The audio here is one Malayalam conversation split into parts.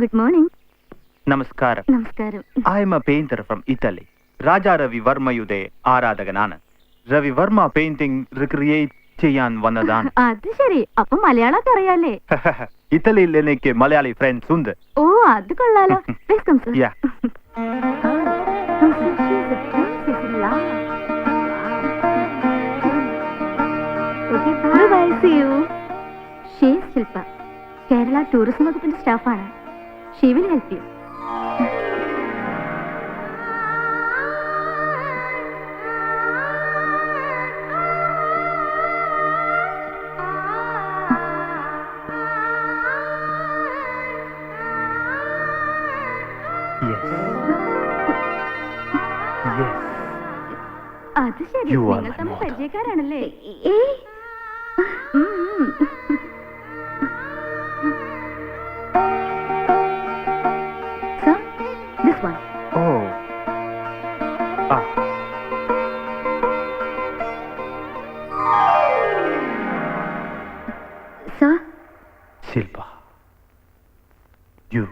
Good morning. Namaskaram. Namaskaram. I am a painter from Italy. Raja Ravi Varmayude ആരാധകനാണ്. രവി വർമ്മ പെയിന്റിംഗ് റിക്രിയേറ്റ് ചെയ്യാൻ വന്നതാണ്. അത് ശരി. അപ്പൊ മലയാളമൊക്കെ അറിയാലേ? ഇറ്റലിയിൽ എനിക്ക് മലയാളി ഫ്രണ്ട്സ് ഉണ്ട്. ഓ, അത് കൊള്ളാലോ. Please come, sir. Yeah. Okay, bye. See you. She is Shilpa. Kerala Tourism വകുപ്പിന്റെ സ്റ്റാഫാണ്. She will help you. Yes. Yes. അത് ശരി. You are നിങ്ങൾ my തമ്മിൽ model. പരിചയക്കാരാണല്ലേ? Sir, this one. Oh. Ah. Sir, Shilpa. You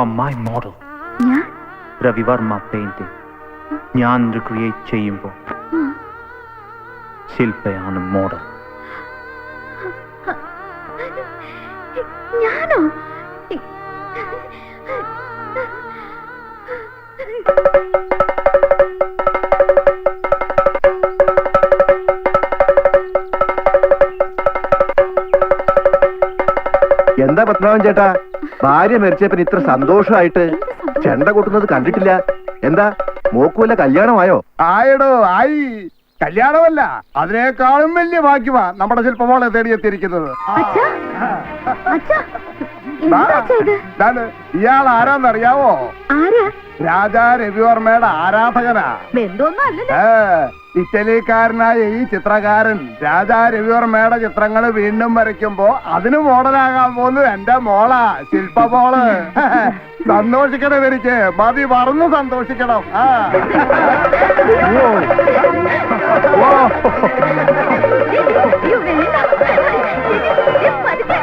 are my model. ഞാൻ രവി വർമ്മ പെയിന്റിംഗ് ഞാൻ റിക്രിയേറ്റ് ചെയ്യുമ്പോൾ ശില്പയാണ് മോഡൽ. ഞാനോ? എന്താ പത്മനാഭൻ ചേട്ടാ, ഭാര്യ മരിച്ചപ്പൻ ഇത്ര സന്തോഷമായിട്ട് ചെണ്ട കൊട്ടുന്നത് കണ്ടിട്ടില്ല. എന്താ മോക്കുവല്ല കല്യാണമായോ? ആയടോ ആയി. കല്യാണമല്ല, അതിനേക്കാളും വലിയ ഭാഗ്യമാ നമ്മുടെ ശില്പമോളെ തേടിയെത്തിയിരിക്കുന്നത്. അച്ഛാ, അച്ഛാ, എന്താ ചെയ്ത്? ഇയാൾ ആരാന്നറിയാവോ? ആരാ? രാജാ രവിവർമ്മയുടെ ആരാധകനാ. ബന്ധമൊന്നും അല്ലല്ലോ. ഇറ്റലിക്കാരനായ ഈ ചിത്രകാരൻ രാജാ രവിവർമ്മയുടെ ചിത്രങ്ങൾ വീണ്ടും വരയ്ക്കുമ്പോ അതിന് മോഡലാകാൻ പോകുന്നത് എന്റെ മോളാ, ശില്പമോള്. സന്തോഷിക്കണം, എനിക്ക് മതി മറന്നു സന്തോഷിക്കണം. അയ്യോ, വേണ്ട. പതുക്കെ.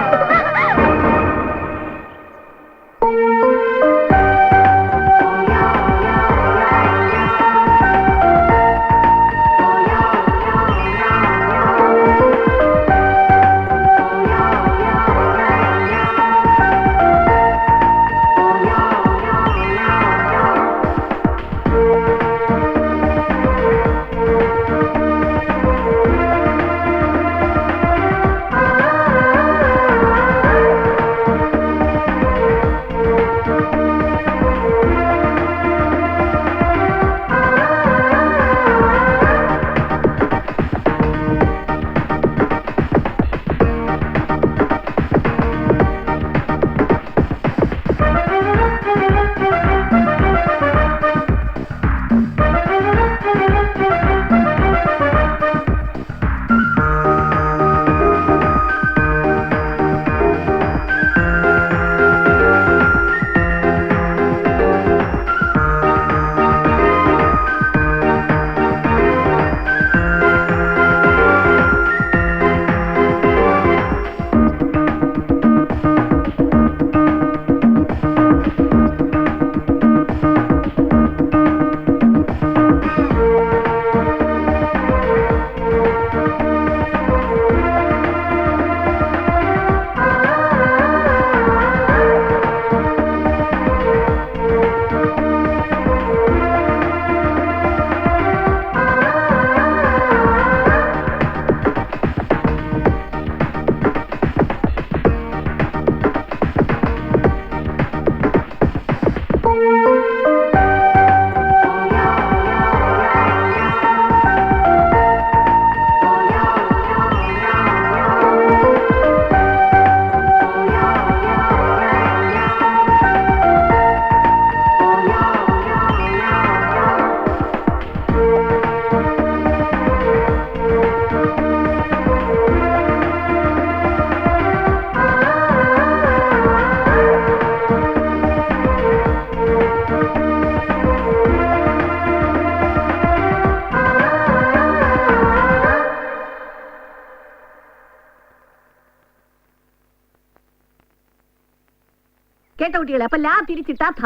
കേട്ട കുട്ടികളെ, അപ്പൊ ലാ തിരിച്ചിട്ടാ ഥ.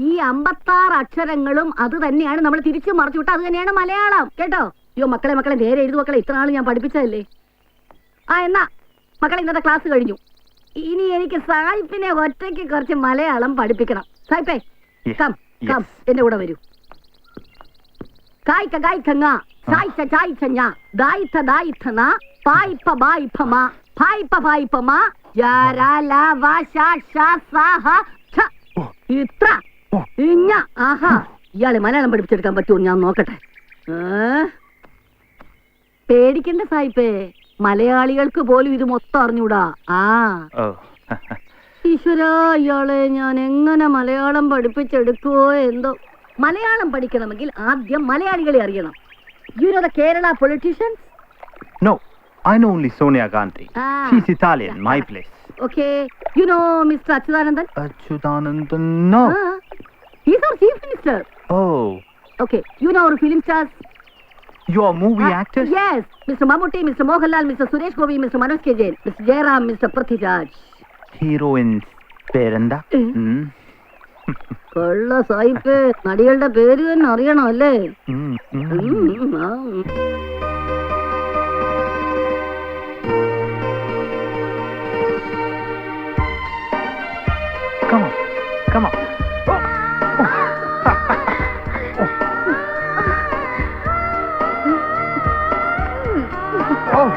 ഈ 56 അക്ഷരങ്ങളും അത് തന്നെയാണ് നമ്മൾ തിരിച്ചു മറിച്ചു വിട്ട, അത് തന്നെയാണ് മലയാളം. കേട്ടോ? അയ്യോ മക്കളെ നേരെ എഴുതു മക്കളെ, ഇത്ര നാൾ ഞാൻ പഠിപ്പിച്ചതല്ലേ. എന്നാ മക്കളെ, ഇന്നത്തെ ക്ലാസ് കഴിഞ്ഞു. ഇനി എനിക്ക് സായിപ്പിനെ ഒറ്റയ്ക്ക് കുറച്ച് മലയാളം പഠിപ്പിക്കണം. സായിപ്പേ കം എന്റെ കൂടെ വരൂ. കായ്ക്ക കായ്ക്കങ്ങ ചായ്ച്ച ചായ്ച്ചഞ്ഞ ദായിത്ത ദായിത്തന പായിപ്പ ബായിപ്പമ പായിപ്പ പായിപ്പമ ഇത്ര ഇഞ്ഞ. ആഹാ, ഇയാളെ മലയാളം പഠിപ്പിച്ചെടുക്കാൻ പറ്റുമോ ഞാൻ നോക്കട്ടെ. പേടിക്കണ്ട സായിപ്പേ, മലയാളികൾക്ക് പോലും ഇത് മൊത്തം അറിഞ്ഞൂടാ. ഈശ്വരാ, ഇയാളെ ഞാൻ എങ്ങനെ മലയാളം പഠിപ്പിച്ചെടുക്കുവോ എന്തോ. മലയാളം പഠിക്കണമെങ്കിൽ ആദ്യം മലയാളികളെ അറിയണം. You know the Kerala politicians? No, I know only Sonia Gandhi. She's Italian, my place. Okay, you know Mr. Achyutanandan? Achyutanandan, no. He's our chief minister. Oh. Okay, you know our film stars? You are movie actors? Yes, Mr. Mammootty, Mr. Mohanlal, Mr. Suresh Gopi, Mr. Manoj K. Jain, Mr. Jairam, Mr. Prithviraj. Heroines പേരെന്താ? കൊള്ള സായിപ്പ്, നടികളുടെ പേര് തന്നെ അറിയണം അല്ലേ? Come on, come on. Oh.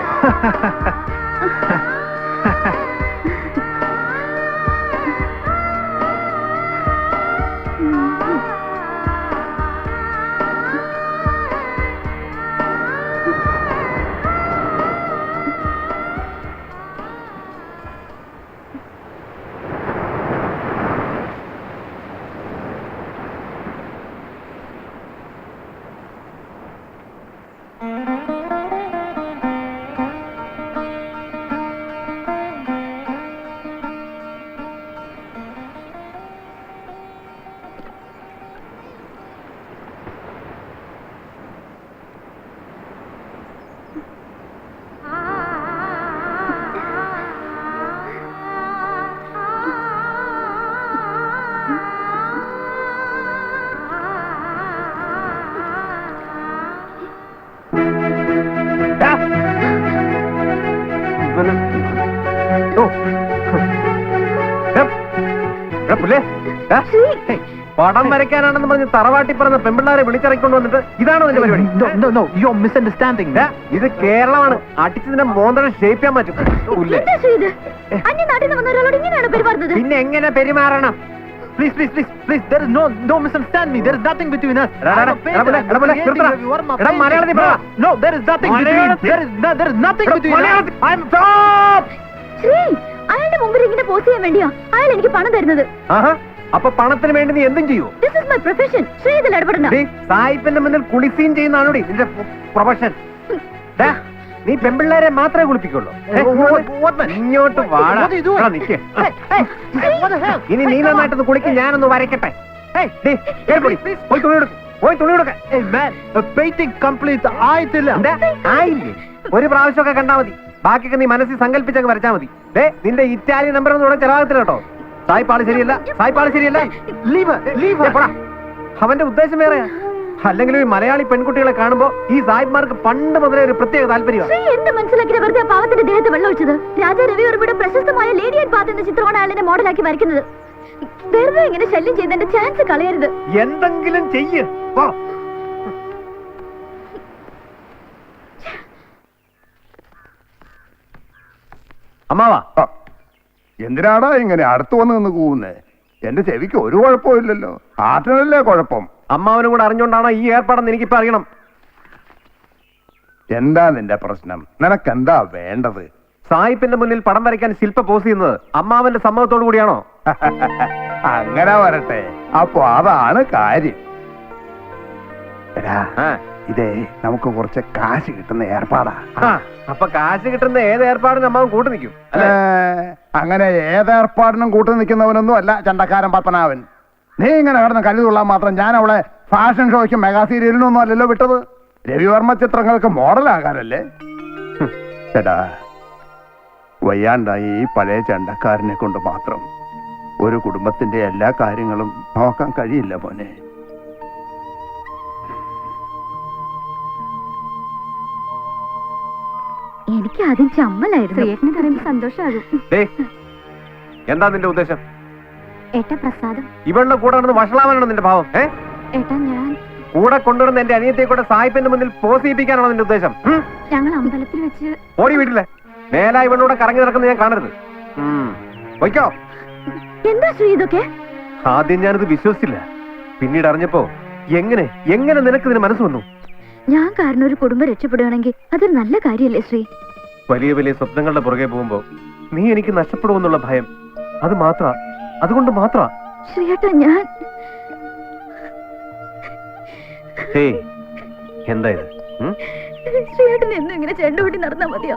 പടം വരയ്ക്കാനാണെന്ന് പറഞ്ഞ് തറവാട്ടി പറഞ്ഞ പെമ്പിള്ളാരെ വിളിച്ചിറക്കൊണ്ട് വന്നിട്ട് ഇതാണോ നിന്റെ പരിപാടി? You are misunderstanding. ഇത് കേരളമാണ്. അടിച്ചതിന്റെ മോന്തരം ഷേപ്പ് ചെയ്യാൻ പറ്റും. പിന്നെ എങ്ങനെ പെരുമാറണം? Please, there is no misunderstand me. There is nothing between us. No, there is nothing between. There is nothing between us. I'm stop. അയാളുടെ മുമ്പിൽ ഇങ്ങനെ പോസ് ചെയ്യാൻ വേണ്ടിയാ അയാൾ എനിക്ക് പണം തരുന്നത്. അപ്പൊ പണത്തിന് വേണ്ടി നീ എന്തും ചെയ്യൂ? This is my profession. Shri ഇതിൽ ഇടപെടണ്ട. സായിപ്പിന്റെ മുന്നിൽ കുളിസീൻ ചെയ്യുന്നതാണോടി നിന്റെ പ്രൊഫഷൻ? നീ പെമ്പിള്ളേരെ മാത്രമേ കുളിപ്പിക്കുള്ളൂ. ഇങ്ങോട്ട് വാടാ. ഇനി നീ നന്നായിട്ടൊന്ന് കുളിക്ക്, ഞാനൊന്ന് വരയ്ക്കട്ടെ. പോയി തുണി കൊടുക്ക. ആയില്ലേ? ഒരു പ്രാവശ്യമൊക്കെ കണ്ടാ മതി, ബാക്കിയൊക്കെ നീ മനസ്സിൽ സങ്കല്പിച്ചൊക്കെ വരച്ചാ മതി. നിന്റെ ഇറ്റാലിയൻ നമ്പർ ഒന്നും ഇവിടെ ചെലവാകത്തില്ല കേട്ടോ. സായിപ്പാള് ശരിയല്ല. അവന്റെ ഉദ്ദേശം വേറെയാ. അല്ലെങ്കിൽ ഈ മലയാളി പെൺകുട്ടികളെ കാണുമ്പോ ഈ സായിപ്പ്മാർക്ക് പണ്ട് മുതലേ ഒരു പ്രത്യേക താല്പര്യമാണ്. എന്ത് മനസ്സിലാക്കി വെറുതെ പാവത്തിന്റെ ദേഹത്ത് വെള്ളം ഒഴിച്ചത്? രാജാ രവിവർമ്മയുടെ പ്രശസ്തമായ ലേഡി ആൻഡ് പാത്ത് എന്ന ചിത്രമാണ് അയാളെ മോഡലാക്കി വരയ്ക്കുന്നത്. വെറുതെ ഇങ്ങനെ ശല്യം ചെയ്തതിന്റെ ചാൻസ് കളയരുത്. എന്തെങ്കിലും ചെയ്യ്. അമ്മാവാ, എന്തിനാടാ ഇങ്ങനെ അടുത്ത് വന്ന് നിന്ന് കൂവുന്നേ? എന്റെ ചെവിക്ക് ഒരു കുഴപ്പമില്ലല്ലോ. ആറ്റിനല്ലേ കുഴപ്പം? അമ്മാവനും കൂടെ അറിഞ്ഞോണ്ടാണോ ഈ ഏർപ്പാടെന്ന് എനിക്കിപ്പോ അറിയണം. എന്താ നിന്റെ പ്രശ്നം? നിനക്കെന്താ വേണ്ടത്? സായിപ്പിന്റെ മുന്നിൽ പടം വരയ്ക്കാൻ ശില്പ പോസ് ചെയ്യുന്നത് അമ്മാവന്റെ സമ്മതത്തോടു കൂടിയാണോ? അങ്ങനെ വരട്ടെ. അപ്പൊ അതാണ് കാര്യം. ഇതേ നമുക്ക് കുറച്ച് കാശ് കിട്ടുന്ന ഏർപ്പാടാ. അപ്പൊ കാശ് കിട്ടുന്ന ഏത് ഏർപ്പാടിനും അമ്മാവൻ കൂട്ടു നിൽക്കും. അങ്ങനെ ഏതേർപ്പാടിനും കൂട്ടു നിൽക്കുന്നവനൊന്നും അല്ല ചണ്ടക്കാരൻ പത്മനാഭൻ. നീ ഇങ്ങനെ കിടന്ന് കരുതുള്ളാൻ മാത്രം ഞാൻ അവളെ ഫാഷൻ ഷോയ്ക്കും മെഗാ സീരിയലിനൊന്നും അല്ലല്ലോ വിട്ടത്. രവിവർമ്മ ചിത്രങ്ങൾക്ക് മോഡലാകാനല്ലേ. ചേട്ടാ, വയ്യാണ്ടായി ഈ പഴയ ചണ്ടക്കാരനെ കൊണ്ട് മാത്രം ഒരു കുടുംബത്തിന്റെ എല്ലാ കാര്യങ്ങളും നോക്കാൻ കഴിയില്ല മോനെ. എനിക്ക് ആദ്യം ചമ്മലായിരുന്നു. ഏട്ടന് പറയുമ്പോ സന്തോഷമാകും. എന്താ നിന്റെ ഉദ്ദേശം? ഏട്ട പ്രസാദം. ഇവളുടെ കൂടെ നടന്ന് വഷളാവാനാണോ നിന്റെ ഭാവം? ഏട്ടാ ഞാൻ കൂടെ കൊണ്ടുവരുന്ന എന്റെ അനിയത്തെ കൂടെ സായിപ്പിന്റെ മുന്നിൽ പോസ് ചെയ്യിപ്പിക്കാനാണോ നിന്റെ ഉദ്ദേശം? ഞങ്ങൾ അമ്പലത്തിൽ വെച്ച്. ഓടി വീട്ടിലെ മേല ഇവളോടെ കറങ്ങി നടക്കുന്നത് ഞാൻ കാണരുത്. വയ്ക്കോ. എന്താ ശ്രീ ഇതൊക്കെ? ആദ്യം ഞാനിത് വിശ്വസിച്ചില്ല. പിന്നീട് അറിഞ്ഞപ്പോ എങ്ങനെ എങ്ങനെ നിനക്ക് ഇതിന് മനസ്സ് വന്നു? ഞാൻ കാരണം ഒരു കുടുംബം രക്ഷപ്പെടുകയാണെങ്കിൽ അതൊരു നല്ല കാര്യമല്ലേ ശ്രീ? വലിയ വലിയ സ്വപ്നങ്ങളുടെ പുറകെ പോകുമ്പോ നീ എനിക്ക് നഷ്ടപ്പെടുമെന്നുള്ള ഭയം, അതുകൊണ്ട് മാത്ര. ശ്രീയേട്ടാ ഞാൻ എന്താ ഇത്? ശ്രീയേട്ടൻ എന്നും ഇങ്ങനെ ചെണ്ടുകൂട്ടി നടന്നാ മതിയോ?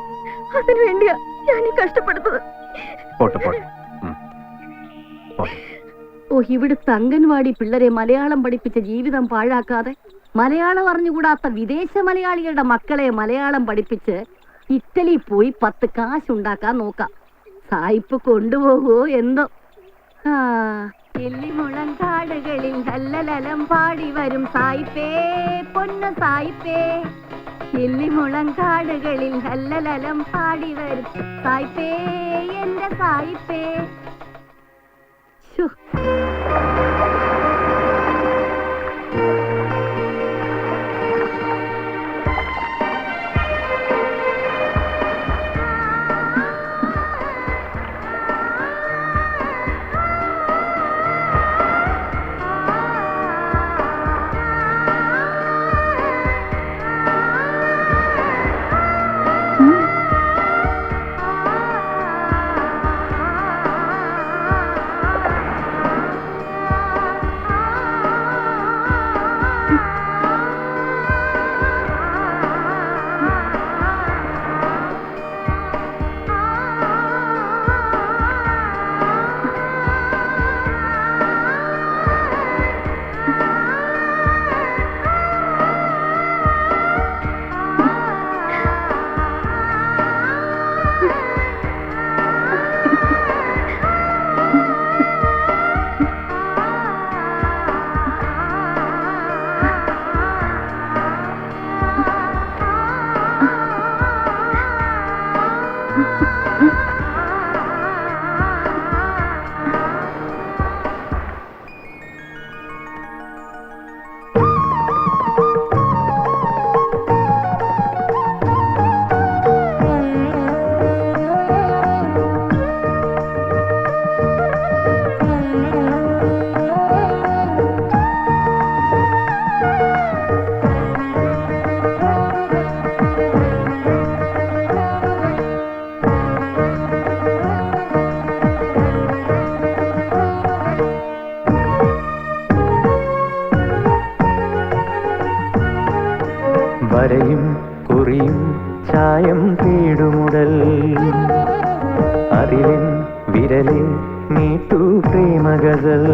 അതിനു വേണ്ടിയാ ഞാൻ ഈ കഷ്ടപ്പെടുന്നത്. ഓ, ഇവിടുത്തെ അംഗൻവാടി പിള്ളേരെ മലയാളം പഠിപ്പിച്ച ജീവിതം പാഴാക്കാതെ മലയാളം അറിഞ്ഞുകൂടാത്ത വിദേശ മലയാളികളുടെ മക്കളെ മലയാളം പഠിപ്പിച്ച് ഇറ്റലി പോയി 10 കാശുണ്ടാക്കാൻ നോക്കാം. സായിപ്പ് കൊണ്ടുപോകുമോ എന്തോ. എല്ലിമുളങ്കാടുകളിൽ ഹല്ലലലം പാടി വരും സായിപ്പേ, പൊന്നു സായിപ്പേ. എല്ലിമുളങ്കാടുകളിൽ ഹല്ലലലം പാടി വരും സായിപ്പേ, എന്റെ സായിപ്പേ. വരയും കുറിയും ചായം തേടുമുടൽ അതിലിൻ വിരലിൽ നീട്ടു പ്രേമഗസൽ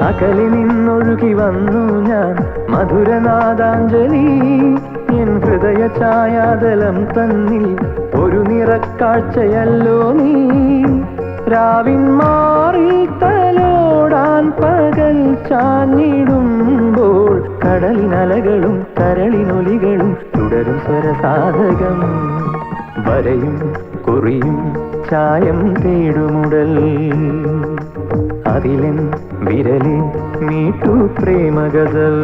അകലിൽ നിന്നൊഴുകി വന്നു ഞാൻ മധുരനാദാഞ്ജലി എൻ ഹൃദയ ഛായാതലം തന്നിൽ ഒരു നിറക്കാഴ്ചയല്ലോ നീ രാവിൻ മാറി തലോടാൻ പകൽ ചാഞ്ഞിടുമ്പോൾ കടലിനലകളും കരളിനൊലികളും തുടരും സ്വരസാധകം വരയും കുറിയും ചായം തേടുമുടൽ അതിലെൻ വിരലിൽ മീട്ടു പ്രേമഗസൽ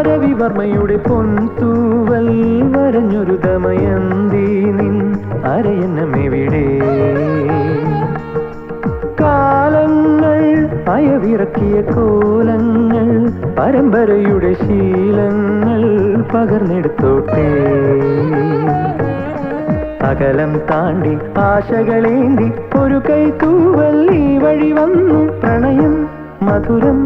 രവിവർമ്മയുടെ പൊൻതൂവൽ വരഞ്ഞൊരു ദമയന്തി നിൻ അരയന്നമെവിടെ കാലങ്ങൾ അയവിറക്കിയ കോലങ്ങൾ പരമ്പരയുടെ ശീലങ്ങൾ പകർന്നെടുത്തോട്ടെ. അകലം താണ്ടി ആശകളേന്തി ഒരു കൈ തൂവൽ ഈ വഴി വന്നു. പ്രണയം മധുരം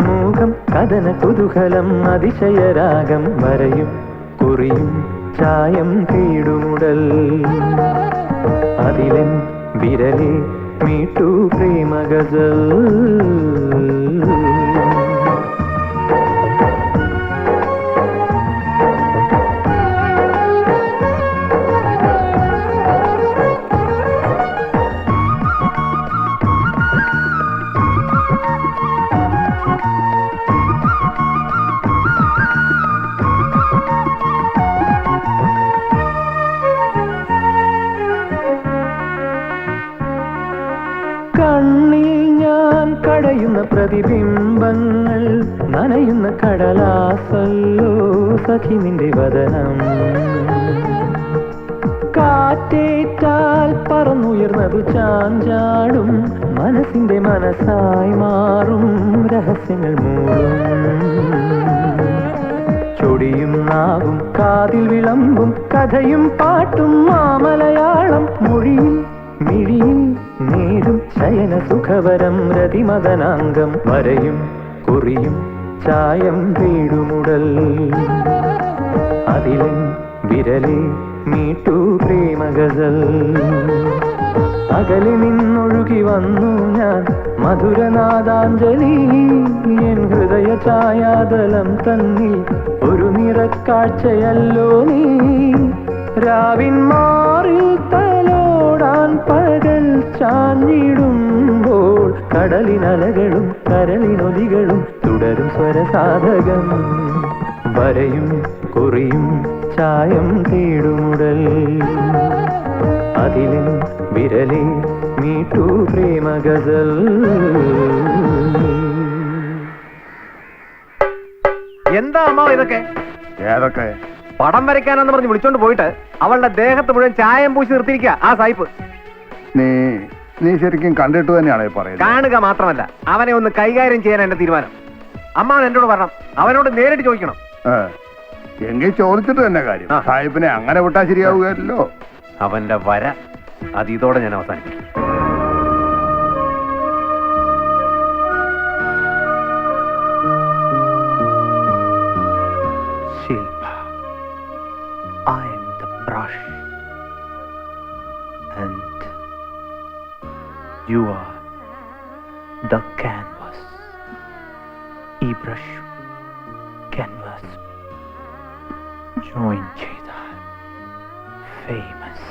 മൂകം കഥന കുതൂഹലം അതിശയരാഗം വരയും കുറിയും ചായം തേടുമുടൽ. അതിലൻ വിരലേ മീട്ടു പ്രേമഗസൽ. കണ്ണിൽ ഞാൻ കടയുന്ന പ്രതിബിംബങ്ങൾ നനയുന്ന കടലാസല്ലോ സഖി നിന്റെ വദനം. കാറ്റേറ്റാൽ പറന്നുയർന്നതു ചാഞ്ചാടും മനസ്സിന്റെ മനസ്സായി മാറും രഹസ്യങ്ങൾ മൂളും. ചൊടിയും നാവും കാതിൽ വിളമ്പും കഥയും പാട്ടും മാമലയാളം മൊഴിയിൽ മിഴിയിൽ നേരും ശയന സുഖവരം രതിമദനാംഗം വരയും കുറിയും ചായം തേടുമുടൽ. അതിലൻ വിരലേ മീട്ടു പ്രേമഗസൽ. അകലെ നിന്നൊഴുകി വന്നു ഞാൻ മധുരനാദാഞ്ജലി. എൻ ഹൃദയ ഛായാതലം തന്നിൽ ഒരു നിറക്കാഴ്ചയല്ലോ നീ. രാവിൻ മാറിൽ തലോടാൻ പകൽ ചാഞ്ഞിടുമ്പോൾ കടലിനലകളും കരളിനൊലികളും തുടരും സ്വരസാധകം. വരയും കുറിയും ചായം തേടുമുടൽ. അതിലും വിരലേ മീട്ടു പ്രേമഗസൽ. എന്താ അമ്മ ഇതൊക്കെ? ഏതൊക്കെ? പടം വരയ്ക്കാനെന്ന് പറഞ്ഞ് വിളിച്ചോണ്ട് പോയിട്ട് അവളുടെ ദേഹത്ത് മുഴുവൻ ചായം പൂശി നിർത്തിയിരിക്കുക ആ സായിപ്പ്. നീ ശരിക്കും കണ്ടിട്ട് തന്നെയാണ് ഈ പറയുന്നത്? കാണുക മാത്രമല്ല, അവനെ ഒന്ന് കൈകാര്യം ചെയ്യാൻ എന്റെ തീരുമാനം. അമ്മാവൻ എന്നോട് പറയണം, അവനോട് നേരിട്ട് ചോദിക്കണം. എങ്കിൽ ചോദിച്ചിട്ട് തന്നെ കാര്യം. സാഹിബിനെ അങ്ങനെ വിട്ടാൽ ശരിയാവുകയല്ലോ. അവന്റെ വര അത് ഇതോടെ ഞാൻ അവസാനിപ്പിക്കും. Shilpa, I am the brush and you are the canvas. E brush canvas join Cheda, famous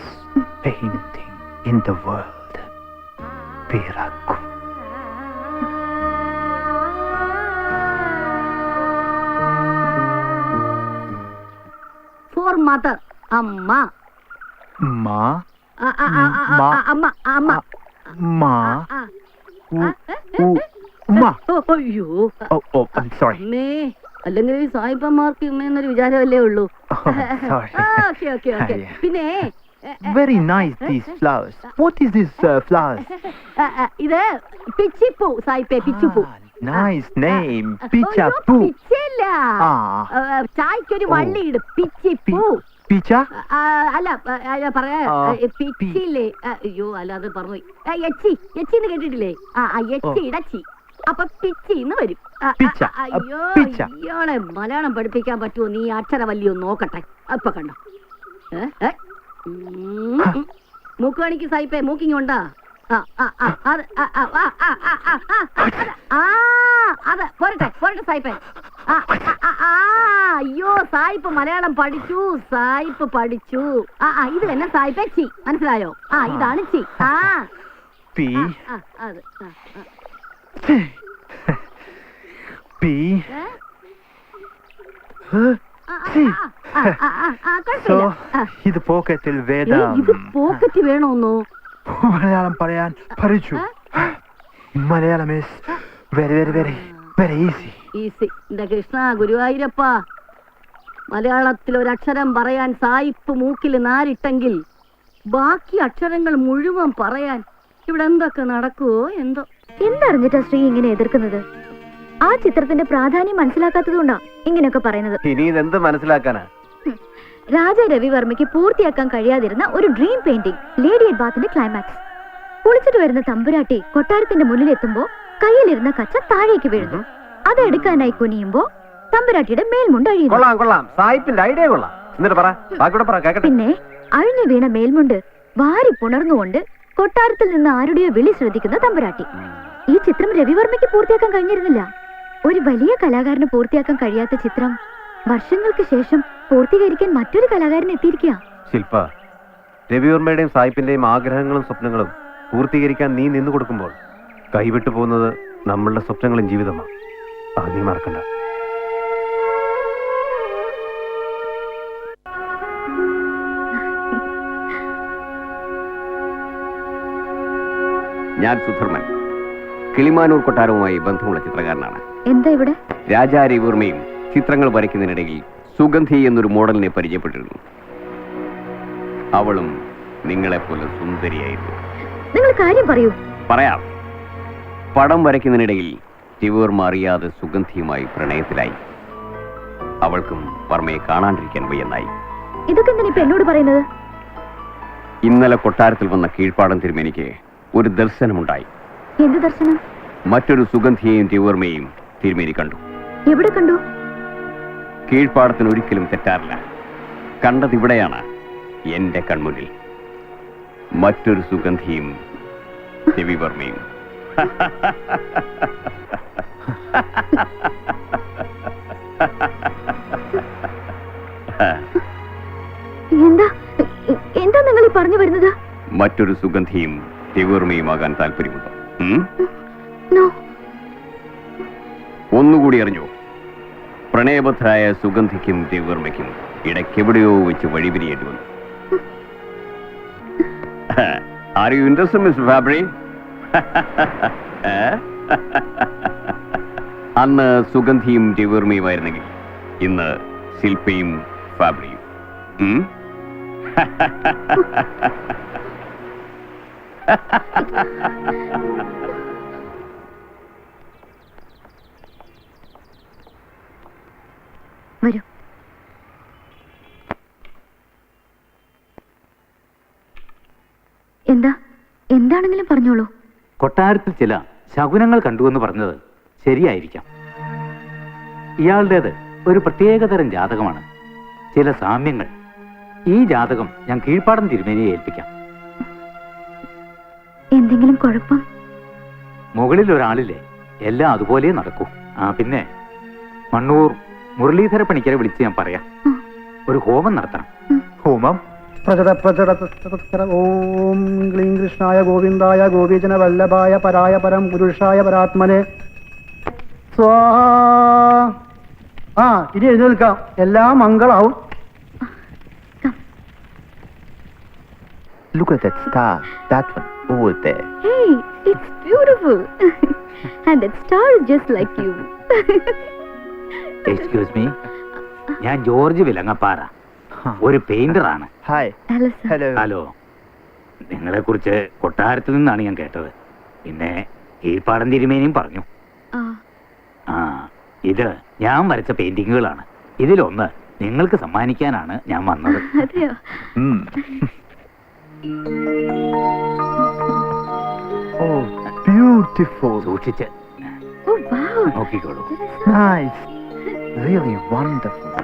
painting in the world. Piraku. For mother, അമ്മ. Ma. അമ്മ അമ്മ Ma. ആ. Ma. അയ്യോ Oh, I'm sorry. അമ്മേ, അല്ലെങ്കിൽ ഈ സായിപ്പന്മാർക്ക് ഇമ്മയെന്നൊരു വിചാരമല്ലേ ഉള്ളൂ. Sorry. Okay okay okay. Yeah. പിന്നെ Very nice, these flowers. What is this flowers? ഇത് പിച്ചിപ്പൂ സായിപ്പേ, പിച്ചിപ്പൂ. Nice name, Pichapu. പിച്ചല്ല, ചായക്കൊരു വള്ളിയിട്, പിച്ചിപ്പൂ. Picha? അല്ല പറയാ പിച്ചില്ലേ. അയ്യോ അല്ല, അത് പറഞ്ഞു. എച്ചിന്ന് കേട്ടിട്ടില്ലേ? എച്ചി ഇടച്ചി, അപ്പൊ പിച്ചിന്ന് വരും. പിച്ച. അയ്യോ പിച്ച. അയ്യോളെ മലയാളം പഠിപ്പിക്കാൻ പറ്റുമോ? നീ അക്ഷരവല്ലിയോ നോക്കട്ടെ. അപ്പൊ കണ്ടോ, മൂക്കുകാണിക്ക് സായിപ്പേ, മൂക്കിങ് ഉണ്ടാ? അതെ, പോരട്ടെ പോരട്ടെ സായിപ്പേ. അയ്യോ, സായിപ്പ് മലയാളം പഠിച്ചു, സായിപ്പ് പഠിച്ചു. ഇത് തന്നെ സായിപ്പേ, ചി. മനസ്സിലായോ? ഇതാണ് ചി. P. അത് P. So, ഇത് പോക്കറ്റിൽ വേദം. ഇത് പോക്കറ്റ് വേണോന്നോ? മലയാളം പറയാൻ പഠിച്ചു. Malayalam is very easy. Easy. എന്റെ കൃഷ്ണ ഗുരുവായൂരപ്പ, മലയാളത്തിൽ ഒരക്ഷരം പറയാൻ സായിപ്പ് മൂക്കിൽ നാരിട്ടെങ്കിൽ ബാക്കി അക്ഷരങ്ങൾ മുഴുവൻ പറയാൻ ഇവിടെ എന്തൊക്കെ നടക്കുവോ എന്തോ. എന്തറിഞ്ഞിട്ടാ ശ്രീ ഇങ്ങനെ എതിർക്കുന്നത്? ആ ചിത്രത്തിന്റെ പ്രാധാന്യം മനസ്സിലാക്കാത്തതുകൊണ്ടാ ഇങ്ങനെയൊക്കെ പറയുന്നത്. ഇനി ഇതെന്ത് മനസ്സിലാക്കാനാ? രാജാ രവിവർമ്മയ്ക്ക് പൂർത്തിയാക്കാൻ കഴിയാതിരുന്ന ഒരു ഡ്രീം പെയിന്റിംഗ് ലേഡി അറ്റ് ബാത്തിന്റെ ക്ലൈമാക്സ്. കുളിച്ചിട്ട് വരുന്ന തമ്പുരാട്ടി കൊട്ടാരത്തിന്റെ മുന്നിലെത്തുമ്പോ കയ്യിലിരുന്ന കച്ച താഴേക്ക് വീഴുന്നു. അതെടുക്കാനായി കുനിയുമ്പോ തമ്പുരാട്ടിയുടെ മേൽമുണ്ട് അഴിയുന്നു. കൊള്ളാം കൊള്ളാം, സായിപ്പിന്റെ ഐഡിയ കൊള്ളാം. എന്നിട്ട് പറ, ബാക്കിയോടെ പറ, കേക്കട്ടെ. പിന്നെ അഴിഞ്ഞു വീണ മേൽമുണ്ട് വാരി പുണർന്നുകൊണ്ട് കൊട്ടാരത്തിൽ നിന്ന് ആരുടെയോ വിളി ശ്രദ്ധിക്കുന്ന തമ്പുരാട്ടി. ഈ ചിത്രം രവിവർമ്മയ്ക്ക് പൂർത്തിയാക്കാൻ കഴിഞ്ഞിരുന്നില്ല. ഒരു വലിയ കലാകാരന് പൂർത്തിയാക്കാൻ കഴിയാത്ത ചിത്രം വർഷങ്ങൾക്ക് ശേഷം പൂർത്തീകരിക്കാൻ മറ്റൊരു കലാകാരൻ എത്തിയിരിക്കുക. ശില്പ, രവിവർമ്മയുടെയും സായിപ്പിന്റെയും ആഗ്രഹങ്ങളും സ്വപ്നങ്ങളും പൂർത്തീകരിക്കാൻ നീ നിന്നു കൊടുക്കുമ്പോൾ കൈവിട്ടു പോകുന്നത് നമ്മളുടെ സ്വപ്നങ്ങളും ജീവിതമാണ്. അത് നീ മറക്കണ്ട. ഞാൻ സുധർമ്മൻ, കിളിമാനൂർ കൊട്ടാരവുമായി ബന്ധമുള്ള ചിത്രകാരനാണ്. എന്താ ഇവിടെ? രാജാ രവിവർമ്മയും ചിത്രങ്ങൾ വരയ്ക്കുന്നതിനിടയിൽ സുഗന്ധി എന്നൊരു മോഡലിനെ പരിചയപ്പെട്ടിരുന്നു. അവളും നിങ്ങളെപ്പോലെ സുന്ദരിയായിരുന്നു. നിങ്ങൾ കാര്യം പറയൂ. പറയാം. പടം വരയ്ക്കുന്നതിനിടയിൽ രവിവർമ്മ അറിയാതെ സുഗന്ധിയുമായി പ്രണയത്തിലായി. അവൾക്കും വർമ്മയെ കാണാണ്ടിരിക്കാൻ വയ്യെന്നായി. ഇതൊക്കെ എന്തിനാ ഇപ്പൊ എന്നോട് പറയുന്നത്? ഇന്നലെ കൊട്ടാരത്തിൽ വന്ന കീഴ്പ്പാടം തിരുമേനിക്ക് ഒരു ദർശനമുണ്ടായി. എന്ത് ദർശനം? മറ്റൊരു സുഗന്ധിയെയും രവിവർമ്മയെയും തിരുമേനി കണ്ടു. എവിടെ കണ്ടു? കീഴ്പ്പാടത്തിന് ഒരിക്കലും തെറ്റാറില്ല. കണ്ടത് ഇവിടെയാണ്, എന്റെ കൺമുന്നിൽ. മറ്റൊരു സുഗന്ധിയും രവിവർമ്മയും. എന്താ എന്താ നിങ്ങൾ ഈ പറഞ്ഞു വരുന്നത്? മറ്റൊരു സുഗന്ധിയും രവിവർമ്മയുമാകാൻ താല്പര്യമുണ്ടോ? നോ. ഒന്നുകൂടി അറിഞ്ഞോ, പ്രണയബദ്ധരായ സുഗന്ധിക്കും രവിവർമ്മയ്ക്കും ഇടയ്ക്കെവിടെയോ വെച്ച് വഴിപിരിയേണ്ടി വന്നു. Are you interested, Mr. Fabry? അന്ന് സുഗന്ധിയും രവിവർമ്മയുമായിരുന്നെങ്കിൽ ഇന്ന് ശില്പയും ഫാബ്രിയും. വരൂ. എന്താണെങ്കിലും പറഞ്ഞോളൂ. കൊട്ടാരത്തിൽ ചില ശകുനങ്ങൾ കണ്ടുവെന്ന് പറഞ്ഞത് ശരിയായിരിക്കാം. ഇയാളുടേത് ഒരു പ്രത്യേകതരം ജാതകമാണ്. ചില സാമ്യങ്ങൾ. ഈ ജാതകം ഞാൻ കീഴ്പ്പാടം തിരുമേനിയെ ഏൽപ്പിക്കാം. എന്തെങ്കിലും കുഴപ്പം? മുകളിൽ ഒരാളില്ലേ, എല്ലാം അതുപോലെ നടക്കൂ. പിന്നെ മണ്ണൂർ മുരളീധര പണിക്കരെ വിളിച്ച് ഞാൻ പറയാം. ഒരു ഹോമം നടത്തണം. ഹോമം? ഓം ക്ലീം കൃഷ്ണായ ഗോവിന്ദായ ഗോപീജന വല്ലഭായ പരായ പരം പുരുഷായ പരാത്മനെ സ്വാ. ഇനി എഴുന്നേൽക്കാം, എല്ലാം മംഗളാവും. Look at that star, that one over there. Hey, it's beautiful. And that star is just like you. Excuse me, ഞാൻ ജോർജ് വിലങ്ങപ്പാറ, ഒരു പെയിന്ററാണ്. Hi. Hello, sir. Hello. Hello. നിങ്ങളെ കുറിച്ച് കൊട്ടാരത്തിൽ നിന്നാണ് ഞാൻ കേട്ടത്. പിന്നെ കീഴ്പ്പാടം തിരുമേനിയും പറഞ്ഞു. ഇത് ഞാൻ വരച്ച പെയിന്റിങ്ങുകളാണ്. ഇതിലൊന്ന് നിങ്ങൾക്ക് സമ്മാനിക്കാനാണ് ഞാൻ വന്നത്. അതെയോ? Oh, beautiful. സൂക്ഷിച്ച് Oh, wow. നോക്കിക്കോളൂ. Nice. Really wonderful.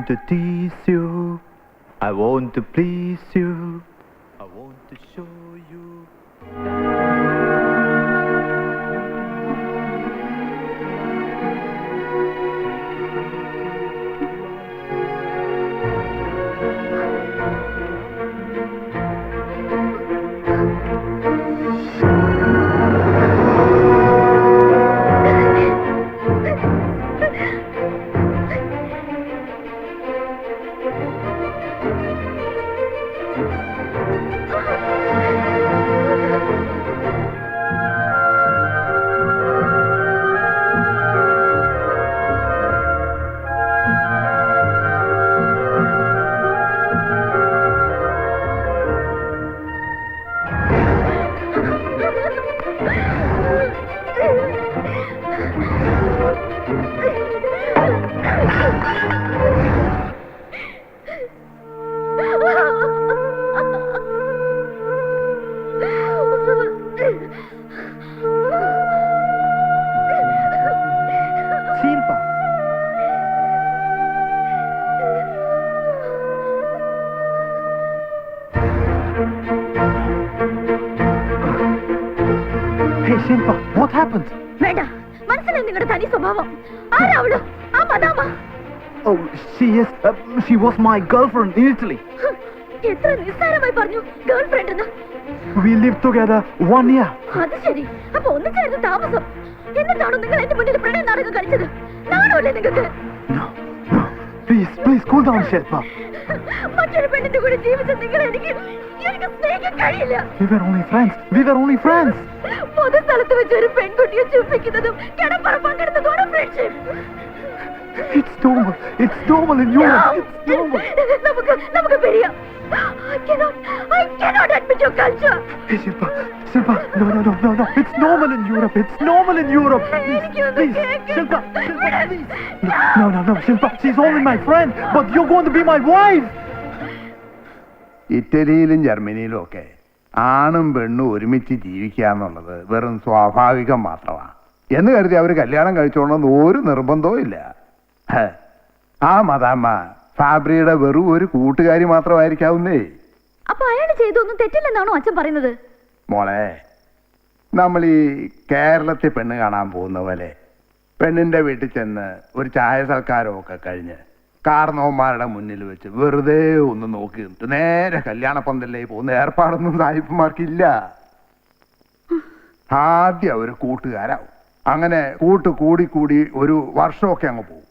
want to tease you. I want to please you. I want to show you. Shilpa. Hey Shilpa, what happened? വേണ്ട, മനസ്സിലായി നിങ്ങളുടെ തനി സ്വഭാവം. ആരാ അവള്? ആ മദാമ. Oh, she was my girlfriend in Italy. എത്ര നിസ്സാരമായി പറഞ്ഞു ഗേൾഫ്രണ്ട് എന്ന്. We lived together 1 year. അത് ശരി. അപ്പൊ ഒന്നിച്ചായിരുന്നു താമസം. എന്നിട്ടാണോ നിങ്ങൾ എന്റെ മുന്നിൽ പ്രണയ നാടകം കളിച്ചത്? നാണമല്ലേ നിങ്ങൾക്ക്? No. Please, cool down, Shilpa. മറ്റൊരു പെണ്ണിന്റെ കൂടെ ജീവിച്ച നിങ്ങൾ എനിക്ക് സ്നേഹിക്കാൻ കഴിയില്ല. We were only friends. പൊതുസ്ഥലത്ത് വെച്ച് ഒരു പെൺകുട്ടിയെ ചുംബിക്കുന്നതും കിടപ്പറ പങ്കെടുത്തതോടെ friendship. It's normal in Europe. It's normal. നമുക്ക് പിരിയാം. I cannot admit your culture. Hey, Shilpa, no. It's normal in Europe. Please, Shilpa, please. No, Shilpa, she's only my friend, but you're going to be my wife. ഇറ്റലിയിലും ജർമ്മനിയിലും ഒക്കെ ആണും പെണ്ണും ഒരുമിച്ച് ജീവിക്കുക എന്നുള്ളത് വെറും സ്വാഭാവികം മാത്രമാണ് എന്ന് കരുതി അവർ കല്യാണം കഴിച്ചോണമെന്ന് ഒരു നിർബന്ധവും ഇല്ല. ആ മദാമ്മ ഫാബ്രിയുടെ വെറും ഒരു കൂട്ടുകാരി മാത്രമായിരിക്കാവുന്നേ. അപ്പൊ അയാൾ ചെയ്തൊന്നും തെറ്റില്ലെന്നാണോ അച്ഛൻ പറയുന്നത്? മോളെ, നമ്മൾ ഈ കേരളത്തിൽ പെണ്ണ് കാണാൻ പോകുന്ന പോലെ പെണ്ണിന്റെ വീട്ടിൽ ചെന്ന് ഒരു ചായ സൽക്കാരമൊക്കെ കഴിഞ്ഞ് കാർന്നവന്മാരുടെ മുന്നിൽ വെച്ച് വെറുതെ ഒന്ന് നോക്കി നിന്നിട്ട് നേരെ കല്യാണ പന്തലിലേക്ക് പോകുന്ന ഏർപ്പാടൊന്നും സായിപ്പന്മാർക്കില്ല. ആദ്യം അവർ കൂട്ടുകാരാവും. അങ്ങനെ കൂടി ഒരു വർഷമൊക്കെ അങ്ങ് പോകും.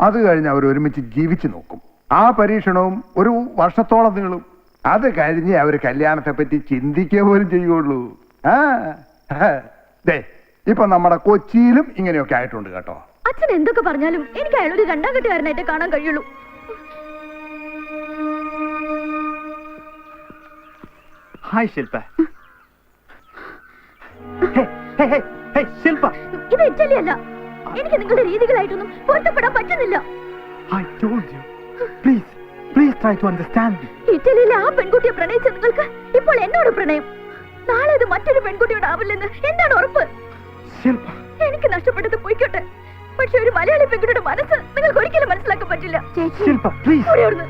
അത് കഴിഞ്ഞ് അവർ ഒരുമിച്ച് ജീവിച്ചു നോക്കും. ആ പരീക്ഷണവും ഒരു വർഷത്തോളം നീളും. അത് കഴിഞ്ഞ് അവർ കല്യാണത്തെ പറ്റി ചിന്തിക്കുക പോലും ചെയ്യുള്ളൂ. ഇപ്പൊ നമ്മുടെ കൊച്ചിയിലും ഇങ്ങനെയൊക്കെ ആയിട്ടുണ്ട് കേട്ടോ. അച്ഛൻ എന്തൊക്കെ പറഞ്ഞാലും എനിക്ക് അയാളൊരു രണ്ടാം കെട്ടുകാരനായിട്ട് കാണാൻ കഴിയുള്ളൂ. Hi, Shilpa. Hey, Shilpa. ഇത് ഇറ്റലി അല്ല. എനിക്ക് നിങ്ങളുടെ രീതികളായിട്ടൊന്നും പൊരുത്തപ്പെടാൻ പറ്റുന്നില്ല. I told you. Please try to understand me. ഇറ്റലിയിലെ ആ പെൺകുട്ടിയെ പ്രണയിച്ച നിങ്ങൾക്ക് ഇപ്പോൾ എന്നോട് പ്രണയം. നാളെ ഇത് മറ്റൊരു പെൺകുട്ടിയോട് ആവില്ലെന്ന് എന്താണ് ഉറപ്പ്? Shilpa. എനിക്ക് നഷ്ടപ്പെട്ടത് പോയിക്കോട്ടെ, പക്ഷെ ഒരു മലയാളി പെൺകുട്ടിയുടെ മനസ്സ് നിങ്ങൾക്ക് ഒരിക്കലും മനസ്സിലാക്കാൻ പറ്റില്ല. Shilpa, please. ഓടിയോടുന്നു.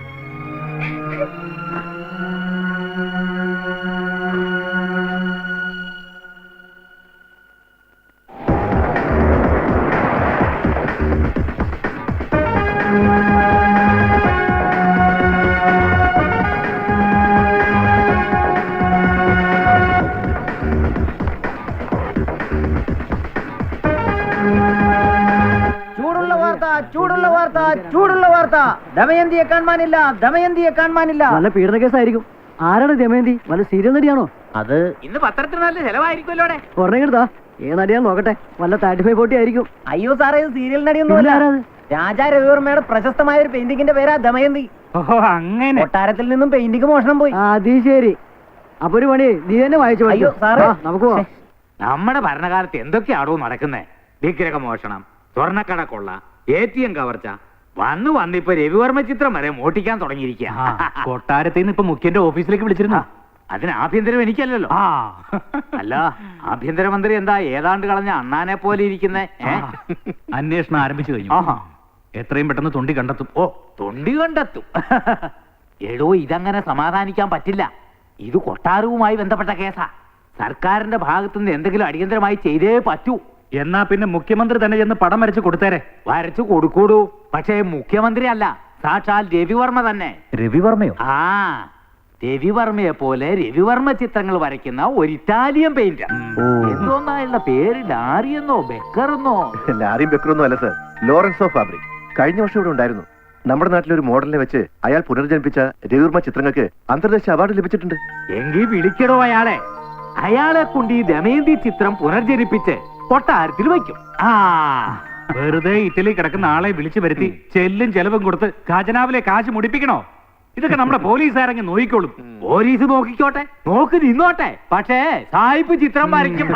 ചൂടുള്ള വാർത്ത. ദമയന്തിയെ കാണാനില്ല. നല്ല പീഡന കേസായിരിക്കും. ആരാണ് ദമയന്തി? വല്ല സീരിയൽ നടിയാണോ? അത് ഇന്ന് പത്രത്തിന് നല്ല ചെലവായിരിക്കുമല്ലോ. ഉടനെടുത്താ ഏത് നടിയാന്ന് നോക്കട്ടെ. വല്ല 35-40 ആയിരിക്കും. അയ്യോ സാറേ, ഇത് സീരിയൽ നടിയൊന്നുമല്ല. രാജാ രവിവർമ്മയുടെ പ്രശസ്തമായ ഒരു പെയിന്റിങ്ങിന്റെ പേരാ ദമയന്തി. ഓഹോ, അങ്ങനെ. കൊട്ടാരത്തിൽ നിന്നും പെയിന്റിങ് മോഷണം പോയി. അത് ശരി. അപ്പൊ ഒരു പണി നീ തന്നെ വായിച്ചു. അയ്യോ സാറേ, നമുക്ക് പോവാം. നമ്മുടെ ഭരണകാലത്ത് എന്തൊക്കെയാണോ നടക്കുന്നേ? വിഗ്രഹ മോഷണം, സ്വർണ്ണക്കട കൊള്ള, ATM കവർച്ച, വന്നിപ്പോ രവിവർമ്മ ചിത്രം വരെ മോട്ടിക്കാൻ തുടങ്ങിയിരിക്കുക. കൊട്ടാരത്തിൽ നിന്ന് ഇപ്പൊ മുഖ്യന്റെ ഓഫീസിലേക്ക് വിളിച്ചിരുന്നു. അതിന് ആഭ്യന്തരം എനിക്കല്ലല്ലോ. അല്ല, ആഭ്യന്തരമന്ത്രി എന്താ ഏതാണ്ട് കളഞ്ഞ അണ്ണാനെ പോലെ ഇരിക്കുന്നേ? അന്വേഷണം ആരംഭിച്ചു കഴിഞ്ഞു. എത്രയും പെട്ടെന്ന് തൊണ്ടി കണ്ടെത്തും. ഓ, തൊണ്ടി കണ്ടെത്തും. എടോ, ഇതങ്ങനെ സമാധാനിക്കാൻ പറ്റില്ല. ഇത് കൊട്ടാരവുമായി ബന്ധപ്പെട്ട കേസാ. സർക്കാരിന്റെ ഭാഗത്തുനിന്ന് എന്തെങ്കിലും അടിയന്തരമായി ചെയ്തേ പറ്റൂ. എന്നാ പിന്നെ മുഖ്യമന്ത്രി തന്നെ ചെന്ന് പടം വരച്ച് കൊടുത്തേരെ. വരച്ചു കൊടുക്കൂടൂ. പക്ഷേ മുഖ്യമന്ത്രി അല്ല, സാക്ഷാൽ രവിവർമ്മ തന്നെ. രവിവർമ്മയോ? ആ, രവിവർമ്മയെ പോലെ രവിവർമ്മ ചിത്രങ്ങൾ വരയ്ക്കുന്ന ഒരു ഇറ്റാലിയൻ പെയിന്റർ. എന്തോന്നായുള്ള പേര്? ലാറിയെന്നോ ബെക്കറെന്നോ? ലാറിയും ബെക്കറൊന്നും അല്ല സർ, ലോറൻസ് ഓഫ് ഫാബ്രിക്. കഴിഞ്ഞ വർഷം ഇവിടെ ഉണ്ടായിരുന്നു. നമ്മുടെ നാട്ടിലൊരു മോഡലിനെ വെച്ച് അയാൾ പുനർജനിപ്പിച്ച രവിവർമ്മ ചിത്രങ്ങൾക്ക് അന്തർദേശീയ അവാർഡ് ലഭിച്ചിട്ടുണ്ട്. എങ്കിൽ വിളിക്കടോ അയാളെ. അയാളെ കൊണ്ട് ഈ ദമയന്തി ചിത്രം പുനർജനിപ്പിച്ച് കൊട്ടാരത്തിൽ വയ്ക്കും. ആ, വെറുതെ ഇറ്റലി കിടക്കുന്ന ആളെ വിളിച്ചു വരുത്തി ചെല്ലും ചെലവും കൊടുത്ത് ഖജനാവിലെ കാശ് മുടിപ്പിക്കണോ? ഇതൊക്കെ നമ്മുടെ പോലീസുകാരങ്ങ് നോക്കിക്കോളും. പോലീസ് നോക്കിക്കോട്ടെ, നോക്കി നിന്നോട്ടെ. പക്ഷേ സായിപ്പ് ചിത്രം വരയ്ക്കും.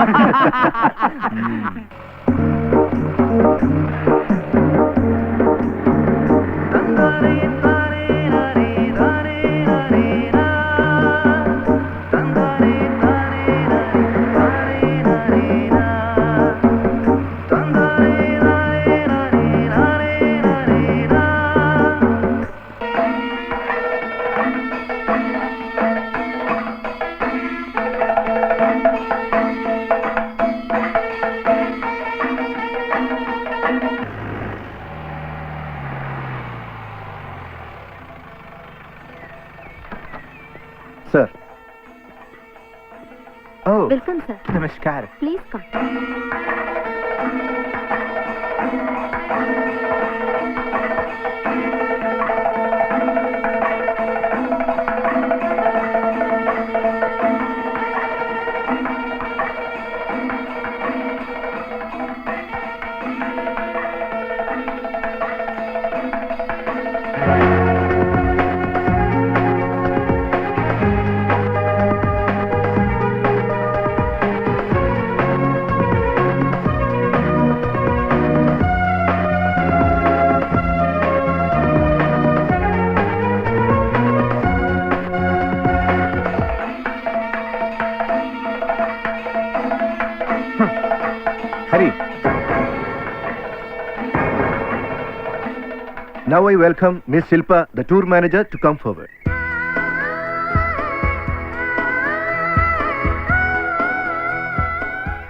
സർ. Oh, welcome sir. നമസ്കാരം. Please come. Hari. Now I welcome Miss Shilpa, the tour manager, to come forward.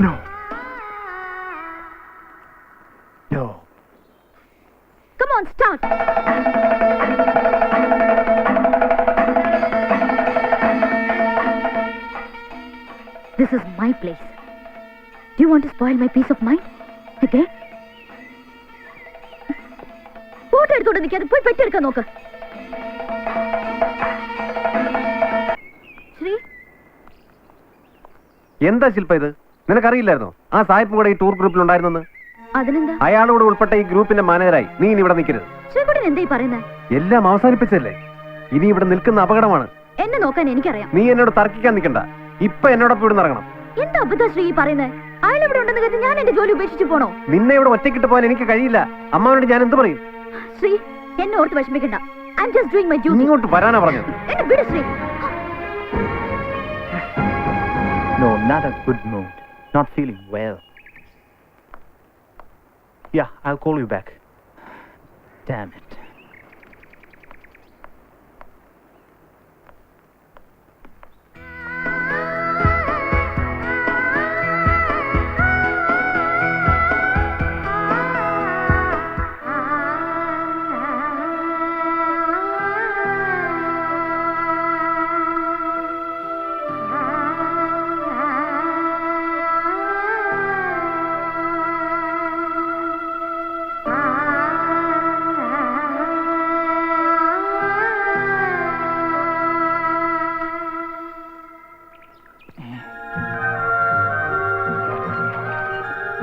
No. No. Come on, start. This is my place. Do you want to spoil my peace of mind? Okay? Photo എടുത്തോണ്ട് നിൽക്കാതെ പോയി പെട്ടെടുക്കാൻ നോക്ക്. ശ്രീ, എന്താ ശില്പ ഇത്? നിനക്കറിയില്ലായിരുന്നോ ആ സായിപ്പും കൂടെ ഈ ടൂർ ഗ്രൂപ്പിൽ ഉണ്ടായിരുന്നെന്ന്? അതിനെന്താ? അയാളോട് ഉൾപ്പെട്ട ഈ ഗ്രൂപ്പിന്റെ മാനേജരായി നീ ഇനി ഇവിടെ നിൽക്കരുത്. ശ്രീകുട്ടൻ എന്തായി പറയുന്നത്? എല്ലാം അവസാനിപ്പിച്ചല്ലേ? ഇനി ഇവിടെ നിൽക്കുന്ന അപകടമാണ്. എന്നെ നോക്കാൻ എനിക്കറിയാം. നീ എന്നോട് തർക്കിക്കാൻ നിൽക്കണ്ട. ഇപ്പൊ എന്നോടൊപ്പം ഇവിടെ ഇറങ്ങണം. എന്താ അബദ്ധ ശ്രീ പറയുന്നത്? അയാൾ ഇവിടെ ഉണ്ടെന്ന് കരുതി ഞാൻ എന്റെ ജോലി ഉപേക്ഷിച്ചു പോണോ? നിന്നെ ഇവിടെ ഒറ്റയ്ക്കിട്ട് പോകാൻ എനിക്ക് കഴിയില്ല. അമ്മാവനോട് ഞാൻ എന്ത് പറയും? ശ്രീ, എന്നെ ഓർത്ത് വിഷമിക്കണ്ട. I am just doing my duty. ഇങ്ങോട്ട് വരാനാ പറഞ്ഞത്. എന്നെ വിട് Shri. No, not a good mood. Not feeling well. Yeah, I'll call you back. Damn it.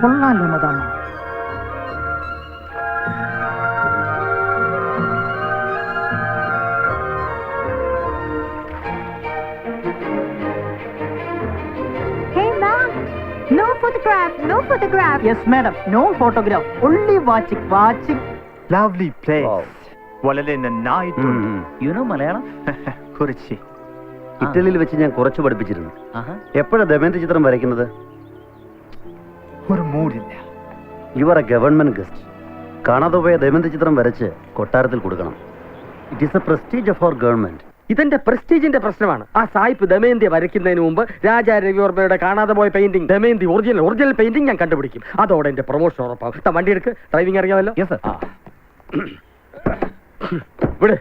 കൊള്ളാലോ മദാമ്മ. Hey ma'am, no photograph, no photograph. Yes madam, no photograph, only watching, watching. Lovely place. വളരെ നന്നായിട്ടുണ്ട്. You know Malayalam? കുറിച്ച് ഇറ്റലിയിൽ വെച്ച് ഞാൻ കുറച്ച് പഠിപ്പിച്ചിരുന്നു. എപ്പോഴാ ദമയന്തി ചിത്രം വരയ്ക്കുന്നത്? ഒരു മൂഡില്ല. You are a government guest. കാണാതെ പോയ ദമയന്തി ചിത്രം വരച്ച് കൊട്ടാരത്തിൽ കൊടുക്കണം. It is a prestige of our government. ഇതെന്റെ പ്രസ്റ്റീജിന്റെ പ്രശ്നമാണ്. ആ സായിപ്പ് ദമയന്തി വരയ്ക്കുന്നതിന് മുമ്പ് രാജാ രവിവർമ്മയുടെ കാണാതെ പോയ പെയിന്റിംഗ്, ദമയന്തി ഒറിജിനൽ പെയിന്റിംഗ് ഞാൻ കണ്ടുപിടിക്കും. അതോടെ എന്റെ പ്രൊമോഷൻ ഉറപ്പാവും. വണ്ടി എടുക്ക്, ഡ്രൈവിംഗ് അറിയാമല്ലോ. വിട്.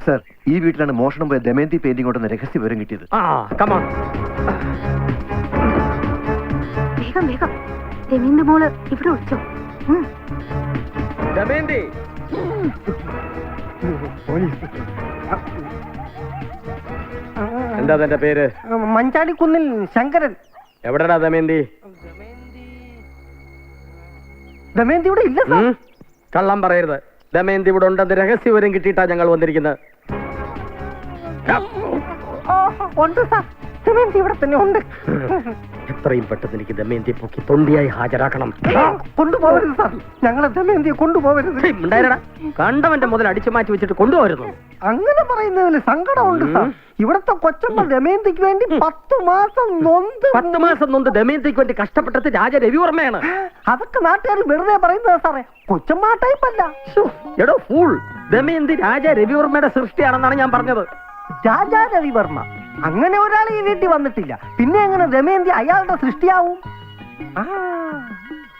സർ, ഈ വീട്ടിലാണ് മോഷണം പോയ ദമയന്തി പെയിന്റിംഗ് കൊണ്ടെന്ന് രഹസ്യ വിവരം കിട്ടിയത്. വേഗം വേഗം ദമയന്തി മോള് ഇവിടെ ഒളിച്ചോ. ദമയന്തി, എന്താ തന്റെ പേര്? മഞ്ചാടിക്കുന്നിൽ ശങ്കരൻ. എവിടെടാ ദമയന്തി? ദമയന്തി ഇവിടെ ഇല്ല സാർ. കള്ളം പറയരുത്. ദമയന്തി ഇവിടെ ഉണ്ടെന്ന് രഹസ്യ വിവരം കിട്ടിയിട്ടാ ഞങ്ങൾ വന്നിരിക്കുന്നത്. ഉണ്ട് സാർ, ദമയന്തി ഇവിടെ തന്നെ ഉണ്ട്. എത്രയും പെട്ടെന്ന് എനിക്ക് ദമയന്തിയെ പൊക്കി തൊണ്ടിയായി ഹാജരാക്കണം. കൊണ്ടുപോകരുത് സാർ, ഞങ്ങളെ ദമയന്തിയെ കൊണ്ടുപോകരുത്. കണ്ടവന്റെ മുതൽ അടിച്ചു മാറ്റി വെച്ചിട്ട് കൊണ്ടുപോരുന്നു. അങ്ങനെ പറയുന്നതിൽ സങ്കടമുണ്ട് സാർ. ഇവിടത്തെ കൊച്ചമ്മ ദമയന്തിക്ക് വേണ്ടി 10 മാസം നൊന്ത് 10 മാസം നൊന്ത് ദമയന്തിക്ക് വേണ്ടി കഷ്ടപ്പെട്ടത് രാജ രവിവർമ്മയാണ്. അതൊക്കെ നാട്ടുകാർ വെറുതെ പറയുന്നത് സാറേ. കൊച്ചമ്മ ടൈപ്പ് അല്ല. എടോ ഫൂൾ, ദമയന്തി രാജ രവിവർമ്മയുടെ സൃഷ്ടിയാണെന്നാണ് ഞാൻ പറഞ്ഞത്. രാജാ രവിവർമ്മ അങ്ങനെ ഒരാൾ ഈ വീട്ടിൽ വന്നിട്ടില്ല. പിന്നെ എങ്ങനെ ദമയന്തി അയാളുടെ സൃഷ്ടിയാവും?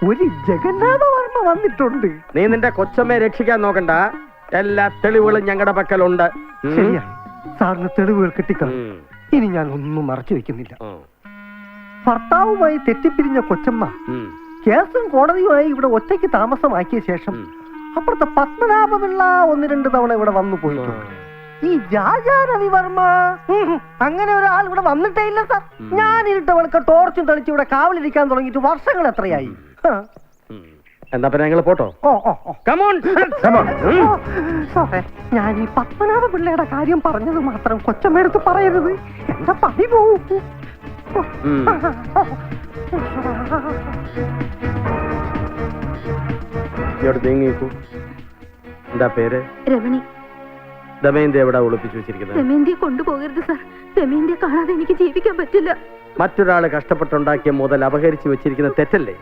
ഒരു ജഗന്നാഥവർമ്മ വന്നിട്ടുണ്ട്. നീ നിന്റെ കൊച്ചമ്മയെ രക്ഷിക്കാൻ നോക്കണ്ട. എല്ലാ തെളിവുകളും ഞങ്ങളുടെ പക്കലുണ്ട്. ശരിയാണ്, സാറിന് തെളിവുകൾ കിട്ടിക്കണം. ഇനി ഞാൻ ഒന്നും മറച്ചു വെക്കുന്നില്ല. ഭർത്താവുമായി തെറ്റിപ്പിരിഞ്ഞ കൊച്ചമ്മ കേസും കോടതിയുമായി ഇവിടെ ഒറ്റയ്ക്ക് താമസമാക്കിയ ശേഷം അപ്പുറത്തെ പത്മനാഭപിള്ള 1-2 തവണ ഇവിടെ വന്നു പോയിട്ടുണ്ട്. ഈ രാജാ രവിവർമ്മ അങ്ങനെ ഒരാൾ ഇവിടെ വന്നിട്ടേ ഇല്ല സാർ. ഞാൻ ഇരുട്ടവൾക്ക് ടോർച്ചും തെളിച്ച് ഇവിടെ കാവലിരിക്കാൻ തുടങ്ങിയിട്ട് വർഷങ്ങൾ എത്രയായി. എന്താ പിന്നെ ഞങ്ങൾ പോട്ടോ? സാറേ, ഞാൻ ഈ പത്മനാഭ പിള്ളയുടെ കാര്യം പറഞ്ഞത് മാത്രം കൊച്ചമ്മയെടുത്ത് പറയരുത്. എന്റെ പണി പോവും. എന്താ പേര്? രമണി. ദമയന്തി എവിടെ ഒളിപ്പിച്ചു വെച്ചിരിക്കുന്നത്? ദമയന്തിയെ കൊണ്ടുപോകരുത് സാർ. ദമയന്തിയെ കാണാതെ എനിക്ക് ജീവിക്കാൻ പറ്റില്ല. മറ്റൊരാള് കഷ്ടപ്പെട്ടുണ്ടാക്കിയ മുതൽ അപഹരിച്ചു വെച്ചിരിക്കുന്ന തെറ്റല്ലേ?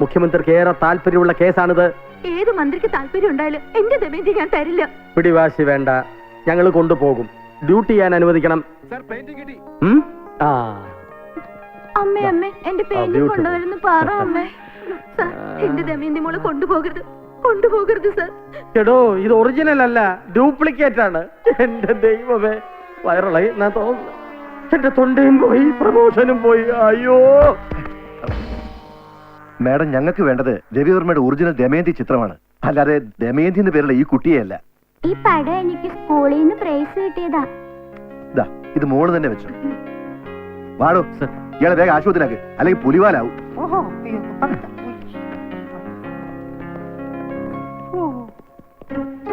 മുഖ്യമന്ത്രിക്ക് ഏറെ താല്പര്യമുള്ള കേസാണിത്. ഏത് മന്ത്രിക്ക് താല്പര്യം ഉണ്ടായാലും എന്റെ ദമയന്തി ഞാൻ തരില്ല. പിടിവാശി വേണ്ട, ഞങ്ങൾ കൊണ്ടുപോകും. ഡ്യൂട്ടി ചെയ്യാൻ അനുവദിക്കണം. അമ്മേ അമ്മേ, എന്റെ പെയിന്റിംഗ് കൊണ്ടുവരുന്നു പറ അമ്മേ. സാർ, എന്റെ ദമയന്തി മോളെ കൊണ്ടുപോകരുത്, കൊണ്ടുപോകരുത് സാർ. എടോ, ഇത് ഒറിജിനൽ അല്ല, ഡ്യൂപ്ലിക്കേറ്റ് ആണ്. എന്റെ ദൈവമേ, വയറുളായി ഞാൻ തോന്നുന്നു. എന്റെ തൊണ്ടയും പോയി, പ്രമോഷനും പോയി. അയ്യോ മാഡം, ഞങ്ങൾക്ക് വേണ്ടത് രവിവർമ്മയുടെ ഒറിജിനൽ ദമയന്തി ചിത്രമാണ്, അല്ലാതെ ദമയന്തി എന്ന പേരുള്ള ഈ കുട്ടിയെയല്ല. ഈ പടം എനിക്ക് സ്കൂളിൽ നിന്ന് പ്രൈസ് കിട്ടിയതാ. ഇത് മോള് തന്നെ വെച്ചു. വാടോ, ഇയാളെ വേഗം ആശുപത്രിയിലാക്ക്, അല്ലെങ്കിൽ പുലിവാലാവും.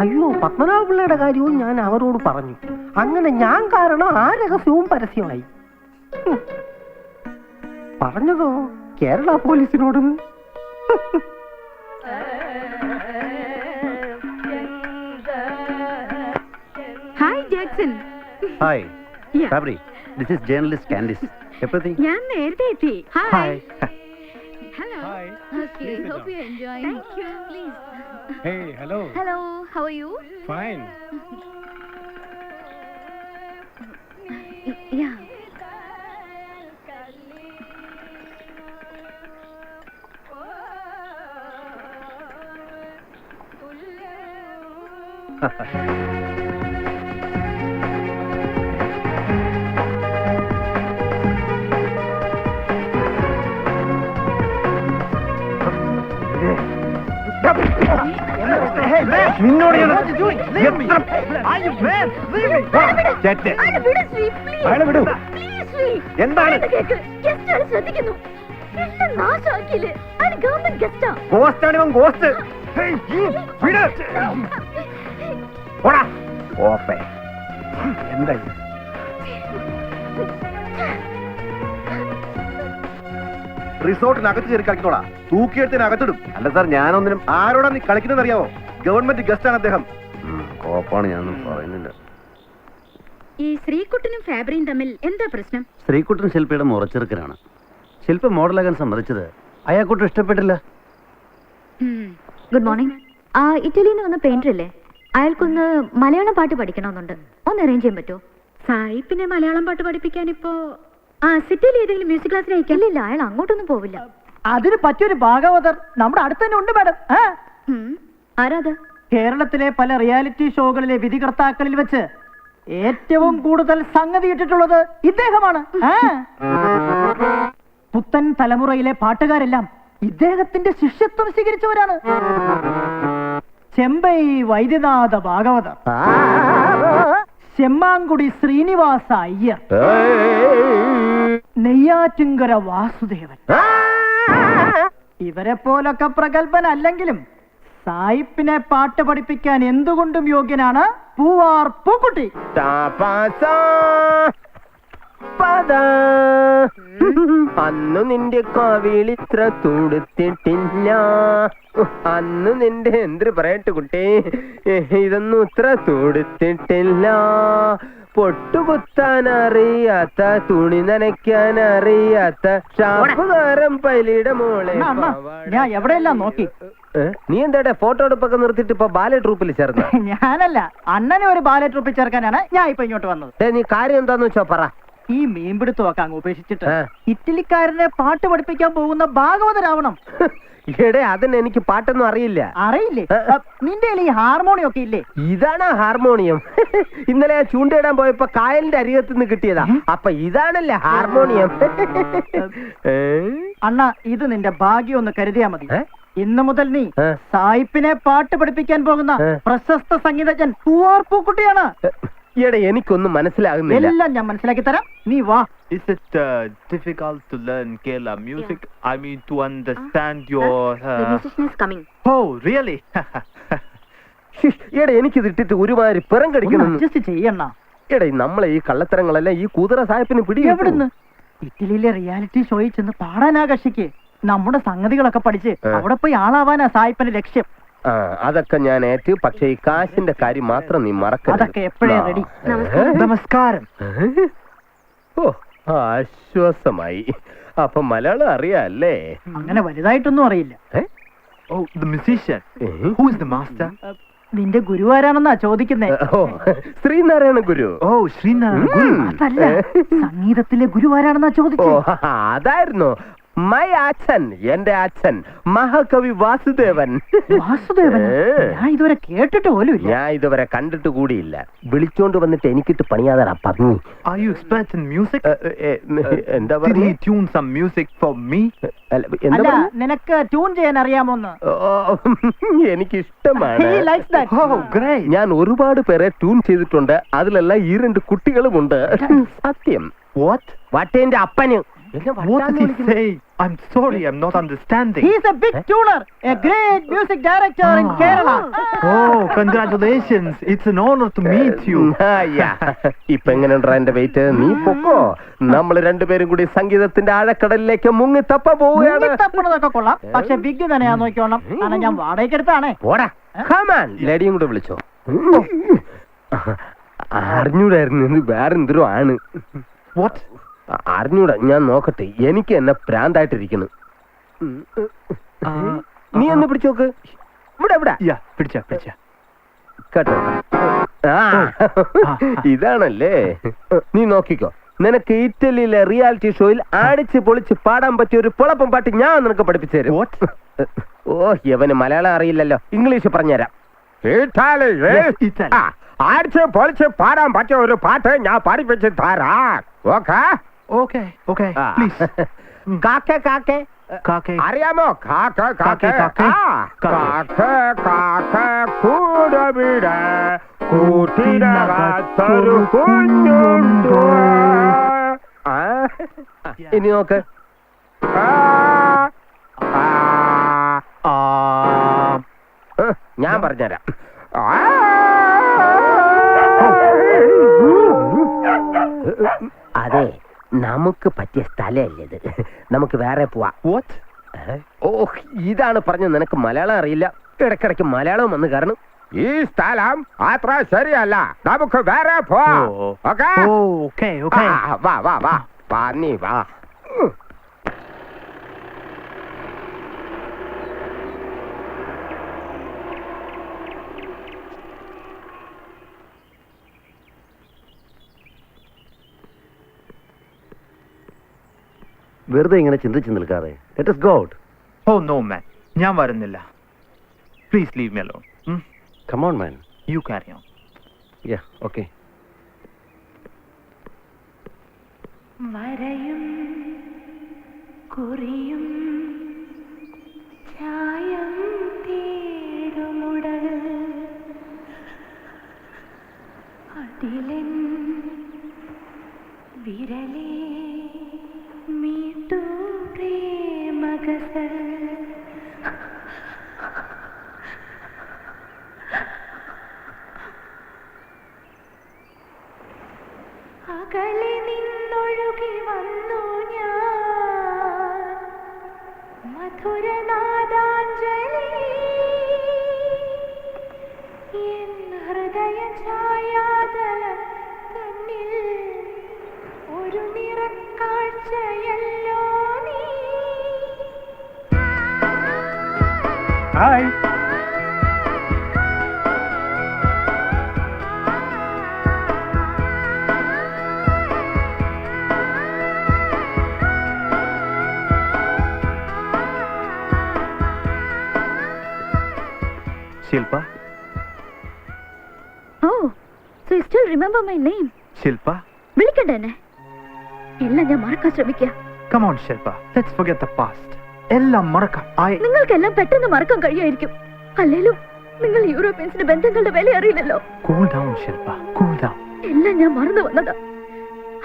അയ്യോ, പത്മനാഭ പിള്ളയുടെ കാര്യവും ഞാൻ അവരോട് പറഞ്ഞു. അങ്ങനെ ഞാൻ കാരണം ആ രഹസ്യവും പരസ്യമായി. പറഞ്ഞതോ കേരള പോലീസിനോടും. Hi Jackson. Hi Fabri, this is journalist Candice. എപ്പോഴത്തേക്ക്? ഞാൻ നേരത്തെ എത്തി. Hi. Hello. Hi. Okay, hope you're enjoying. Thank you. Please. Hey, hello. Hello, how are you? Fine. Yeah. നിന്നോട് എന്താണ് ശ്രദ്ധിക്കുന്നു. ഗോസ്റ്റാണ് ഇവൻ, ഗോസ്റ്റ്. എന്തായി? റിസോർട്ടിനകത്ത് കയറി കളിക്കണോടാ, തൂക്കിയെടുത്തിനകത്തിടും. അല്ല സാർ, ഞാനൊന്നിനും. ആരോടാ നീ കളിക്കുന്നത് അറിയാവോ? ഗവൺമെന്റ് ഗസ്റ്റ് ആണ് അദ്ദേഹം. കോപ്പാണ്, ഞാനൊന്നും പറയുന്നില്ല. ഈ ശ്രീകുട്ടനും ഫാബ്രിയും തമ്മിൽ എന്താ പ്രശ്നം? ശ്രീകുട്ടൻ ശില്പയുടെ മുറച്ചെറുക്കനാണ്. ശില്പ മോഡലാകാൻ സമ്മതിച്ചത് അയാൾക്കൊട്ടും ഇഷ്ടപ്പെട്ടില്ല. Good morning. ആ ഇറ്റലിയിൽ നിന്ന് വന്ന പെയിന്റർ അല്ലേ? അയാൾക്കൊന്ന് മലയാളം പാട്ട് പഠിക്കണമെന്നുണ്ട്. ഒന്ന് അറേഞ്ച് ചെയ്യാൻ പറ്റുമോ? സായിപ്പിനെ മലയാളം പാട്ട് പഠിപ്പിക്കാൻ ഇപ്പോ സിറ്റിയിൽ ഏതെങ്കിലും മ്യൂസിക് ക്ലാസ്സിൽ അയക്കില്ല. അയാൾ അങ്ങോട്ടൊന്നും പോവില്ല. അതിന് പറ്റിയൊരു ഭാഗവതർ നമ്മുടെ അടുത്ത് തന്നെ ഉണ്ട് മാഡം. ആരാത്? കേരളത്തിലെ പല റിയാലിറ്റി ഷോകളിലെ വിധികർത്താക്കളിൽ വെച്ച് ഏറ്റവും കൂടുതൽ സംഗതി ഇട്ടിട്ടുള്ളത് ഇദ്ദേഹമാണ്. പുത്തൻ തലമുറയിലെ പാട്ടുകാരെല്ലാം ഇദ്ദേഹത്തിന്റെ ശിഷ്യത്വം സ്വീകരിച്ചവരാണ്. ചെമ്പൈ വൈദ്യനാഥ ഭാഗവതർ, ചെമ്മാങ്കുടി ശ്രീനിവാസ അയ്യർ, നെയ്യാറ്റിങ്കര വാസുദേവൻ. ഇവരെ പോലൊക്കെ പ്രഗത്ഭനല്ലെങ്കിലും സായിപ്പിനെ പാട്ട് പഠിപ്പിക്കാൻ എന്തുകൊണ്ടും യോഗ്യനാണ് പൂവാർ പൂക്കുട്ടി. അന്നു നിന്റെ കവിളിത്ര തുടുത്തിട്ടില്ല, അന്ന് നിന്റെ എന്തൊരു പറയട്ടെ കുട്ടി, ഇതൊന്നും ഇത്ര തുടുത്തിട്ടില്ല. പൊട്ടുകുത്താൻ അറിയാത്ത, തുണി നനയ്ക്കാൻ അറിയാത്ത ഷാപ്പുകാരൻ പൈലിയുടെ മോളെ. ഞാൻ എവിടെയെല്ലാം നോക്കി. നീ എന്താ ഫോട്ടോ എടുപ്പൊക്കെ നിർത്തിയിട്ട് ഇപ്പൊ ബാലെ ട്രൂപ്പിൽ ചേർന്ന? ഞാനല്ല, അണ്ണനെ ഒരു ബാലെ ട്രൂപ്പിൽ ചേർക്കാനാണ് ഞാൻ ഇപ്പൊ ഇങ്ങോട്ട് വന്നത്. നീ കാര്യം എന്താന്ന് വെച്ചോ പറ. ഈ മീൻപിടുത്തമൊക്കെ അങ്ങ് ഉപേക്ഷിച്ചിട്ട് ഇറ്റലിക്കാരനെ പാട്ട് പഠിപ്പിക്കാൻ പോകുന്ന ഭാഗവതരാവണം. എടേ അതിന് എനിക്ക് പാട്ടൊന്നും അറിയില്ല. അറിയില്ലേ? നിന്റെ ഈ ഹാർമോണിയം ഒക്കെ ഇല്ലേ? ഇതാണ് ഹാർമോണിയം. ഇന്നലെ ചൂണ്ടയിടാൻ പോയപ്പോ കായലിന്റെ അരികത്ത് നിന്ന് കിട്ടിയതാ. അപ്പൊ ഇതാണല്ലേ ഹാർമോണിയം. അണ്ണ, ഇത് നിന്റെ ഭാഗ്യം ഒന്ന് കരുതിയാ മതി. ഇന്നു മുതൽ നീ സായിപ്പിനെ പാട്ട് പഠിപ്പിക്കാൻ പോകുന്ന പ്രശസ്ത സംഗീതജ്ഞൻ പൂവാർ പൂക്കുട്ടിയാണ്. ഈയിടെ എനിക്കൊന്നും മനസ്സിലാകുന്നില്ല. എല്ലാം ഞാൻ മനസ്സിലാക്കി തരാം, നീ വാ. Is it difficult to learn Kerala music? Yeah. I mean to understand your... The musician is coming. Oh, really? ഈയിടെ എനിക്കിത് ഇട്ടിട്ട് ഒരുമാതിരി പിറം കടിക്കുന്നു. അഡ്ജസ്റ്റ് ചെയ്യണ്ണ. ഈയിടെ നമ്മളെ ഈ കള്ളത്തരങ്ങളെല്ലാം ഈ കുതിര സാഹിപ്പിന് പിടി. എവിടുന്ന്? ഇറ്റലിയിലെ റിയാലിറ്റി ഷോയിൽ ചെന്ന് പാടാനാ കക്ഷിക്ക്. നമ്മുടെ സംഗതികളൊക്കെ പഠിച്ച് അവിടെ പോയി ആളാവാനാ സായിപ്പിന്റെ ലക്ഷ്യം. അതൊക്കെ ഞാൻ ഏറ്റ്. പക്ഷെ ഈ കാശിന്റെ കാര്യം മാത്രം നീ മറക്കരുത്. അതൊക്കെ എപ്പോഴേ റെഡി. നമസ്കാരം. ഓ, ആശ്വാസമായി. അപ്പൊ മലയാളം അറിയാല്ലേ? അങ്ങനെ വലുതായിട്ടൊന്നും അറിയില്ല. Oh, the musician. Who is the master? നിന്റെ ഗുരുവാരാണെന്നാ ചോദിക്കുന്നേ. ശ്രീനാരായണ ഗുരു. ഓ, ശ്രീനാരായണ ഗുരു. അതല്ല, സംഗീതത്തിലെ ഗുരുവാരാണെന്നാ ചോദിച്ചു. അതായിരുന്നു മൈ അച്ഛൻ, എന്റെ അച്ഛൻ മഹാകവി വാസുദേവൻ. വാസുദേവൻ? ഞാൻ ഇതുവരെ കേട്ടിട്ട് പോലും. ഞാൻ ഇതുവരെ കണ്ടിട്ട് കൂടിയില്ല. വിളിച്ചോണ്ട് വന്നിട്ട് എനിക്കിട്ട് പണിയാതാ പന്നി. Are you expert in music? എന്താ Did he tune some music for me? അല്ല, നിനക്ക് ട്യൂൺ ചെയ്യാൻ അറിയാമോന്ന്? എനിക്ക് ഇഷ്ടമാണ്. Oh, great. ഞാൻ ഒരുപാട് പേരെ ട്യൂൺ ചെയ്തിട്ടുണ്ട്. അതിലെല്ലാം ഈ 2 കുട്ടികളുമുണ്ട്. സത്യം. What? വട്ടേന്റെ അപ്പന്. What did he say? I'm sorry, I'm not understanding. He is a big tuner, a great music director in Kerala. Oh, congratulations. It's an honor to meet you. ഇപ്പൊ എങ്ങനെയുണ്ടാ എന്റെ വെയിറ്റ്? നീ പൊക്കോ. നമ്മൾ രണ്ടുപേരും കൂടി സംഗീതത്തിന്റെ ആഴക്കടലിലേക്ക് മുങ്ങി തപ്പ പോവുകയാണ്. തപ്പണതൊക്കെ കൊള്ളാം, പക്ഷെ ബിഗ് തന്നെ ഞാൻ നോക്കിക്കോണം. കാരണം ഞാൻ വാടകയ്ക്ക് എടുത്താണേ. പോടാ. കമാൻ. ലേഡിയും കൂടെ വിളിച്ചോ. അറിഞ്ഞൂടായിരുന്നു വേറെ എന്തോ ആണ്. What? അറിഞ്ഞൂടാ, ഞാൻ നോക്കട്ടെ. എനിക്ക് എന്നെ പ്രാന്തായിട്ടിരിക്കുന്നു. നീ ഒന്ന് പിടിച്ചോക്ക്. ഇവിടെ ഇവിടെ പിടിച്ച കേട്ടോ. ഇതാണല്ലേ. നീ നോക്കിക്കോ. നിനക്ക് ഇറ്റലിയിലെ റിയാലിറ്റി ഷോയിൽ അടിച്ച് പൊളിച്ച് പാടാൻ പറ്റിയ ഒരു പൊളപ്പം പാട്ട് ഞാൻ നിനക്ക് പഠിപ്പിച്ചു തരും. ഓ, ഇവന് മലയാളം അറിയില്ലല്ലോ. ഇംഗ്ലീഷ് പറഞ്ഞുതരാം. അടിച്ച് പൊളിച്ച് പാടാൻ പറ്റിയ ഒരു പാട്ട് ഞാൻ പഠിപ്പിച്ച് തരാം. ഓക്കെ? Okay, please. കാക്കേ കാക്കേ കാക്കേ അറിയാമോ? കാക്കേ കാക്കേ കാക്കേ കാക്കേ കാക്കേ കൂടവിടെ കൂട്ടിനകത്തൊരു കുഞ്ഞുണ്ട്. ഇനി നോക്ക്. ഞാൻ പറഞ്ഞുതരാം. അതെ, നമുക്ക് പറ്റിയ സ്ഥലമല്ലേ ഇത്. നമുക്ക് വേറെ പോവാ. ഓ, ഇതാണ് പറഞ്ഞത്. നിനക്ക് മലയാളം അറിയില്ല. ഇടക്കിടയ്ക്ക് മലയാളം വന്ന് കാരണം ഈ സ്ഥലം അത്ര ശരിയല്ല, നമുക്ക് വേറെ പോവാം. ഓക്കേ? Okay okay. വാ വാ വാ വാ നീ വാ. വെറുതെ ഇങ്ങനെ ചിന്തിച്ച് നിൽക്കാതെ let us go out. Oh no, man. ഞാൻ വരുന്നില്ല. Please leave me alone. Come on, man. You carry on. Yeah, okay. വരയും കുറിയും ചായം തേടുമുടൽ അതിലൻ വിരലേ മീട്ടു പ്രേമഗസൽ അകലെ നിന്നൊഴുകി വന്നു ഞാൻ മധുരനാദാഞ്ജലി എൻ ഹൃദയ ഛായാതലം തന്നിൽ ഒരു നിറക്കാഴ്ചയല്ലോ നീ. Hi. Shilpa? Oh, so you still remember my name? Shilpa? വിളിക്കണ്ട എന്നെ. എല്ലാം ഞാൻ മറക്കാൻ ശ്രമിക്കുക. Come on, Shilpa. Let's forget the past. എല്ലാം മറക്കാം. നിങ്ങൾക്കെല്ലാം പെട്ടെന്ന് മറക്കാൻ കഴിയുമായിരിക്കും. അല്ലേലും നിങ്ങൾ യൂറോപ്യൻസിന്റെ ബന്ധങ്ങളുടെ വില അറിയില്ലല്ലോ. Cool down, Shilpa. Cool down. എല്ലാം ഞാൻ മറന്നു വന്നതാ.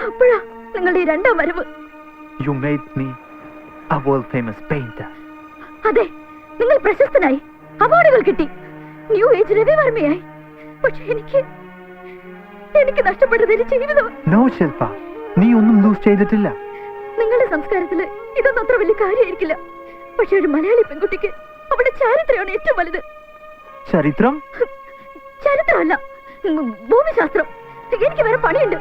അപ്പോഴാ നിങ്ങളുടെ ഈ രണ്ടാം വരവ്. You made me a world famous painter. അതെ, നിങ്ങൾ പ്രശസ്തനായി, അവാർഡുകൾ കിട്ടി, ന്യൂ ഏജ് രവിവർമ്മയായി. പക്ഷെ എനിക്ക് നഷ്ടപ്പെട്ടത് എന്റെ ജീവിതം. No, Shilpa. നീ ഒന്നും ലൂസ് ചെയ്തിട്ടില്ല. നിങ്ങളുടെ സംസ്കാരത്തില് ഇതൊന്നും അത്ര വലിയ കാര്യമായിരിക്കില്ല. പക്ഷെ ഒരു മലയാളി പെൺകുട്ടിക്ക് അവിടെ ചാരിത്രമാണ് ഏറ്റവും വലുത്. ചരിത്രം? ചരിത്രമല്ല, ഭൂമിശാസ്ത്രം. എനിക്ക് വേറെ പണിയുണ്ട്.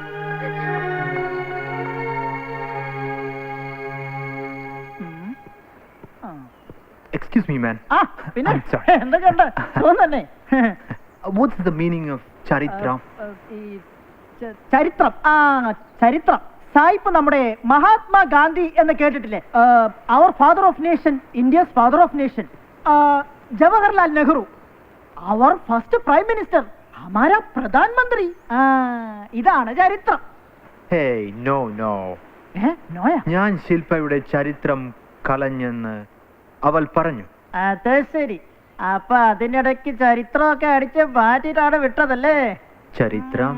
Excuse me, man. പിന്നെ I'm sorry. എന്തൊക്കെയുണ്ട്? തോന്നന്നെ. What's the meaning of ചരിത്രം? ചരിത്രം. ചരിത്രം. സായിപ്പ് നമ്മുടെ മഹാത്മാഗാന്ധി എന്ന് കേട്ടിട്ടില്ലേ? Our father of nation, India's father of nation. Jawaharlal Nehru, our first prime minister, ഹമാര പ്രധാനമന്ത്രി. ഇതാണ് ചരിത്രം. Hey, no. നോയ? ഞാൻ ശില്പയുടെ ചരിത്രം കളഞ്ഞെന്ന് അവൾ പറഞ്ഞു. അത് ശരി. അപ്പൊ അതിനിടയ്ക്ക് ചരിത്രമൊക്കെ അടിച്ച് മാറ്റിട്ടാണ് വിട്ടതല്ലേ? ചരിത്രം?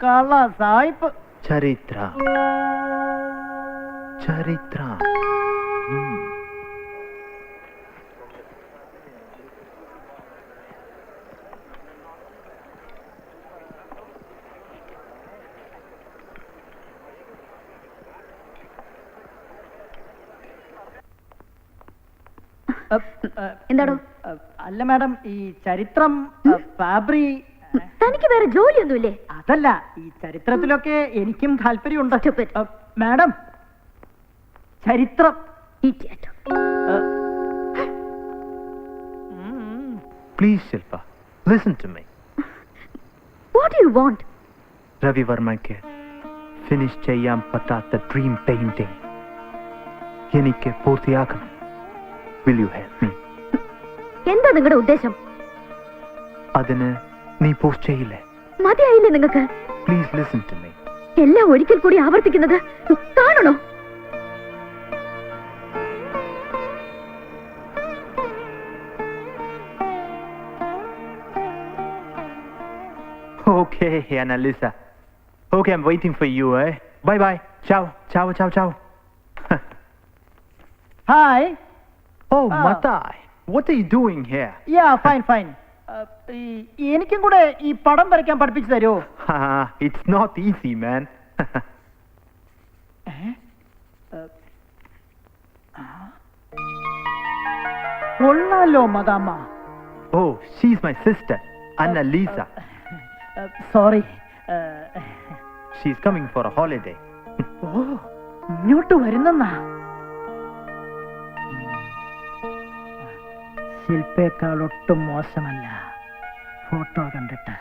കള്ള സായിപ്പ്. ചരിത്രം. എന്താടോ? അല്ല മാഡം, ഈ ചരിത്രം ഫാബ്രി. തനിക്ക് വേറെ ജോലിയൊന്നുമില്ലേ? അതല്ല, ഈ ചരിത്രത്തിലൊക്കെ എനിക്കും താല്പര്യമുണ്ട്. മാഡം, ചരിത്രം. Please, Shilpa, listen to me. What do you want? രവിവർമ്മയ്ക്ക് ഫിനിഷ് ചെയ്യാൻ പറ്റാത്ത ഡ്രീം പെയിന്റിംഗ് എനിക്ക് പൂർത്തിയാക്കണം. Will you help me? എന്താ നിങ്ങളുടെ ഉദ്ദേശം? അതിന് നീ പോസ്റ്റ് ചെയ്യില്ലേ? മതിയായില്ലേ നിങ്ങൾക്ക്? Please listen to me. എല്ലാം ഒരിക്കൽ കൂടി ആവർത്തിക്കുന്നത് കാണണോ? Okay, Annalisa. Okay, I'm waiting for you, eh? Bye. Ciao. Hi. Oh, Matai. What are you doing here? Yeah, fine. എനിക്കും കൂടെ ഈ പടം വരയ്ക്കാൻ പഠിപ്പിച്ചു തരുമോ? It's not easy, man. കൊള്ളാലോ മദാമ്മ. Oh, she's my sister. Annalisa. Sorry. She's coming for a holiday. ഓ, ഇങ്ങോട്ട് വരുന്നെന്നാ? ശില്പേക്കാൾ ഒട്ടും മോശമല്ല, ഫോട്ടോ കണ്ടിട്ട്.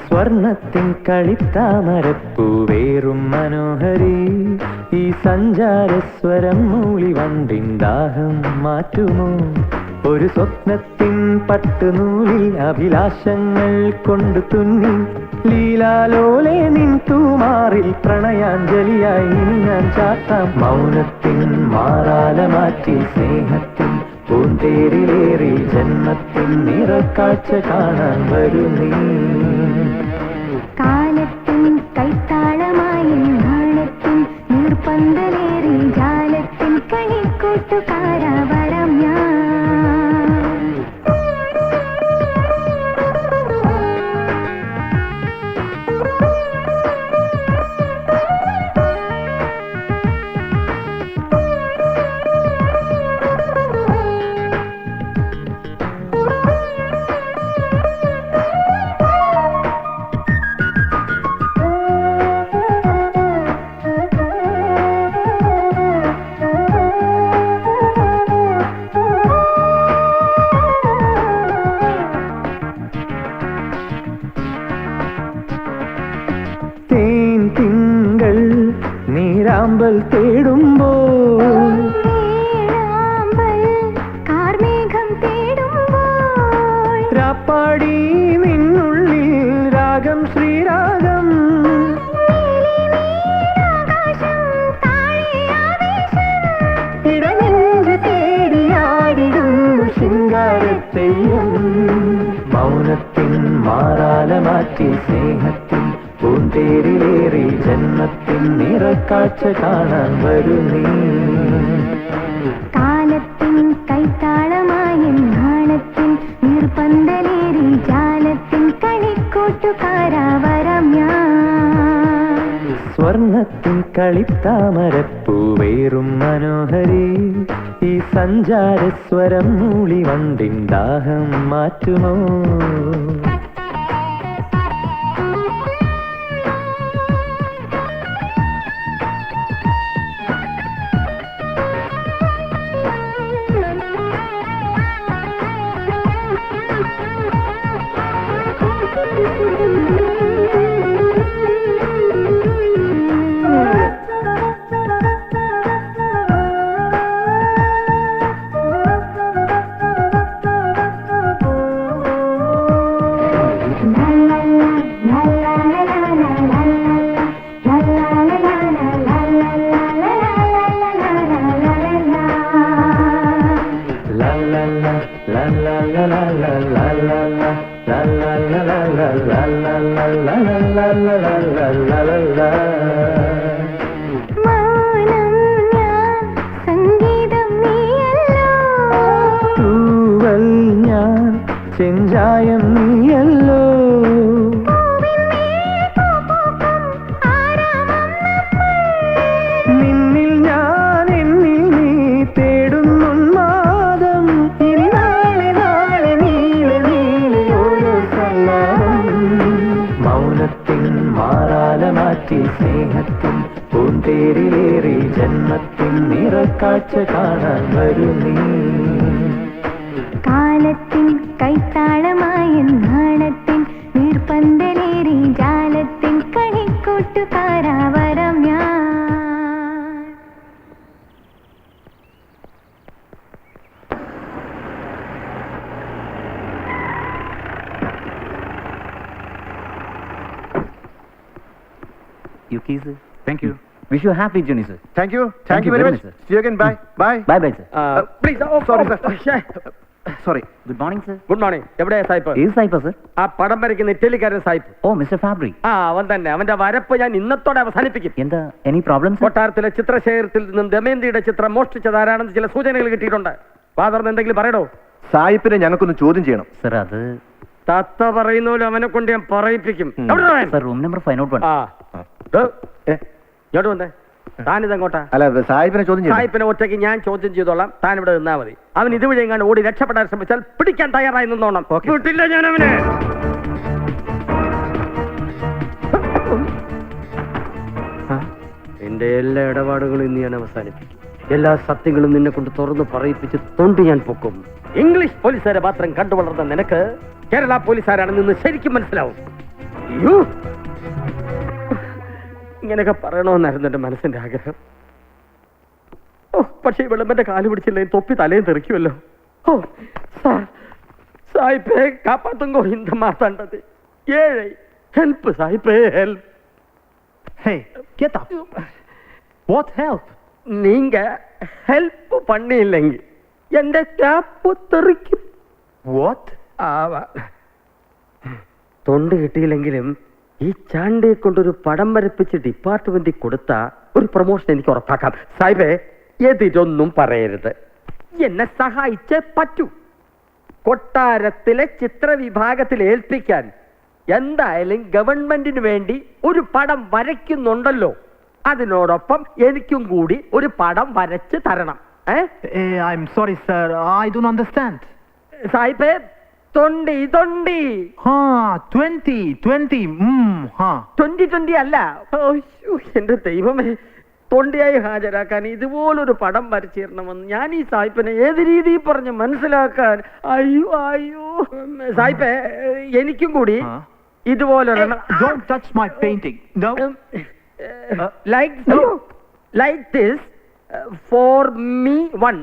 സ്വർണത്തിൻ കളിത്താമരപ്പൂവേറും മനോഹരി, ഈ സഞ്ചാരസ്വരം മൂളി വണ്ടിൻ ദാഹം മാറ്റുമോ? ഒരു സ്വപ്നത്തിൻ പട്ടുനൂലിൽ അഭിലാഷങ്ങൾ കൊണ്ടു തുന്നി, ലീലാലോലെ നിൻ തൂമാറിൽ പ്രണയാഞ്ജലിയായി ഇനി ഞാൻ ചാത്താം. മൗനത്തിൻ മാറാല മാറ്റി സ്നേഹത്തിൻ പൂന്തേരിലേറി ജന്മത്തിൻ നിറക്കാഴ്ച കാണാൻ വരൂ നീ. കാലത്തിൻ കൈത്താളമായി നാളത്തിൻ നീർപ്പന്തലേറി ജാലത്തിൻ കണിക്കൂട്ടുകാരാ വരം ഞാൻ. തേൻ തിങ്കൾ നീരാമ്പൽ തേടുമ്പോൾ, കാർമേഘം തേടുമ്പോൾ, രാപ്പാടി നിന്നുള്ളിൽ രാഗം ശ്രീരാഗം. ഇടനെഞ്ച് തേടിയാടിടുന്നു ശൃംഗാരത്തെയ്യം. മൗനത്തിൻ മാറാല മാറ്റി സ്നേഹത്തിൻ പൂന്തേരിലേറി ജന്മത്തിൻ നിറക്കാഴ്ച കാണാൻ വരൂ നീ. കാലത്തിൻ കൈത്താളമായി നാളത്തിൻ നീർപ്പന്തലേറി ജാലത്തിൻ കണിക്കൂട്ടുകാരാ വരം ഞാൻ. സ്വർണത്തിൻ കളിത്താമരപ്പൂവേറും മനോഹരി, ഈ സഞ്ചാരസ്വരം മൂളി വണ്ടിൻ ദാഹം മാറ്റുമോ? തൂവൽ ഞാൻ ചെഞ്ചായം നീയല്ലോ, നിന്നിൽ ഞാൻ എന്നിൽ നീ തേടുന്നുന്മാദം. ഇനി നാളെ നാളെ നീളെ നീളെ ഓരോ സല്ലാപം. മൗനത്തിൻ മാറാല മാറ്റി സ്നേഹത്തിൻ പൂന്തേരിലേറി ജന്മത്തിൻ നിറക്കാഴ്ച കാണാൻ വരൂ നീ. കാലത്തിൻ കൈത്താളമായി നാളത്തിൻ നീർപ്പന്തലേറി ജാലത്തിൻ കണിക്കൂട്ടുകാരാ വരം ഞാൻ. യു കീസ്. Thank you. Wish you happy journey sir. Thank you very much. See you again. Bye. Bye. Bye bye sir. Please Sorry. Good morning sir. Good morning. എവിടെയാ സായിപ്പ്? ഏത് സായിപ്പാ സർ? ആ പടം വരയ്ക്കുന്ന ഇറ്റലിക്കാരൻ സായിപ്പ്. ഓ മിസ്റ്റർ ഫാബ്രി. ആ അവൻ തന്നെ. അവന്റെ വരപ്പ് ഞാൻ ഇന്നത്തോടെ അവസാനിപ്പിക്കും. എന്താ എനി പ്രോബ്ലംസ്? കൊട്ടാരത്തിലെ ചിത്രശേഖരത്തിൽ നിന്നും ദമയന്തിയുടെ ചിത്രം മോഷ്ടിച്ചതാരാണെന്ന് ചില സൂചനകൾ കിട്ടിയിട്ടുണ്ട്. ഫാദറിന് എന്തെങ്കിലും പറയണോ? സായിപ്പിനെ ഞങ്ങൾക്കൊന്ന് ചോദ്യം ചെയ്യണം. സർ അത് തത്ത പറയുന്ന പോലെ അവനെ കൊണ്ട് ഞാൻ പറയിപ്പിക്കും. എവിടെയാ അവൻ? Sir room number 501. ആ ഇങ്ങോട്ട് വന്നേ. താനിതെങ്ങോട്ടാ? അല്ല സായിപ്പിനെ ചോദ്യം ചെയ്യണം. സായിപ്പിനെ ഒറ്റയ്ക്ക് ഞാൻ ചോദ്യം ചെയ്തോളാം. താൻ ഇവിടെ നിന്നാ മതി. അവൻ ഇതുവഴി എങ്ങാണ്ട് ഓടി രക്ഷപ്പെടാൻ ശ്രമിച്ചാൽ പിടിക്കാൻ തയ്യാറായി നിന്നോണം. വിട്ടില്ല ഞാൻ അവനെ. എന്റെ എല്ലാ ഇടപാടുകളും ഇന്ന് ഞാൻ അവസാനിപ്പിക്കും. എല്ലാ സത്യങ്ങളും നിന്നെ കൊണ്ട് തുറന്ന് പറയിപ്പിച്ച് തൊണ്ട് ഞാൻ പൊക്കും. ഇംഗ്ലീഷ് പോലീസുകാരെ മാത്രം കണ്ടു വളർന്ന നിനക്ക് കേരള പോലീസുകാരാണെന്ന് ഇന്ന് ശരിക്കും മനസ്സിലാവും. അയ്യോ, ഇങ്ങനെയൊക്കെ പറയണമെന്നായിരുന്നു എന്റെ മനസ്സിന്റെ ആഗ്രഹം. ഓ പക്ഷെ ഈ വെള്ളമ്പന്റെ കാല് പിടിച്ചില്ലേ തൊപ്പി തലയും തെറിക്കുമല്ലോ. ഓ സാർ സായിപ്പേ കാപ്പാത്തുങ്കോ ഇന്ത മാത്താണ്ടത് ഏഴ് ഹെൽപ്പ് സായിപ്പേ help. Hey, get up. What help? നീങ്ക ഹെൽപ്പ് പണിയില്ലെങ്കിൽ എന്റെ ക്യാപ്പ് തെറിക്കും. What? തൊണ്ട് കിട്ടിയില്ലെങ്കിലും ഈ ചാണ്ടയെ കൊണ്ടൊരു പടം വരപ്പിച്ച് ഡിപ്പാർട്ട്മെന്റിൽ കൊടുത്ത ഒരു പ്രൊമോഷൻ എനിക്ക് ഉറപ്പാക്കാം. സാഹിബേ എതിരൊന്നും പറയരുത്. എന്നെ സഹായിച്ചേ പറ്റൂ. കൊട്ടാരത്തിലെ ചിത്രവിഭാഗത്തിൽ ഏൽപ്പിക്കാൻ എന്തായാലും ഗവൺമെന്റിന് വേണ്ടി ഒരു പടം വരയ്ക്കുന്നുണ്ടല്ലോ, അതിനോടൊപ്പം എനിക്കും കൂടി ഒരു പടം വരച്ച് തരണം. I'm sorry, sir. I don't understand. സാഹിബേ തൊണ്ടി തൊണ്ടി 20. 20 അല്ല. എന്റെ ദൈവമേ, തൊണ്ടിയായി ഹാജരാക്കാൻ ഇതുപോലൊരു പടം വരച്ചു തരണമെന്ന് ഞാൻ ഈ സായിപ്പിനെ ഏത് രീതിയിൽ പറഞ്ഞ് മനസ്സിലാക്കാൻ. അയ്യോ അയ്യോ സായിപ്പേ, എനിക്കും കൂടി ഇതുപോലെ Don't touch my painting. No. like this for me one.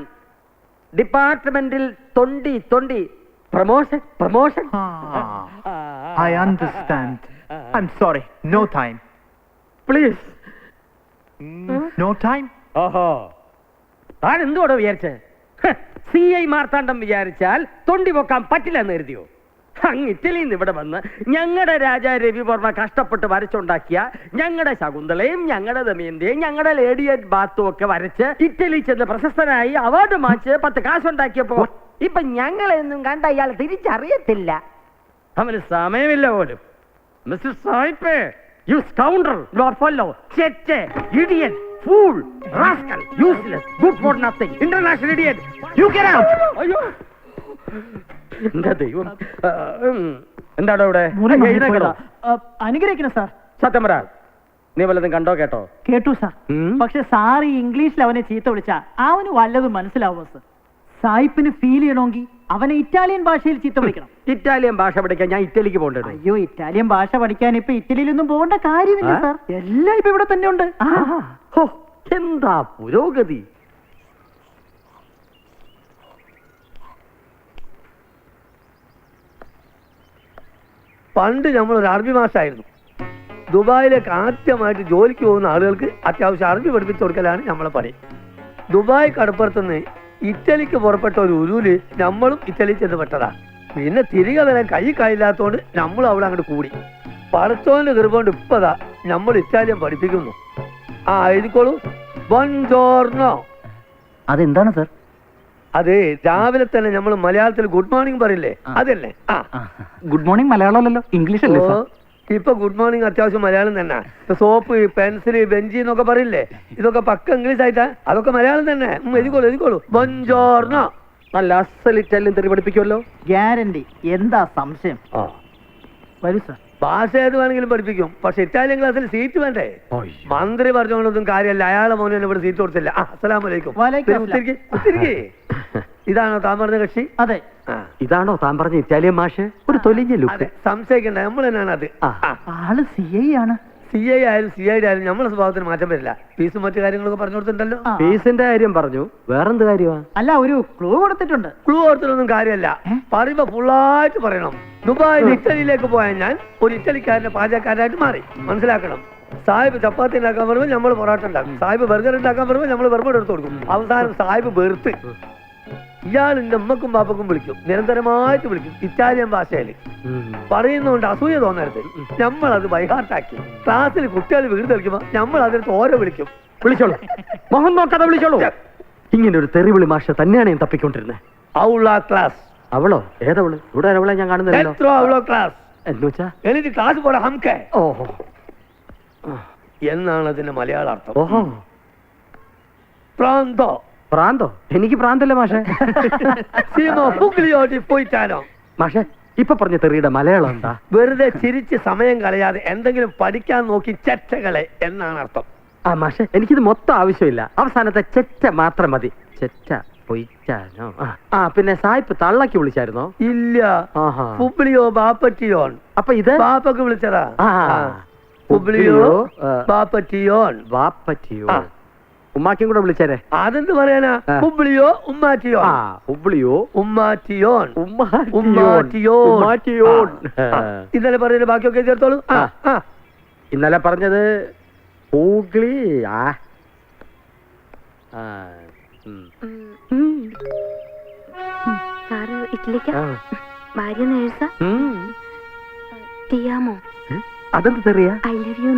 ഡിപ്പാർട്ട്മെന്റിൽ തൊണ്ടി promotion. I understand. I'm sorry. No time. Please. No time? ഓഹോ, താൻ എന്തുകൊണ്ടോ വിചാരിച്ചേ? CI മാർത്താണ്ഡം വിചാരിച്ചാൽ തൊണ്ടി പൊക്കാൻ പറ്റില്ല എന്ന് കരുതിയോ? അങ്ങ് ഇറ്റലിയിൽ നിന്ന് ഇവിടെ വന്ന് ഞങ്ങളുടെ രാജാ രവിവർമ്മ കഷ്ടപ്പെട്ട് വരച്ചുണ്ടാക്കിയ ഞങ്ങളുടെ ശകുന്തളയും ഞങ്ങളുടെ ദമയന്തിയും ഞങ്ങളുടെ ലേഡിയറ്റ് ബാത്തും ഒക്കെ വരച്ച് ഇറ്റലി ചെന്ന് പ്രശസ്തനായി അവാർഡ് മാച്ച് 10 കാശുണ്ടാക്കിയപ്പോ ഇപ്പൊ ഞങ്ങളെയൊന്നും കണ്ട അയാൾ തിരിച്ചറിയത്തില്ല. അവന് സമയമില്ല പോലും. മിസ്റ്റർ സായിപ്പേ, യു സ്കൗണ്ടർ, ലോർഡ് ഫെല്ലോ, ചെറ്റ്, idiot, fool, rascal, useless, good for nothing, international idiot, you get out. അയ്യോ എന്താ ദൈവം. എന്താണോ ഇവിടെ? അനുഗ്രഹിക്കണം സാർ. സത്യം പറ, നീ വല്ലതും കണ്ടോ കേട്ടോ? കേട്ടു സാർ. പക്ഷെ സാർ ഈ ഇംഗ്ലീഷിൽ അവനെ ചീത്ത വിളിച്ചാ അവന് വല്ലതും മനസ്സിലാവുമോ സാർ? സായിപ്പിന് ഫീൽ ചെയ്യണമെങ്കിൽ അവനെ ഇറ്റാലിയൻ ഭാഷയിൽ ചീത്ത വിളിക്കണം. ഇറ്റാലിയൻ ഭാഷ പഠിക്കാൻ ഞാൻ ഇറ്റലിക്ക് പോകേണ്ടത്. അയ്യോ, ഇറ്റാലിയൻ ഭാഷ പഠിക്കാൻ ഇപ്പൊ ഇറ്റലിയിലൊന്നും പോകേണ്ട കാര്യമില്ല സാർ. എല്ലാം ഇപ്പൊ ഇവിടെ തന്നെ ഉണ്ട്. എന്താ പുരോഗതി. പണ്ട് നമ്മളൊരു അറബി മാഷായിരുന്നു. ദുബായിലേക്ക് ആദ്യമായിട്ട് ജോലിക്ക് പോകുന്ന ആളുകൾക്ക് അത്യാവശ്യം അറബി പഠിപ്പിച്ചു കൊടുക്കലാണ് നമ്മളെ പണി. ദുബായ് കടപ്പുറത്തുനിന്ന് ഇറ്റലിക്ക് പുറപ്പെട്ട ഒരു ഉരുവില് നമ്മളും ഇറ്റലി ചെന്ന് പെട്ടതാ. പിന്നെ തിരികെ വരാൻ കൈ കായില്ലാത്തോണ്ട് നമ്മൾ അവിടെ അങ്ങോട്ട് കൂടി. പടത്തോന്റെ കൃപകൊണ്ട് ഇപ്പതാ നമ്മൾ ഇറ്റാലിയൻ പഠിപ്പിക്കുന്നു. എഴുതിക്കോളൂ. ബോൺജോർണോ. അതെന്താണ് സർ? അത് രാവിലെ തന്നെ നമ്മൾ മലയാളത്തിൽ ഗുഡ് മോർണിംഗ് പറയില്ലേ, അതല്ലേ? ഗുഡ് മോർണിംഗ് മലയാളമല്ലല്ലോ, ഇംഗ്ലീഷ് അല്ലേ? ഇപ്പൊ ഗുഡ് മോർണിംഗ് അത്യാവശ്യം മലയാളം തന്നെ. സോപ്പ്, പെൻസിൽ, ബെഞ്ചി എന്നൊക്കെ പറയില്ലേ, ഇതൊക്കെ പക്ക ഇംഗ്ലീഷ് ആയിട്ടാ. അതൊക്കെ മലയാളം തന്നെ. എഴുതിക്കോളൂ. ബോൺജോർണോ. നല്ല അസൽ ഇറ്റാലിയൻ തെറി പഠിപ്പിക്കുമല്ലോ. ഗ്യാരണ്ടി. എന്താ സംശയം? വരൂ സാർ. ഭാഷ ഏത് വേണമെങ്കിലും പഠിപ്പിക്കും. പക്ഷെ ഇറ്റാലിയൻ ക്ലാസ്സിൽ സീറ്റ് വേണ്ടേ? മന്ത്രി പറഞ്ഞോണ്ടൊന്നും കാര്യമല്ല. അയാളെ മോനെ ഇവിടെ സീറ്റ് കൊടുത്തില്ല. അസ്സലാമലൈക്കും. ഇതാണോ താൻ പറഞ്ഞ കക്ഷി? അതെ. ഇതാണോ താൻ പറഞ്ഞ ഇറ്റാലിയൻ മാഷ്? ഒരു തൊലിഞ്ഞ ലുക്ക്. സംശയിക്കണ്ട, നമ്മൾ തന്നെയാണ് അത്. ആള് CI ആണ്. CI ആയാലും CID ആയാലും നമ്മളെ സ്വഭാവത്തിന് മാറ്റം വരില്ല. ഫീസും മറ്റു കാര്യങ്ങളൊക്കെ പറഞ്ഞു കൊടുത്തിട്ടുണ്ടല്ലോ. ഫീസിന്റെ കാര്യം പറഞ്ഞു. വേറെന്ത് കാര്യമാ? അല്ല, ഒരു ക്ലൂ കൊടുത്തിട്ടുണ്ട്. ക്ലൂ കൊടുത്തിട്ടൊന്നും കാര്യമല്ല. പറയുമ്പോ ഫുള്ളായിട്ട് പറയണം. ദുബായിൽ ഇറ്റലിയിലേക്ക് പോയാൽ ഞാൻ ഒരു ഇറ്റലിക്കാരന്റെ പാചകക്കാരനായിട്ട് മാറി. മനസ്സിലാക്കണം. സാഹിബ് ചപ്പാത്തി ഉണ്ടാക്കാൻ പറയുമ്പോൾ നമ്മൾ പൊറോട്ട ഉണ്ടാക്കും. സാഹിബ് ബർഗർ ഉണ്ടാക്കാൻ പറയുമ്പോൾ നമ്മൾ ബർഗർ എടുത്ത് കൊടുക്കും. അവസാനം സാഹിബ് വെറുത്ത് ഇയാൾ എന്റെ അമ്മക്കും പാപ്പക്കും വിളിക്കും, നിരന്തരമായിട്ട് വിളിക്കും ഇറ്റാലിയൻ ഭാഷയിൽ. പറയുന്നതുകൊണ്ട് അസൂയ തോന്നരുത്. നമ്മളത് ബൈഹാർട്ടാക്കി ക്ലാസ്സിൽ കുട്ടികൾ വീട് തെളിക്കുമ്പോൾ നമ്മൾ അതിന് ഓരോ വിളിക്കും. വിളിച്ചോളൂ, മുഖം നോക്കാതെ വിളിച്ചോളൂ. ഇങ്ങനെ ഒരു തെറിവിളി മാഷ തന്നെയാണ് ഞാൻ തപ്പിക്കൊണ്ടിരുന്നത്. ഔളാ ക്ലാസ്. അവളോ? ഏതവള്? ഇവിടെ അവളെ ഞാൻ കാണുന്നില്ലല്ലോ. ഔളോ ക്ലാസ് എന്ന് വെച്ചാ എനിക്ക് ക്ലാസ് പോടാ ഹംകെ. ഓഹോ, എന്നാണ് അതിന്റെ മലയാള അർത്ഥം. ഓഹോ, പ്രാന്തോ. പ്രാന്തോ? എനിക്ക് പ്രാന്തല്ലേ മാഷെ. പോയിട്ടാനോ മാഷെ ഇപ്പൊ പറഞ്ഞ തെറിയുടെ മലയാളം എന്താ? വെറുതെ ചിരിച്ച് സമയം കളയാതെ എന്തെങ്കിലും പഠിക്കാൻ നോക്കി ചെറ്റകളെ എന്നാണ് അർത്ഥം. ആ മാഷെ, എനിക്കിത് മൊത്തം ആവശ്യമില്ല, അവസാനത്തെ ചെറ്റ മാത്രം മതി. ചെറ്റ പൊയ്റ്റാനോ? ആ പിന്നെ സായിപ്പ് തള്ളക്ക് വിളിച്ചായിരുന്നോ? ഇല്ല. ആഹാ. പുബ്ലിയോ ബാപ്പറ്റിയോൺ. അപ്പൊ ഇത് ബാപ്പക്ക് വിളിച്ചതാ. പുബ്ലിയോ ബാപ്പറ്റിയോൺ. ബാപ്പറ്റിയോ. ഉമ്മാക്കും കൂടെ വിളിച്ചേരെ. അതെന്ത് പറയാനാ? പുബ്ലിയോ ഉമ്മാറ്റിയോ. പുബ്ലിയോ ഉമ്മാറ്റിയോൺ. ഉമ്മാറ്റിയോൺ. ഇന്നലെ പറഞ്ഞതിന് ബാക്കിയൊക്കെ ചേർത്തോളൂ. ഇന്നലെ പറഞ്ഞത് പൂഗ്ലി. സാറ് ഇറ്റലിക്കാ? ഭാര്യ നേഴ്സാ? തിയാമോ? അതെന്ത് തെറിയാ? I love you.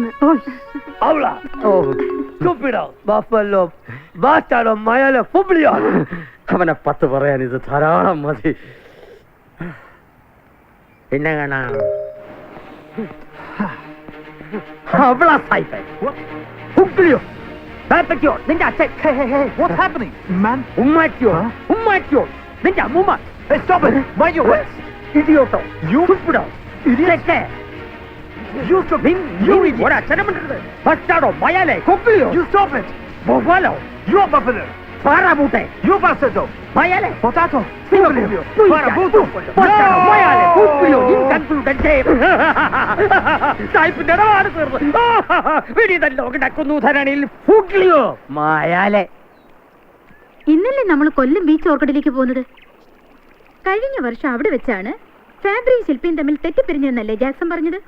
അവനെ 10 പറയാൻ ഇത് ധാരാളം മതി. പിന്നെ കാണാം. നിന്റെ അച്ഛൻ ഉമ്മാറ്റിയോ? ഉമ്മാറ്റിയോ നിന്റെ അമ്മൂമ്മ. ഇടിയോട്ടോ ഒരക്ഷരമുണ്ടത്. ബസ്റ്റാടോ മയാലേ കൊക്കിളിയോ? ബൊഫാലോ? ഫാറാബൂട്ടെ മയാലേ പൊട്ടാറ്റോ സായിപ്പിന്റെ ഇടപാട് തീർന്നു. വിടിതല്ലോ കിടക്കുന്നു ധരണിയിൽ ഫൂക്ലിയോ മായാലേ. ഇന്നലെ നമ്മൾ കൊല്ലം ബീച്ച് ഓർക്കിഡിലേക്ക് പോകുന്നത്. കഴിഞ്ഞ വർഷം അവിടെ വെച്ചാണ് ഫാബ്രിയും ശില്പിയും തമ്മിൽ തെറ്റിപ്പിരിഞ്ഞെന്നല്ലേ ജാക്സൺ പറഞ്ഞത്?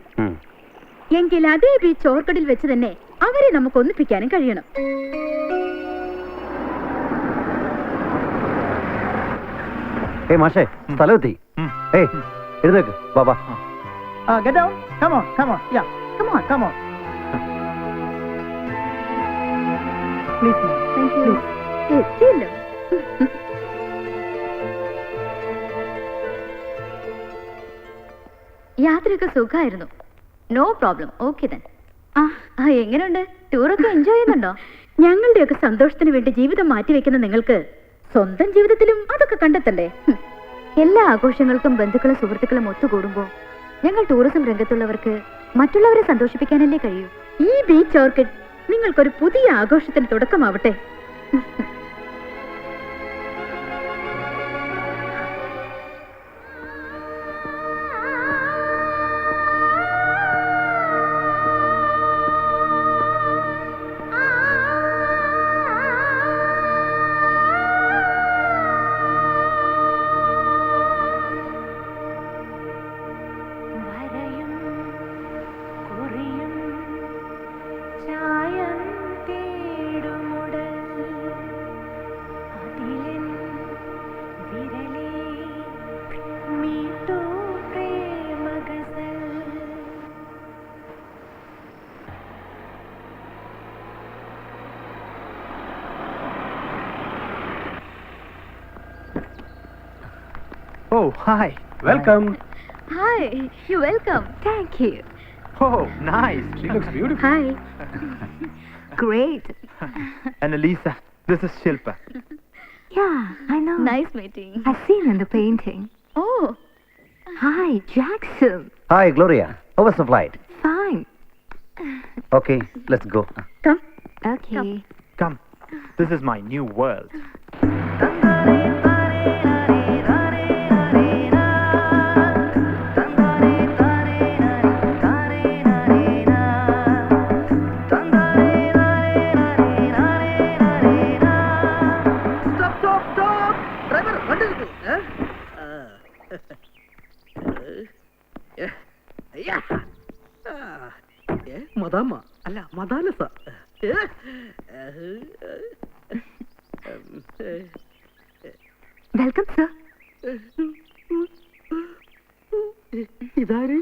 എങ്കിൽ അതേ ബീച്ച് ഓർക്കിഡിൽ വെച്ച് തന്നെ അവരെ നമുക്ക് ഒന്നിപ്പിക്കാനും കഴിയണം. മാഷേ സ്ഥലമെത്തി. എഴുന്നേക്ക് Baba. Get down. Come on. Yeah. Come on. Please. Thank you. എത്തിയല്ലോ. യാത്രയൊക്കെ സുഖമായിരുന്നു. No problem. Okay then. എങ്ങനെയുണ്ട്? ടൂറൊക്കെ എൻജോയ് ചെയ്യുന്നുണ്ടോ? ഞങ്ങളുടെയൊക്കെ സന്തോഷത്തിന് വേണ്ടി ജീവിതം മാറ്റിവെക്കുന്ന നിങ്ങൾക്ക് സ്വന്തം ജീവിതത്തിലും അതൊക്കെ കണ്ടെത്തണ്ടേ? എല്ലാ ആഘോഷങ്ങൾക്കും ബന്ധുക്കളും സുഹൃത്തുക്കളും ഒത്തുകൂടുമ്പോ ഞങ്ങൾ ടൂറിസം രംഗത്തുള്ളവർക്ക് മറ്റുള്ളവരെ സന്തോഷിപ്പിക്കാനല്ലേ കഴിയൂ. ഈ ബീച്ച് ഓർക്കിഡ് നിങ്ങൾക്കൊരു പുതിയ ആഘോഷത്തിന് തുടക്കമാവട്ടെ. Oh, hi. Welcome. Hi, you're welcome. Thank you. Oh, nice. She looks beautiful. Hi. Great. And Elisa, this is Shilpa. Yeah, I know. Nice meeting. I've seen in the painting. Oh. Hi, Jackson. Hi, Gloria. How was the flight? Fine. Okay, let's go. Come. Okay. Come. This is my new world. Madama, അല്ല മദാലസ. Welcome sir. ഇതാര്?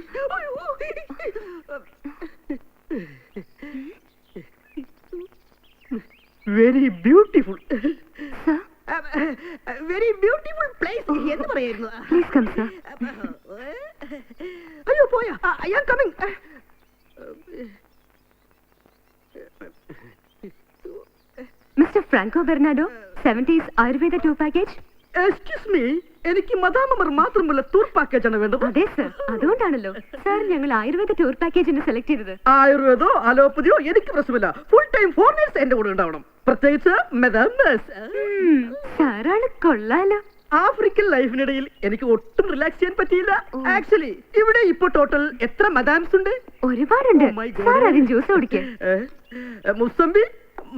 Very beautiful, very beautiful place എന്ന് പറയായിരുന്നു. Please come sir. അയ്യോ പോയാ, I am coming. Mister Franco Bernardo, 70s Ayurveda tour package. Excuse me, എനിക്ക് മദാമർ മാത്രമുള്ള ടൂർ പാക്കേജ് ആണ് വേണ്ടത്. അതെ സർ, അതുകൊണ്ടാണല്ലോ സാർ ഞങ്ങൾ ആയുർവേദ ടൂർ പാക്കേജിന് സെലക്ട് ചെയ്തത്. ആയുർവേദോ അലോപ്പതിയോ എനിക്ക് പ്രശ്നമില്ല. ഫുൾ ടൈം ഫോറിനേഴ്സ് എന്റെ കൂടെ ഉണ്ടാവണം. പ്രത്യേകിച്ച് സാറാണ് കൊള്ളാലോ. ആഫ്രിക്കൻ ലൈഫിനിടയിൽ എനിക്ക് ഒട്ടും റിലാക്സ് ചെയ്യാൻ പറ്റിയില്ല. ആക്ച്വലി ഇവിടെ ഇപ്പൊ ടോട്ടൽ എത്ര മദാംസ് ഉണ്ട്? ഒരുപാടുണ്ട്. സാർ ആദ്യം ജ്യൂസ് കുടിക്കേ. മുസംബി,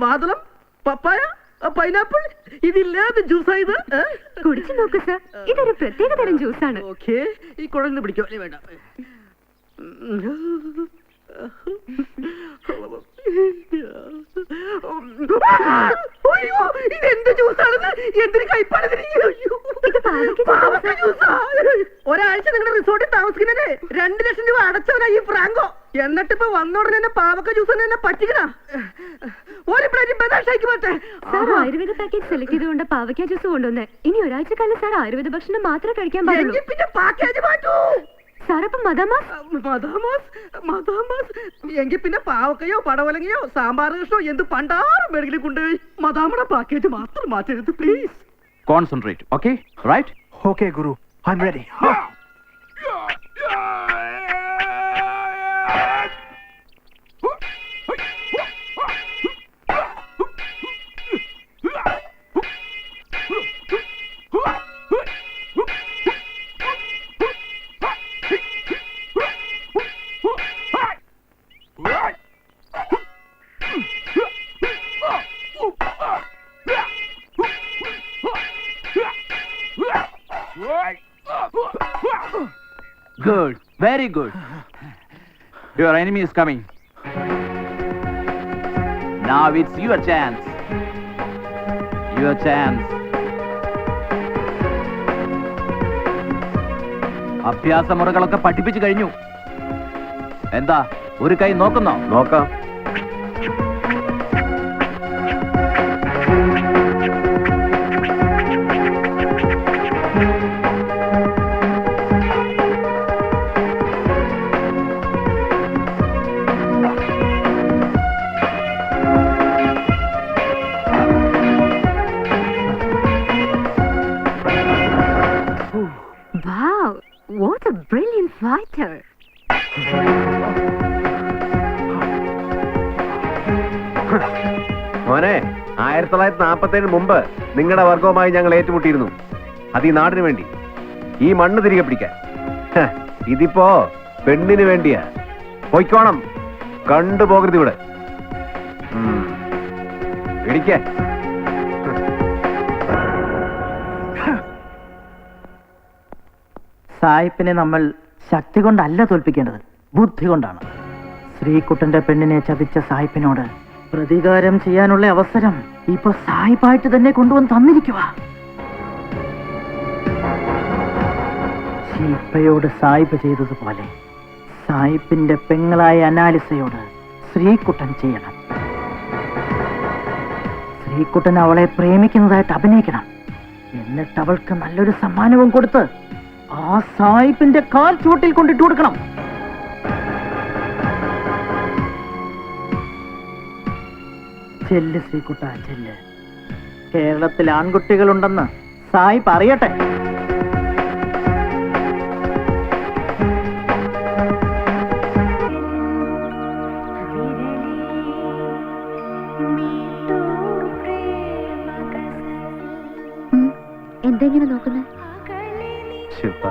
മാതളം, പപ്പായ, പൈനാപ്പിൾ, ഇതില്ലാതെ ജ്യൂസാ ഇത്? കുടിച്ചു നോക്കൂ സർ, ഇതൊരു പ്രത്യേക തരം ജ്യൂസാണ്. ഓക്കേ, ഈ കുഴന്ന് പിടിക്കോ? അല്ലേ വേണ്ട. ഇതെന്ത് ജ്യൂസാണെന്ന്, എന്തൊരു കൈപ്പാണ്. ഒരാഴ്ച നിങ്ങളുടെ റിസോർട്ടിൽ താമസിക്കുന്നത് 2 ലക്ഷം രൂപ അടച്ചവനാ ഈ ഫ്രാങ്കോ. എന്നിട്ടിപ്പോ വന്നോടനെ എന്നെ പാവക്ക ജ്യൂസ് എന്നെ പറ്റിക്കണ. ഒരു പ്ലേറ്റ് ബദാഷായിക്ക് മാറ്റേ. സാർ ആയുർവേദ പാക്കേജ് സെലക്ട് ചെയ്തുകൊണ്ട് പാവയ്ക്ക ജ്യൂസ് കൊണ്ടുവന്ന് ഇനി ഒരാഴ്ച കാലം സാർ ആയുർവേദ ഭക്ഷണം മാത്രമേ കഴിക്കാൻ പാടുള്ളൂ. പിന്നെ പാക്കേജ് മാറ്റൂ സാർ. അപ്പം മദാമാസ് എങ്കിൽ പിന്നെ പാവക്കയോ പടവലങ്ങയോ സാമ്പാർ കൃഷ്ണോ എന്ത് പണ്ടാറും വേണമെങ്കിലും കൊണ്ടുപോയി മദാമയുടെ പാക്കേജ് മാത്രം മാറ്റരുത് please. Concentrate. Okay, right? Okay, Guru. I'm ready. Good, very good. Your enemy is coming. Now it's your chance. Your chance. അഭ്യാസ മുറകളൊക്കെ പഠിപ്പിച്ചു കഴിഞ്ഞു. എന്താ ഒരു കൈ നോക്കുന്നോ? നോക്കാം. Wow, what a brilliant fighter. മോനെ, 1947 മുമ്പ് നിങ്ങളുടെ വർഗവുമായി ഞങ്ങൾ ഏറ്റുമുട്ടിയിരുന്നു. അത് ഈ നാടിന് വേണ്ടി, ഈ മണ്ണ് തിരികെ പിടിക്കാൻ. ഇതിപ്പോ പെണ്ണിന് വേണ്ടിയാ. പൊയ്ക്കോണം, കണ്ടുപോകരുത് ഇവിടെ. പിടിക്ക. സായിപ്പിനെ നമ്മൾ ശക്തി കൊണ്ടല്ല തോൽപ്പിക്കേണ്ടത്, ബുദ്ധി കൊണ്ടാണ്. ശ്രീകുട്ടന്റെ പെണ്ണിനെ ചതിച്ച സായിപ്പിനോട് പ്രതികാരം ചെയ്യാനുള്ള അവസരം ഇപ്പൊ സായിപ്പായിട്ട് തന്നെ കൊണ്ടുവന്ന് തന്നിരിക്കുക. ശില്പയോട് സായിപ്പ് ചെയ്തതുപോലെ സായിപ്പിന്റെ പെങ്ങളായ അനാലിസയോട് ശ്രീകുട്ടൻ ചെയ്യണം. ശ്രീകുട്ടൻ അവളെ പ്രേമിക്കുന്നതായിട്ട് അഭിനയിക്കണം. എന്നിട്ട് അവൾക്ക് നല്ലൊരു സമ്മാനവും കൊടുത്ത് ആ സായിപ്പിന്റെ കാൽ ചുവട്ടിൽ കൊണ്ടിട്ട് കൊടുക്കണം. ചെല്ല് ശ്രീകുട്ട, ചെല്ല്. കേരളത്തിൽ ആൺകുട്ടികളുണ്ടെന്ന് സായിപ്പ് അറിയട്ടെ. എന്തെങ്ങനെ നോക്കുന്നത്? Shilpa,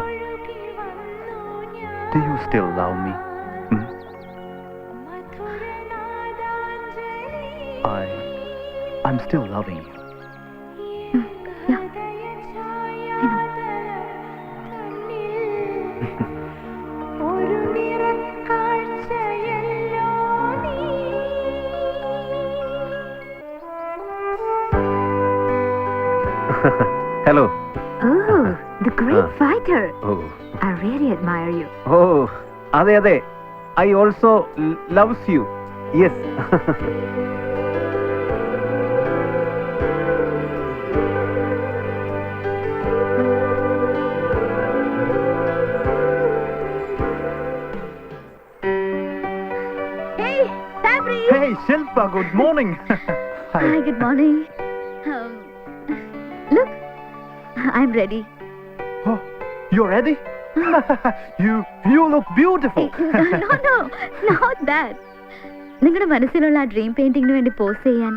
do you still love me? I'm still loving you. Yeah, I know. Hello. Oh, the great fighter. Oh I really admire you. Oh അതെ അതെ, I also loves you. Yes. Hey, Sabri. Hey, Shilpa, good morning. Hi, good morning. Look, I'm ready. Oh, you're ready? you look beautiful. No, not that. നിങ്ങളുടെ മനസ്സിലുള്ള ആ ഡ്രീം പെയിന്റിങ്ങിന് വേണ്ടി പോസ് ചെയ്യാൻ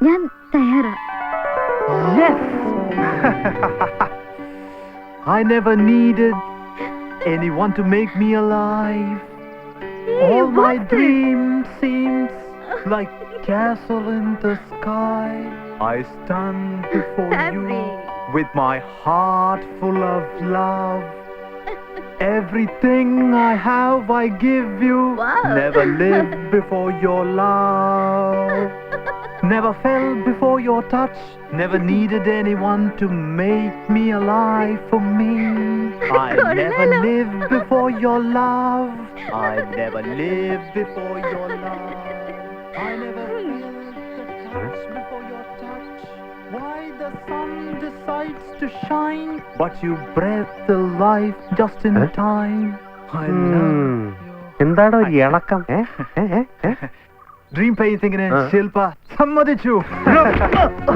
ഞാൻ തയ്യാറാ. Yes. I never needed anyone to make me alive. All my dreams seems like castle in the sky. I stand before you with my heart full of love. Everything I have I give you. Wow. Never lived before your love. Never felt before your touch. Never needed anyone to make me alive for me. I never lived before your love. I never lived before your love. I never felt the touch before your touch. Why the sun decides to shine, but you breathe the life just in time. I love എന്താടോ ഒരു ഇളക്കം? ഡ്രീം പെയിന്റിങ്ങിന് ശില്പ സമ്മതിച്ചു.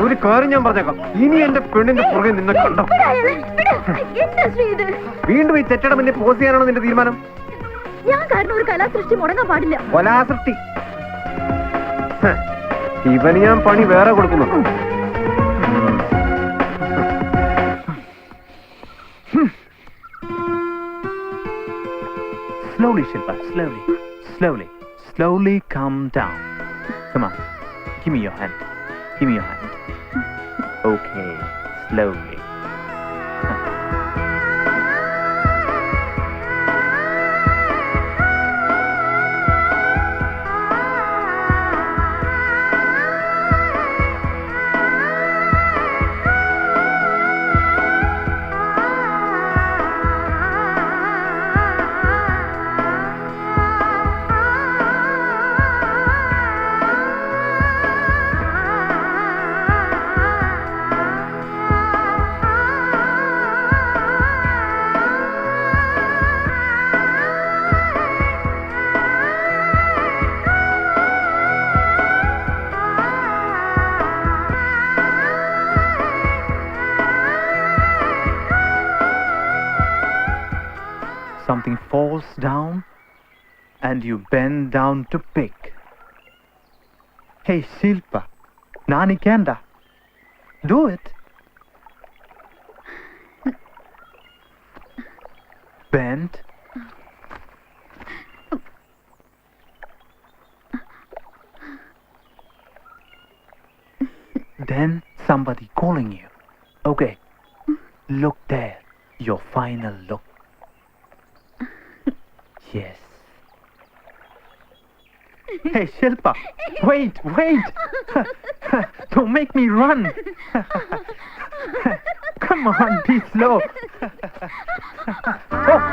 ഒരു കാര്യം ഞാൻ പറഞ്ഞേക്കാം, ഇനി എന്റെ പെണ്ണിന്റെ പുറകെ നിന്നെ കണ്ടോ വീണ്ടും ഈ തെറ്റയുടെ മുന്നേ പോസ് ചെയ്യാനാണോ നിന്റെ തീരുമാനം? ഞാൻ കാരണം ഒരു കലാസൃഷ്ടി മുടങ്ങാൻ പാടില്ല. കൊലാസൃഷ്ടി. ഇവന് ഞാൻ പണി വേറെ കൊടുക്കുന്നു. Slowly, Shilpa, slowly calm down. Come on, give me your hand. Okay, slowly. Something falls down and you bend down to pick. Hey Shilpa, Nani Kanda, do it. Bend. Then somebody calling you. Okay, look there, your final look. Yes. Hey Shilpa, wait. Don't make me run. Come on, be slow. Oh.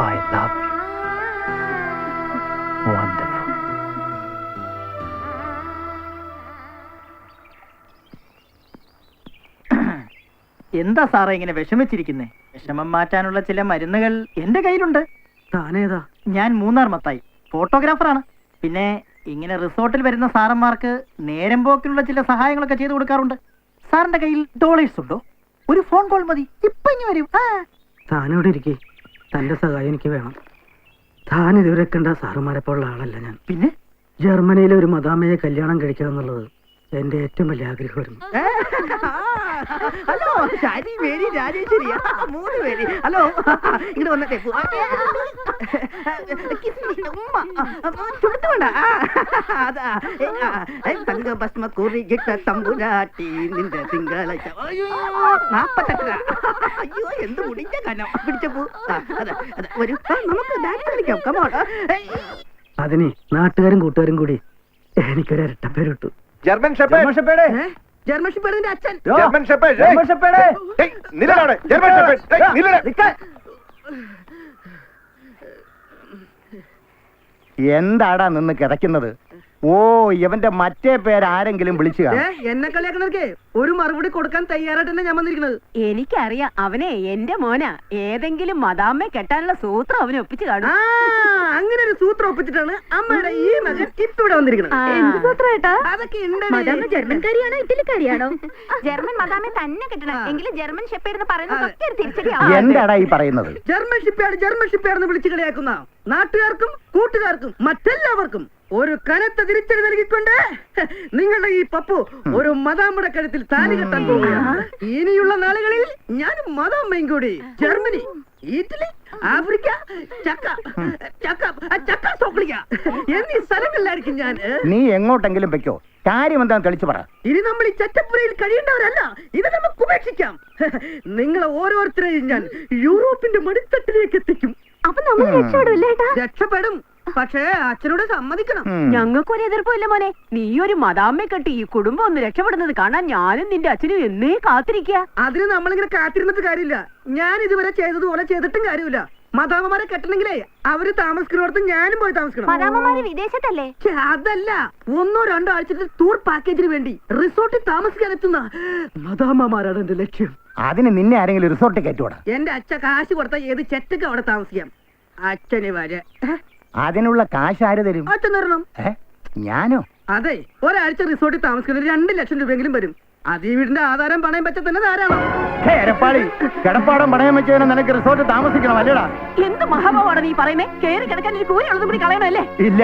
I love you. Wonderful. എന്താ സാറേ ഇങ്ങനെ വിഷമിച്ചിരിക്കുന്നേ? വിഷമം മാറ്റാനുള്ള ചില മരുന്നുകൾ എന്റെ കയ്യിലുണ്ട്. താനേതാ? ഞാൻ മൂന്നാർ മത്തായി, ഫോട്ടോഗ്രാഫറാണ്. പിന്നെ ഇങ്ങനെ റിസോർട്ടിൽ വരുന്ന സാറന്മാർക്ക് നേരം പോക്കിലുള്ള ചില സഹായങ്ങളൊക്കെ ചെയ്തു കൊടുക്കാറുണ്ട്. സാറിന്റെ കയ്യിൽ ഡോളേഴ്സ് ഉണ്ടോ? ഒരു ഫോൺ കോൾ മതി, ഇപ്പൊ ഇനി വരും. താനോട് ഇരിക്കേ, തന്റെ സഹായം എനിക്ക് വേണം. താൻ ഇതുവരെ കണ്ട സാറുമാരെ പോലുള്ള ആളല്ല ഞാൻ. പിന്നെ ജർമ്മനിയിലെ ഒരു മദാമയെ കല്യാണം കഴിക്കുക എന്നുള്ളത് എന്റെ ഏറ്റവും വലിയ ആഗ്രഹമായിരുന്നു. ഹലോ ശരി മേരി രാജേശ്വരി 3 പേര്. ഹലോ ഇങ്ങോട്ട് വന്നേ തങ്കഭസ്മ കുറികിട്ട തമ്പുരാട്ടി നിന്റെ തിങ്കളാഴ്ച 48. അയ്യോ എന്ത് മുടിഞ്ഞ കനം പിടിച്ച പൂ. വരൂ നമുക്ക് ഡാൻസ് കളിക്കാം. കമോൺ. അതിന് നാട്ടുകാരും കൂട്ടുകാരും കൂടി എനിക്കൊരു ഇരട്ടപ്പേരിട്ടു. German shepherd. ജർമ്മൻ ഷെപ്പേർഡിന്റെ അച്ഛൻ. German shepherd. German shepherd. ഏയ് നില്ലടാ ജർമ്മൻ ഷെപ്പേർഡ്. ഏയ് നില്ലടാ. എന്താടാ നിന്ന് കിടക്കുന്നത്? ഓ ഇവന്റെ മറ്റേ പേരാരെങ്കിലും വിളിച്ചു കാണും. എന്നെ കളിയാക്കണേ ഒരു മറുപടി കൊടുക്കാൻ തയ്യാറായിട്ട് തന്നെ ഞാൻ വന്നിരിക്കുന്നത്. എനിക്കറിയാം അവനെ എന്റെ മോനാ. ഏതെങ്കിലും മദാമ്മയെ കെട്ടാനുള്ള സൂത്രം അവനെ ഒപ്പിച്ചു കാണും. അങ്ങനെ ഒരു സൂത്രം ഒപ്പിച്ചിട്ടാണ് അമ്മയുടെ ഈ മകൻ ഇപ്പൊ ഇവിടെ വന്നിരിക്കുന്നത്. അതൊക്കെ ഉണ്ട്. ജർമ്മൻകാരിയാണോ ഇറ്റലിക്കാരിയാണോ? ജർമ്മൻ മദാമ്മയെ തന്നെ കെട്ടണം. എങ്കിലും ജർമ്മൻ ഷെപ്പേർഡ് പറയുന്നത് എന്താടാ ഈ പറയുന്നത്? ജർമ്മൻ ഷിപ്പയാർഡ് വിളിച്ചു കളിയാക്കുന്ന നാട്ടുകാർക്കും കൂട്ടുകാർക്കും മറ്റെല്ലാവർക്കും ഒരു കനത്ത തിരിച്ചടി നൽകിക്കൊണ്ട് നിങ്ങളുടെ ഈ പപ്പു ഒരു മദാമ്മയുടെ കഴുത്തിൽ താലി കെട്ടാൻ പോവുകയാണ്. ഇനിയുള്ള നാളുകളിൽ ഞാൻ മദാമ്മയും കൂടി ജർമ്മനി, ഇറ്റലി, ആഫ്രിക്ക, എന്നീ സ്ഥലങ്ങളിലായിരിക്കും ഞാൻ. നീ എങ്ങോട്ടെങ്കിലും വെക്കോ. കാര്യം എന്താന്ന് തെളിച്ചു പറ. ഇനി നമ്മൾ ഈ ചറ്റപ്പുരയിൽ കഴിയേണ്ടവരല്ല. ഇത് നമുക്ക് ഉപേക്ഷിക്കാം. നിങ്ങളെ ഓരോരുത്തരെയും ഞാൻ യൂറോപ്പിന്റെ മടിത്തട്ടിലേക്ക് എത്തിക്കും. അപ്പൊ നമ്മൾ രക്ഷപ്പെടില്ലേ? രക്ഷപ്പെടും. പക്ഷേ അച്ഛനോട് സമ്മതിക്കണം. ഞങ്ങൾക്കൊരു എതിർപ്പില്ല മോനെ. നീ ഒരു മദാമ്മയെ കെട്ടി ഈ കുടുംബം ഒന്ന് രക്ഷപ്പെടുന്നത് കാണാൻ ഞാനും നിന്റെ അച്ഛനും എന്നേ കാത്തിരിക്കുക. അതിന് നമ്മളിങ്ങനെ കാത്തിരുന്നിട്ട് കാര്യമില്ല. ഞാൻ ഇതുവരെ ചെയ്തതുപോലെ ചെയ്തിട്ടും കാര്യമില്ല. മദാമ്മമാരെ കെട്ടണമെങ്കിലേ അവര് താമസിക്കുന്നിടത്ത് ഞാനും പോയി താമസിക്കണം. മദാമ്മമാര് വിദേശത്തല്ലേ? അതല്ല, 1-2 ആഴ്ചത്തെ ടൂർ പാക്കേജിന് വേണ്ടി റിസോർട്ടിൽ താമസിക്കാൻ എത്തുന്ന മദാമ്മമാരാണ് എന്റെ ലക്ഷ്യം. അതിന് നിന്നെ ആരെങ്കിലും റിസോർട്ടിൽ കയറ്റുകൂടാ? എന്റെ അച്ഛൻ കാശ് കൊടുത്ത ഏത് ചെറ്റക്ക് അവിടെ താമസിക്കാം. അച്ഛന് വരെ അതിനുള്ള കാശ് ആര് തരും? അച്ഛൻ തരണം. ഞാനോ? അതെ, ഒരാഴ്ച റിസോർട്ടിൽ താമസിക്കുന്നത് 2 ലക്ഷം രൂപയെങ്കിലും വരും. അത് ഈ വീടിന്റെ ആധാരം പണയം വെച്ച തന്നെ ധാരാളം. കിടപ്പാടം പണയം വെച്ചതിന് നിനക്ക് റിസോർട്ട് താമസിക്കണം അല്ലേടാ? എന്ത് മഹാഭാവാണ് നീ പറയുന്നേ? കയറി കിടക്കാൻ ഒരു കൂലി ഉള്ളതും കൂടി കളയണല്ലേ? ഇല്ല,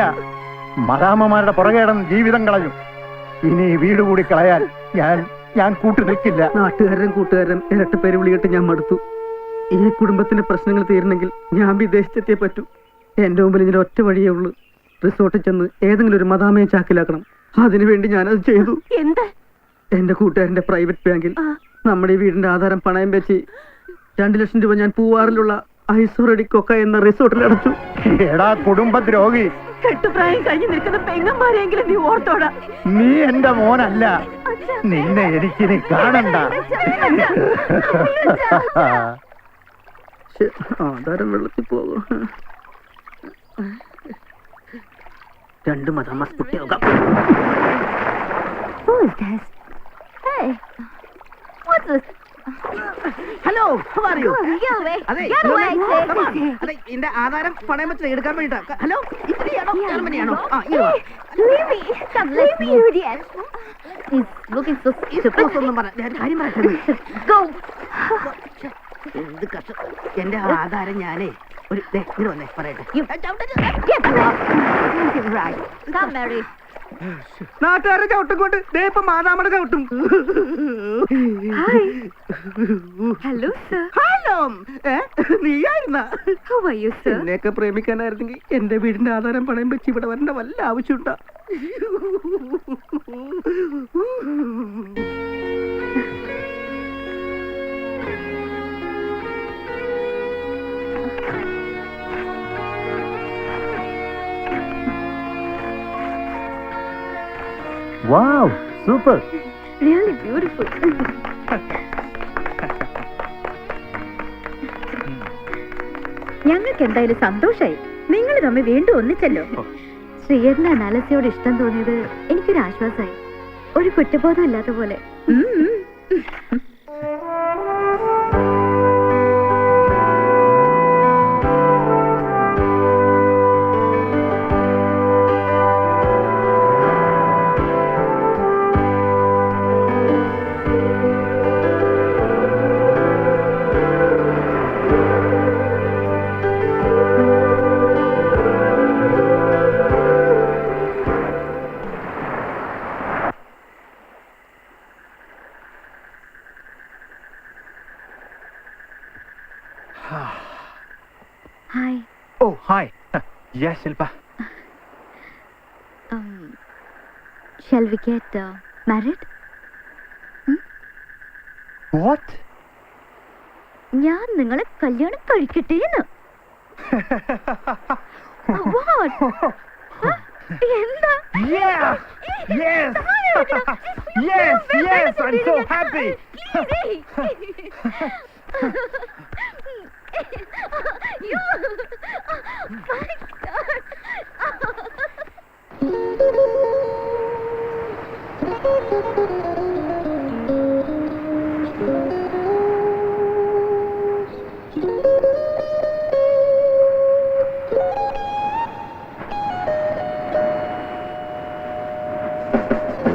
മദാമ്മമാരുടെ പുറകേടം ജീവിതം കളഞ്ഞു. ഇനി വീട് കൂടി കളയാൻ ഞാൻ കൂട്ടു നിൽക്കില്ല. നാട്ടുകാരും കൂട്ടുകാരും ഇരട്ടപ്പേര് വിളിയിട്ട് ഞാൻ മടുത്തു. ഈ കുടുംബത്തിന്റെ പ്രശ്നങ്ങൾ തീരണമെങ്കിൽ ഞാൻ വിദേശത്തെത്തിയേ പറ്റൂ. എന്റെ മുമ്പിൽ ഇതിന് ഒറ്റ വഴിയേ ഉള്ളൂ. റിസോർട്ടിൽ ചെന്ന് ഏതെങ്കിലും ഒരു മദാമ്മയെ ചാക്കിലാക്കണം. അതിനുവേണ്ടി ഞാനത് ചെയ്തു. എന്ത്? എന്റെ കൂട്ടുകാരന്റെ പ്രൈവറ്റ് ബാങ്കിൽ നമ്മുടെ ഈ വീടിന്റെ ആധാരം പണയം വെച്ച് 2 ലക്ഷം രൂപ ഞാൻ പൂവാറിലുള്ള ഐസോറടി കൊക്ക എന്ന റിസോർട്ടിൽ അടച്ചു. എടാ കുടുംബദ്രോഹി, കെട്ടുപ്രായം കഴിഞ്ഞ് നിൽക്കുന്ന പെങ്ങന്മാരെങ്കിലും നീ ഓർത്തോടാ. നീ എന്റെ മോനല്ല. നിന്നെ എനിക്കിനി കാണണ്ട. ആധാരം വെള്ളത്തിൽ പോകും. 2 മദാമ്മ കുട്ടിയാകാം. ഹലോ, എന്റെ ആധാരം പണയം വെച്ചത് എടുക്കാൻ വേണ്ടിട്ടാ. ഹലോ, ഇറ്റലിയാണോ ജർമ്മനിയാണോ? എന്ത് കഷ്ടം. എന്റെ ആധാരം ഞാനേ ഒരു വന്നേ പറയട്ടെ. നാട്ടുകാരെ ചവിട്ടും കൊണ്ട് ഇപ്പൊ മാതാമയുടെ ചവിട്ടും. Hello sir. ഹലോ, നീയായിരുന്ന? എന്നെയൊക്കെ പ്രേമിക്കാനായിരുന്നെങ്കിൽ എന്റെ വീടിന്റെ ആധാരം പണയം വെച്ച് ഇവിടെ വരേണ്ട വല്ല ആവശ്യമുണ്ടാ? Wow, super. Really beautiful. ഞങ്ങൾക്ക് എന്തായാലും സന്തോഷായി. നിങ്ങൾ തമ്മിൽ വീണ്ടും ഒന്നിച്ചല്ലോ. ശ്രീയേട്ടന് അനാലസിയോട് ഇഷ്ടം തോന്നിയത് എനിക്കൊരു ആശ്വാസമായി. ഒരു കുറ്റബോധം ഇല്ലാത്ത പോലെ. Yes, Shilpa. Shall we get married? What? ഞാൻ നിങ്ങളെ കല്യാണം കഴിക്കട്ടേന്ന്. What? എന്താ? Yeah! Yes! Yes, yes, I'm so happy!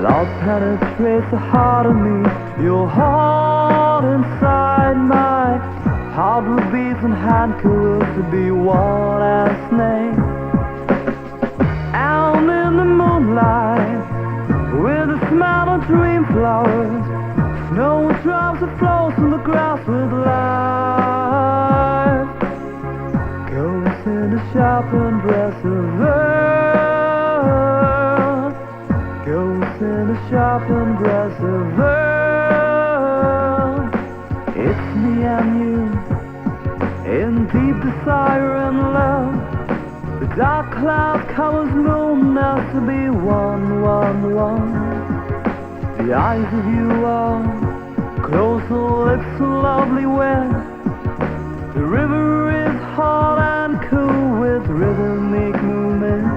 Love penetrates the heart of me, your heart inside my heart will beat and hand caress to be one last name. Out in the moonlight, with the smell of dream flowers, snow drops that flows on the grass with life. Goes in the sharpened dress of earth, goes in the sharpened dress of earth. It's me and you, in deep desire and love. The dark cloud covers moon us to be one, one, one. The eyes of you are close, the lips so lovely wet. The river is hot and cool with rhythmic movement.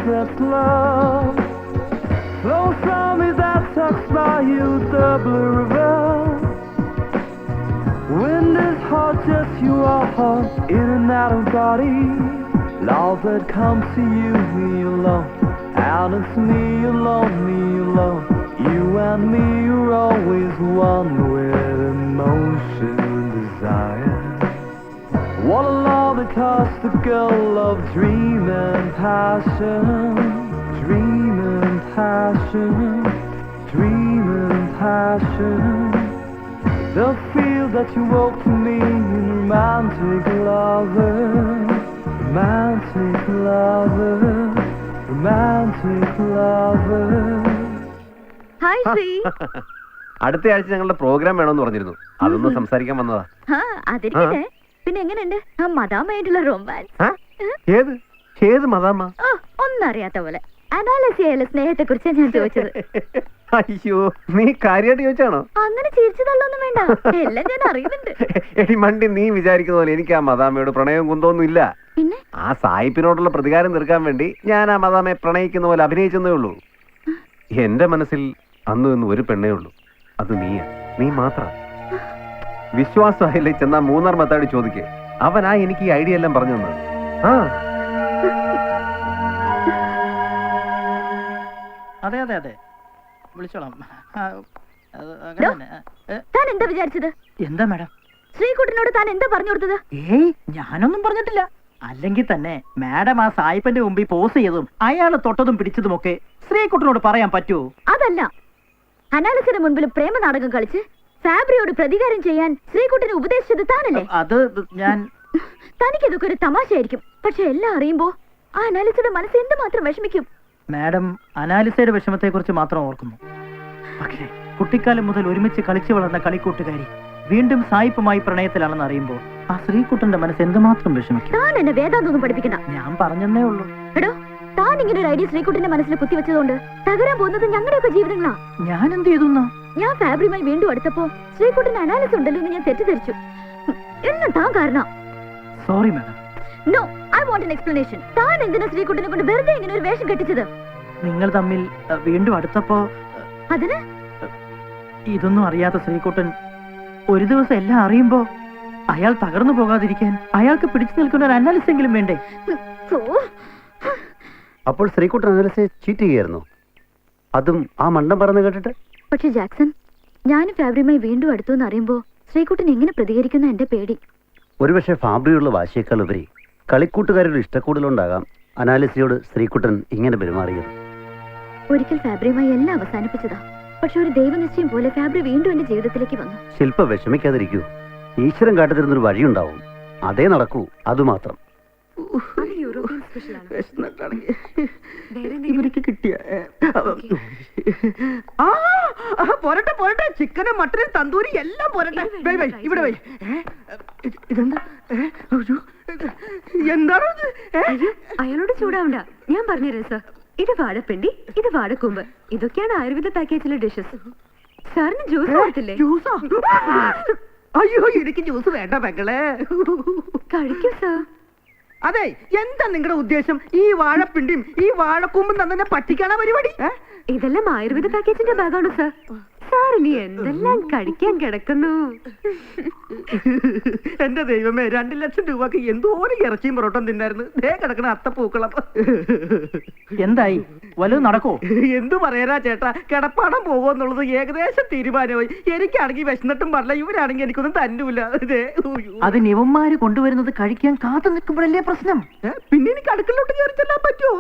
That's love. Flows from me that tucks by you, the blue river. Wind is hot, just you are hot, in and out of body. Love that comes to you, me alone. And it's me alone, me alone. You and me are always one with emotion and desire. What a love that costs the girl of dream and passion, dream and passion, dream and passion. The feel that you woke to me in romantic lover, romantic lover, romantic lover. Hi, Sri. അടുത്ത ആഴ്ച ഞങ്ങളുടെ പ്രോഗ്രാം വേണമെന്ന് പറഞ്ഞിരുന്നു. അതൊന്ന് സംസാരിക്കാൻ വന്നതാ. അതിരിക്കട്ടെ. പിന്നെ എങ്ങനെയുണ്ട് ആ മദാമയായിട്ടുള്ള റൊമാൻസ്? ഏത് ഏത് മദാമ? ഒന്നും അറിയാത്ത പോലെ അനാലസിയായ സ്നേഹത്തെ കുറിച്ച് ഞാൻ ചോദിച്ചത്. അയ്യോ, നീ കാര്യമായിട്ട് ചോദിച്ചാണോ? അങ്ങനെ ചിരിച്ചതല്ലൊന്നും വേണ്ട, എല്ലാം ഞാൻ അറിയുന്നുണ്ട്. എടി മണ്ടി, നീ വിചാരിക്കുന്ന പോലെ എനിക്ക് ആ മദാമയോട് പ്രണയവും കുന്തമൊന്നും ഇല്ല. പിന്നെ ആ സായിപ്പിനോടുള്ള പ്രതികാരം തീർക്കാൻ വേണ്ടി ഞാൻ ആ മദാമയെ പ്രണയിക്കുന്ന പോലെ അഭിനയിച്ചെന്നേ ഉള്ളൂ. എന്റെ മനസ്സിൽ അന്ന് ഇന്ന് ഒരു പെണ്ണേ ഉള്ളൂ, അത് നീയാ, നീ മാത്രം. വിശ്വാസമായില്ലേ ചെന്നാ മൂന്നാർ മത്താടി ചോദിക്കേ, അവനാ എനിക്ക് ഈ ഐഡിയ എല്ലാം പറഞ്ഞു തന്നത്. അതെ അതെ അതെ, വിളിച്ചോളാം. താൻ എന്താ വിചാരിച്ചത്? എന്താ മാഡം? ശ്രീകുട്ടനോട് താൻ എന്താ പറഞ്ഞു കൊടുത്തത്? ഏയ്, ഞാനൊന്നും പറഞ്ഞിട്ടില്ല. അല്ലെങ്കിൽ തന്നെ മാഡം ആ സായിപ്പന്റെ മുമ്പിൽ പോസ് ചെയ്തതും അയാളെ തൊട്ടതും പിടിച്ചതുമൊക്കെ ശ്രീകുട്ടനോട് പറയാൻ പറ്റുമോ? അതല്ല, അനാലിസിന് മുൻപിൽ പ്രേമ നാടകം കളിച്ച് ഫാബ്രിയോട് പ്രതികാരം ചെയ്യാൻ ശ്രീകുട്ടനെ ഉപദേശിച്ചത് താനല്ലേ? അത് ഞാൻ തനിക്കിതൊക്കെ ഒരു തമാശയായിരിക്കും, പക്ഷെ എല്ലാം അറിയുമ്പോ ആ അനാലിസിയുടെ മനസ്സ് എന്തുമാത്രം വിഷമിക്കും. മാഡം അനാലിസയുടെ വിഷമത്തെ കുറിച്ച് മാത്രം ഓർക്കുന്നു. പക്ഷേ കുട്ടിക്കാലം മുതൽ ഒരുമിച്ച് കളിച്ചു വളർന്ന കളിക്കൂട്ടുകാരി വീണ്ടും സായിപ്പുമായി പ്രണയത്തിലാണെന്ന് അറിയുമ്പോൾ ആ ശ്രീകുട്ടന്റെ മനസ്സ് എന്തുമാത്രം വിഷമിക്കും. താൻ എന്നെ വേദാന്തൊന്നും പഠിപ്പിക്കണ്ട. ഞാൻ പറഞ്ഞെന്നേ ഉള്ളൂ. എടോ, താൻ ഇങ്ങനെ ഒരു ഐഡിയ ശ്രീകുട്ടന്റെ മനസ്സിൽ കുത്തിവെച്ചതുകൊണ്ട് തകരാൻ പോകുന്നത് ഞങ്ങളുടെയൊക്കെ ജീവിതങ്ങളാ. ഞാൻ എന്ത് ചെയ്തു? ഞാൻ ഫാബ്രിയുമായി വീണ്ടും അടുത്തപ്പോ ശ്രീകുട്ടന് അനാലിസ് ഉണ്ടല്ലോ എന്ന് ഞാൻ തെറ്റിദ്ധരിച്ചു. എല്ലാം താൻ കാരണം. Sorry madam. No, I want an explanation. താൻ എന്തിനാ ശ്രീകുട്ടനെ കൊണ്ട് വെറുതെ ഇങ്ങനെ ഒരു വേഷം കെട്ടിച്ചത്? നിങ്ങൾ തമ്മിൽ വീണ്ടും അടുത്തപ്പോ അതിന് ഇതൊന്നും അറിയാത്ത ശ്രീകുട്ടൻ ഒരു ദിവസം എല്ലാം അറിയുമ്പോ അയാൾ തകർന്നു പോകാതിരിക്കാൻ അയാൾക്ക് പിടിച്ചു നിൽക്കുന്ന ഒരു അനാലിസിസ് എങ്കിലും വേണ്ടേ? അപ്പോൾ ശ്രീകുട്ടൻ അനാലിസിസ് ചീറ്റ് ചെയ്യായിരുന്നു, അതും ആ മണ്ടം പറഞ്ഞു കേട്ടിട്ട്. പക്ഷെ ജാക്സൺ, ഞാനും ഫാബ്രിയുമായി വീണ്ടും അടുത്തു എന്ന് അറിയുമ്പോ ശ്രീകുട്ടൻ എങ്ങനെ പ്രതികരിക്കുന്ന എന്റെ പേടി. ഒരുപക്ഷെ ഫാബ്രിയുള്ള വാശിയേക്കാൾ ഉപരി കളിക്കൂട്ടുകാരുടെ ഇഷ്ടക്കൂടുതലുണ്ടാകാം അനാലിസിയോട് ശ്രീകുട്ടൻ ഇങ്ങനെ പെരുമാറിയത്. ഒരിക്കൽ ഫാബ്രിയുമായി എല്ലാം അവസാനിപ്പിച്ചതാ. പക്ഷെ ഒരു ദൈവനിശ്ചയം പോലെ ഫാബ്രി വീണ്ടും എന്റെ ജീവിതത്തിലേക്ക് വന്നു. ശില്പ വിഷമിക്കാതിരിക്കൂ, ഈശ്വരൻ കാട്ടിത്തരുന്നൊരു വഴിയുണ്ടാവും, അതേ നടക്കൂ, അതുമാത്രം. ഇവർക്ക് കിട്ടിയ പോരട്ടെ പോരട്ടെ, ചിക്കനും മട്ടനും തന്തൂരി എല്ലാം പോരട്ടെ. ഇവിടെ വൈ. ഇതെന്താ? എന്താണ് അയാളോട് ചൂടാവണ്ട, ഞാൻ പറഞ്ഞുതരാം സാർ. ഇത് വാഴപ്പിണ്ടി, ഇത് വാഴക്കൂമ്പ്, ഇതൊക്കെയാണ് ആയുർവേദ പാക്കേജിലെ ഡിഷസ്. സാറിന് ജ്യൂസ് കൊടുത്തില്ലേ? ജ്യൂസോ? അയ്യോ, എനിക്ക് ജ്യൂസ് വേണ്ട പെങ്ങളെ. കഴിക്കൂ സാർ. അതെ, എന്താ നിങ്ങളുടെ ഉദ്ദേശം? ഈ വാഴപ്പിണ്ടിയും ഈ വാഴക്കൂമ്പും തന്നെ പറ്റിക്കാനാ പരിപാടി? ഇതെല്ലാം ആയുർവേദ പാക്കേജിന്റെ ഭാഗമാണ് സാർ. സാർ ഇനി എന്തെല്ലാം കഴിക്കാൻ കിടക്കുന്നു. എന്റെ ദൈവമേ, 2 ലക്ഷം രൂപക്ക് എന്തോരം ഇറച്ചിയും പൊറോട്ടം തിന്നായിരുന്നു. ദേ കിടക്കണ അത്തപ്പൂക്കളം. എന്തായി, വല്ലതും നടക്കോ? എന്തു പറയാനാ ചേട്ടാ, കിടപ്പാടം പോകുമെന്നുള്ളത് ഏകദേശം തീരുമാനമായി. എനിക്കാണെങ്കിൽ വിശന്നിട്ടും പറഞ്ഞ, ഇവരാണെങ്കിൽ എനിക്കൊന്നും തന്നൂല. അത് നിവന്മാര് കൊണ്ടുവരുന്നത് കഴിക്കാൻ കാത്തു നിൽക്കുമ്പോഴല്ലേ പ്രശ്നം. പിന്നെ എനിക്ക് അടുക്കളോട്ട് കയറി ചെല്ലാൻ പറ്റുമോ?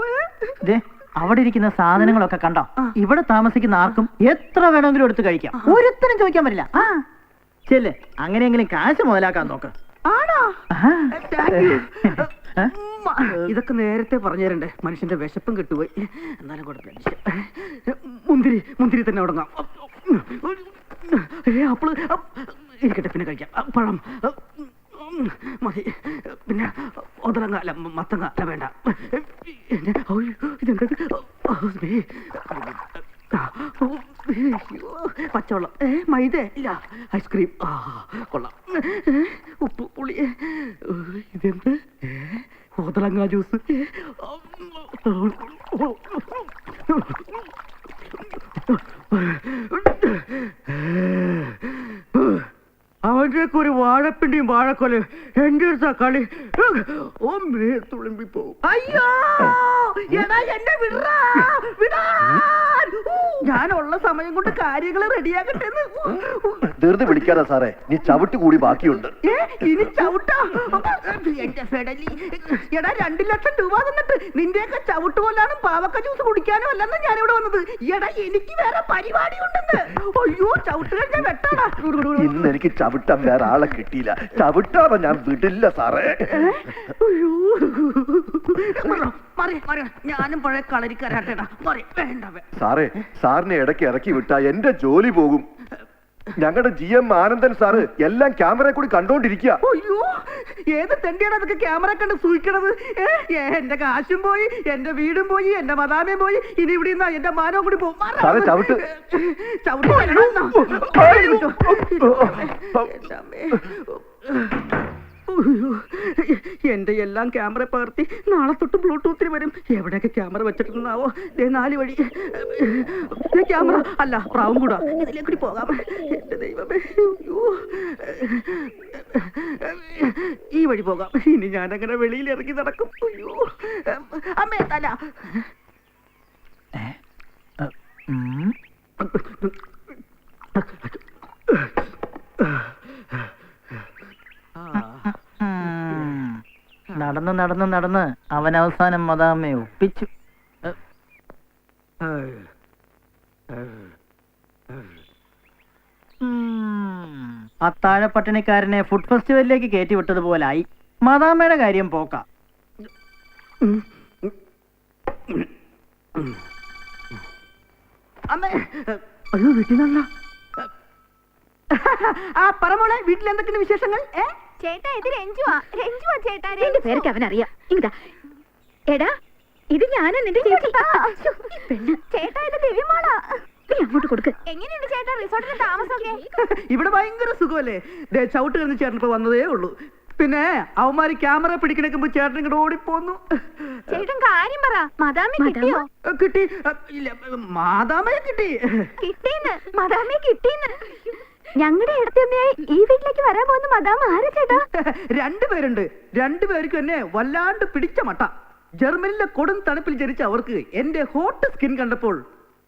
അവിടെ ഇരിക്കുന്ന സാധനങ്ങളൊക്കെ കണ്ടോ? ഇവിടെ താമസിക്കുന്ന ആർക്കും എത്ര വേണമെങ്കിലും എടുത്ത് കഴിക്കാം, ഒരുത്തരം ചോദിക്കാൻ പറ്റില്ല. ചെല്ലേ, അങ്ങനെയെങ്കിലും കാശ് മുതലാക്കാൻ നോക്ക്. ഇതൊക്കെ നേരത്തെ പറഞ്ഞു തരണ്ടേ? മനുഷ്യന്റെ വിശപ്പും കിട്ടുപോയി. എന്നാലും കുഴപ്പമില്ല. മുന്തിരി തന്നെ തുടങ്ങാം. ആപ്പിള് ഇരിക്കട്ടെ, പിന്നെ കഴിക്കാം. പഴം മതി. പിന്നെ ഒതളങ്ങ അല്ല, മത്തങ്ങ അല്ല, വേണ്ട. പച്ചവെള്ളം, മൈദ ഇല്ല, ഐസ്ക്രീം, കൊള്ളാം. ഉപ്പ്, പുളി, ഇതെന്ത്? ഒതളങ്ങ ജ്യൂസ്. അവന്റെ ഒരു വാഴപ്പിണ്ടിയും വാഴക്കൊലയും എന്റെ അടുത്ത കളി. തുളുമ്പി പോവും. അയ്യോ, എന്നെ വിടാ. ഞാനുള്ള സമയം കൊണ്ട് കാര്യങ്ങൾ റെഡിയാക്കട്ടെ. ധൃതി പിടിക്കാതെ സാറേ, നീ ചവിട്ട് കൂടി ബാക്കിയുണ്ട്. ഇനി ചവിട്ടാ? എന്റെ ഫെഡലി, എടാ 2 ലക്ഷം രൂപ തന്നിട്ട് നിന്റെയൊക്കെ ചവിട്ട് കൊല്ലാനും പാവക്ക ജ്യൂസ് കുടിക്കാനും അല്ലെന്ന് ഞാനിവിടെ വന്നത്. എടാ, എനിക്ക് വേറെ പരിപാടി ഉണ്ടെന്ന്. അയ്യോ, ചവിട്ട് കഴിഞ്ഞാൽ വെട്ടാടാ. ഇന്ന് എനിക്ക് ചവിട്ടാൻ വേറെ ആളെ കിട്ടിയില്ല. ചവിട്ടാതെ ഞാൻ വിടില്ല സാറേ. ഞാനും പഴയ കളരിക്കാരാട്ടേടാ. വേണ്ട സാറേ, സാറിനെ ഇടയ്ക്ക് ഇറക്കി വിട്ടാ എന്റെ ജോലി പോകും. ഞങ്ങളുടെ GM ആനന്ദൻ സാറ് എല്ലാം ക്യാമറ കൂടി കണ്ടോണ്ടിരിക്കുക. അയ്യോ, ഏത് തെണ്ടിയാണ് അതൊക്കെ ക്യാമറ കണ്ട് സൂക്ഷിക്കണത്? എന്റെ കാശും പോയി, എന്റെ വീടും പോയി, എന്റെ മദാമയും പോയി. ഇനി ഇവിടെ നിന്ന് എന്റെ മാനവും കൂടി പോകും. സാറേ, ചവിട്ട്. എന്റെ എല്ലാം ക്യാമറ പകർത്തി നാളെ തൊട്ട് ബ്ലൂടൂത്തിന് വരും. എവിടെയൊക്കെ ക്യാമറ വെച്ചിട്ടുണ്ടാവോ? 4 വഴി ക്യാമറ അല്ല, പ്രാവും കൂടാ. ഇതിലേക്കൂടി പോകാം. എന്റെ ദൈവമേ, ഈ വഴി പോകാം. ഇനി ഞാനങ്ങനെ വെളിയിൽ ഇറങ്ങി നടക്കും. അയ്യോ അമ്മേ, തല. നടന്ന് നടന്ന് നടന്ന് അവൻ അവസാനം മദാമയെ ഒപ്പിച്ചു. അത്താഴ പട്ടിണിക്കാരനെ ഫുഡ് ഫെസ്റ്റിവലിലേക്ക് കയറ്റി വിട്ടതുപോലായി. മദാമയുടെ കാര്യം പോക്കാം. അയ്യോ, വീട്ടിൽ നിന്നല്ല. ആ പറമോളെ, വീട്ടിൽ എന്തൊക്കെയാണ് വിശേഷങ്ങൾ? ചേട്ടാ, ഇത് രഞ്ജുവാ ചേട്ടാ. എന്റെ പേരൊക്കെ അവനറിയാം. ഇതാ, എടാ, ഇത് ഞാനാ നിന്റെ ചേച്ചി. ചേട്ടാ, ഇത് ദിവ്യമാളാ. നീ അങ്ങോട്ട് കൊടുക്ക്. എങ്ങനെയുണ്ട് ചേട്ടാ റിസോർട്ടിലെ താമസമൊക്കെ? ഇവിടെ ഭയങ്കര സുഖമല്ലേ? ചവിട്ട് കഴിഞ്ഞ് ചേട്ടനിപ്പോ വന്നതേ ഉള്ളൂ. പിന്നെ അവന്മാര് ക്യാമറ പിടിക്കണേക്കുമ്പോ ചേട്ടൻ ഇങ്ങോട്ട് ഓടിപ്പോന്നു. ചേട്ടൻ കാര്യം പറ. മദാമെ കിട്ടിയോ? കിട്ടി. ഇല്ല, മാതാമയെ കിട്ടി. കിട്ടീന്ന്. മദാമയെ കിട്ടീന്ന്. ഞങ്ങളുടെ ഇടത്തമ്മയായി ഈ വീട്ടിലേക്ക് വരാൻ പോകുന്ന മദാം ആരാ ചേട്ടാ? രണ്ടുപേരുണ്ട്. രണ്ടുപേർക്കും എന്നെ വല്ലാണ്ട് പിടിച്ച മട്ട. ജർമ്മനിലെ കൊടും തണുപ്പിൽ ജനിച്ച അവർക്ക് എന്റെ ഹോട്ട് സ്കിൻ കണ്ടപ്പോൾ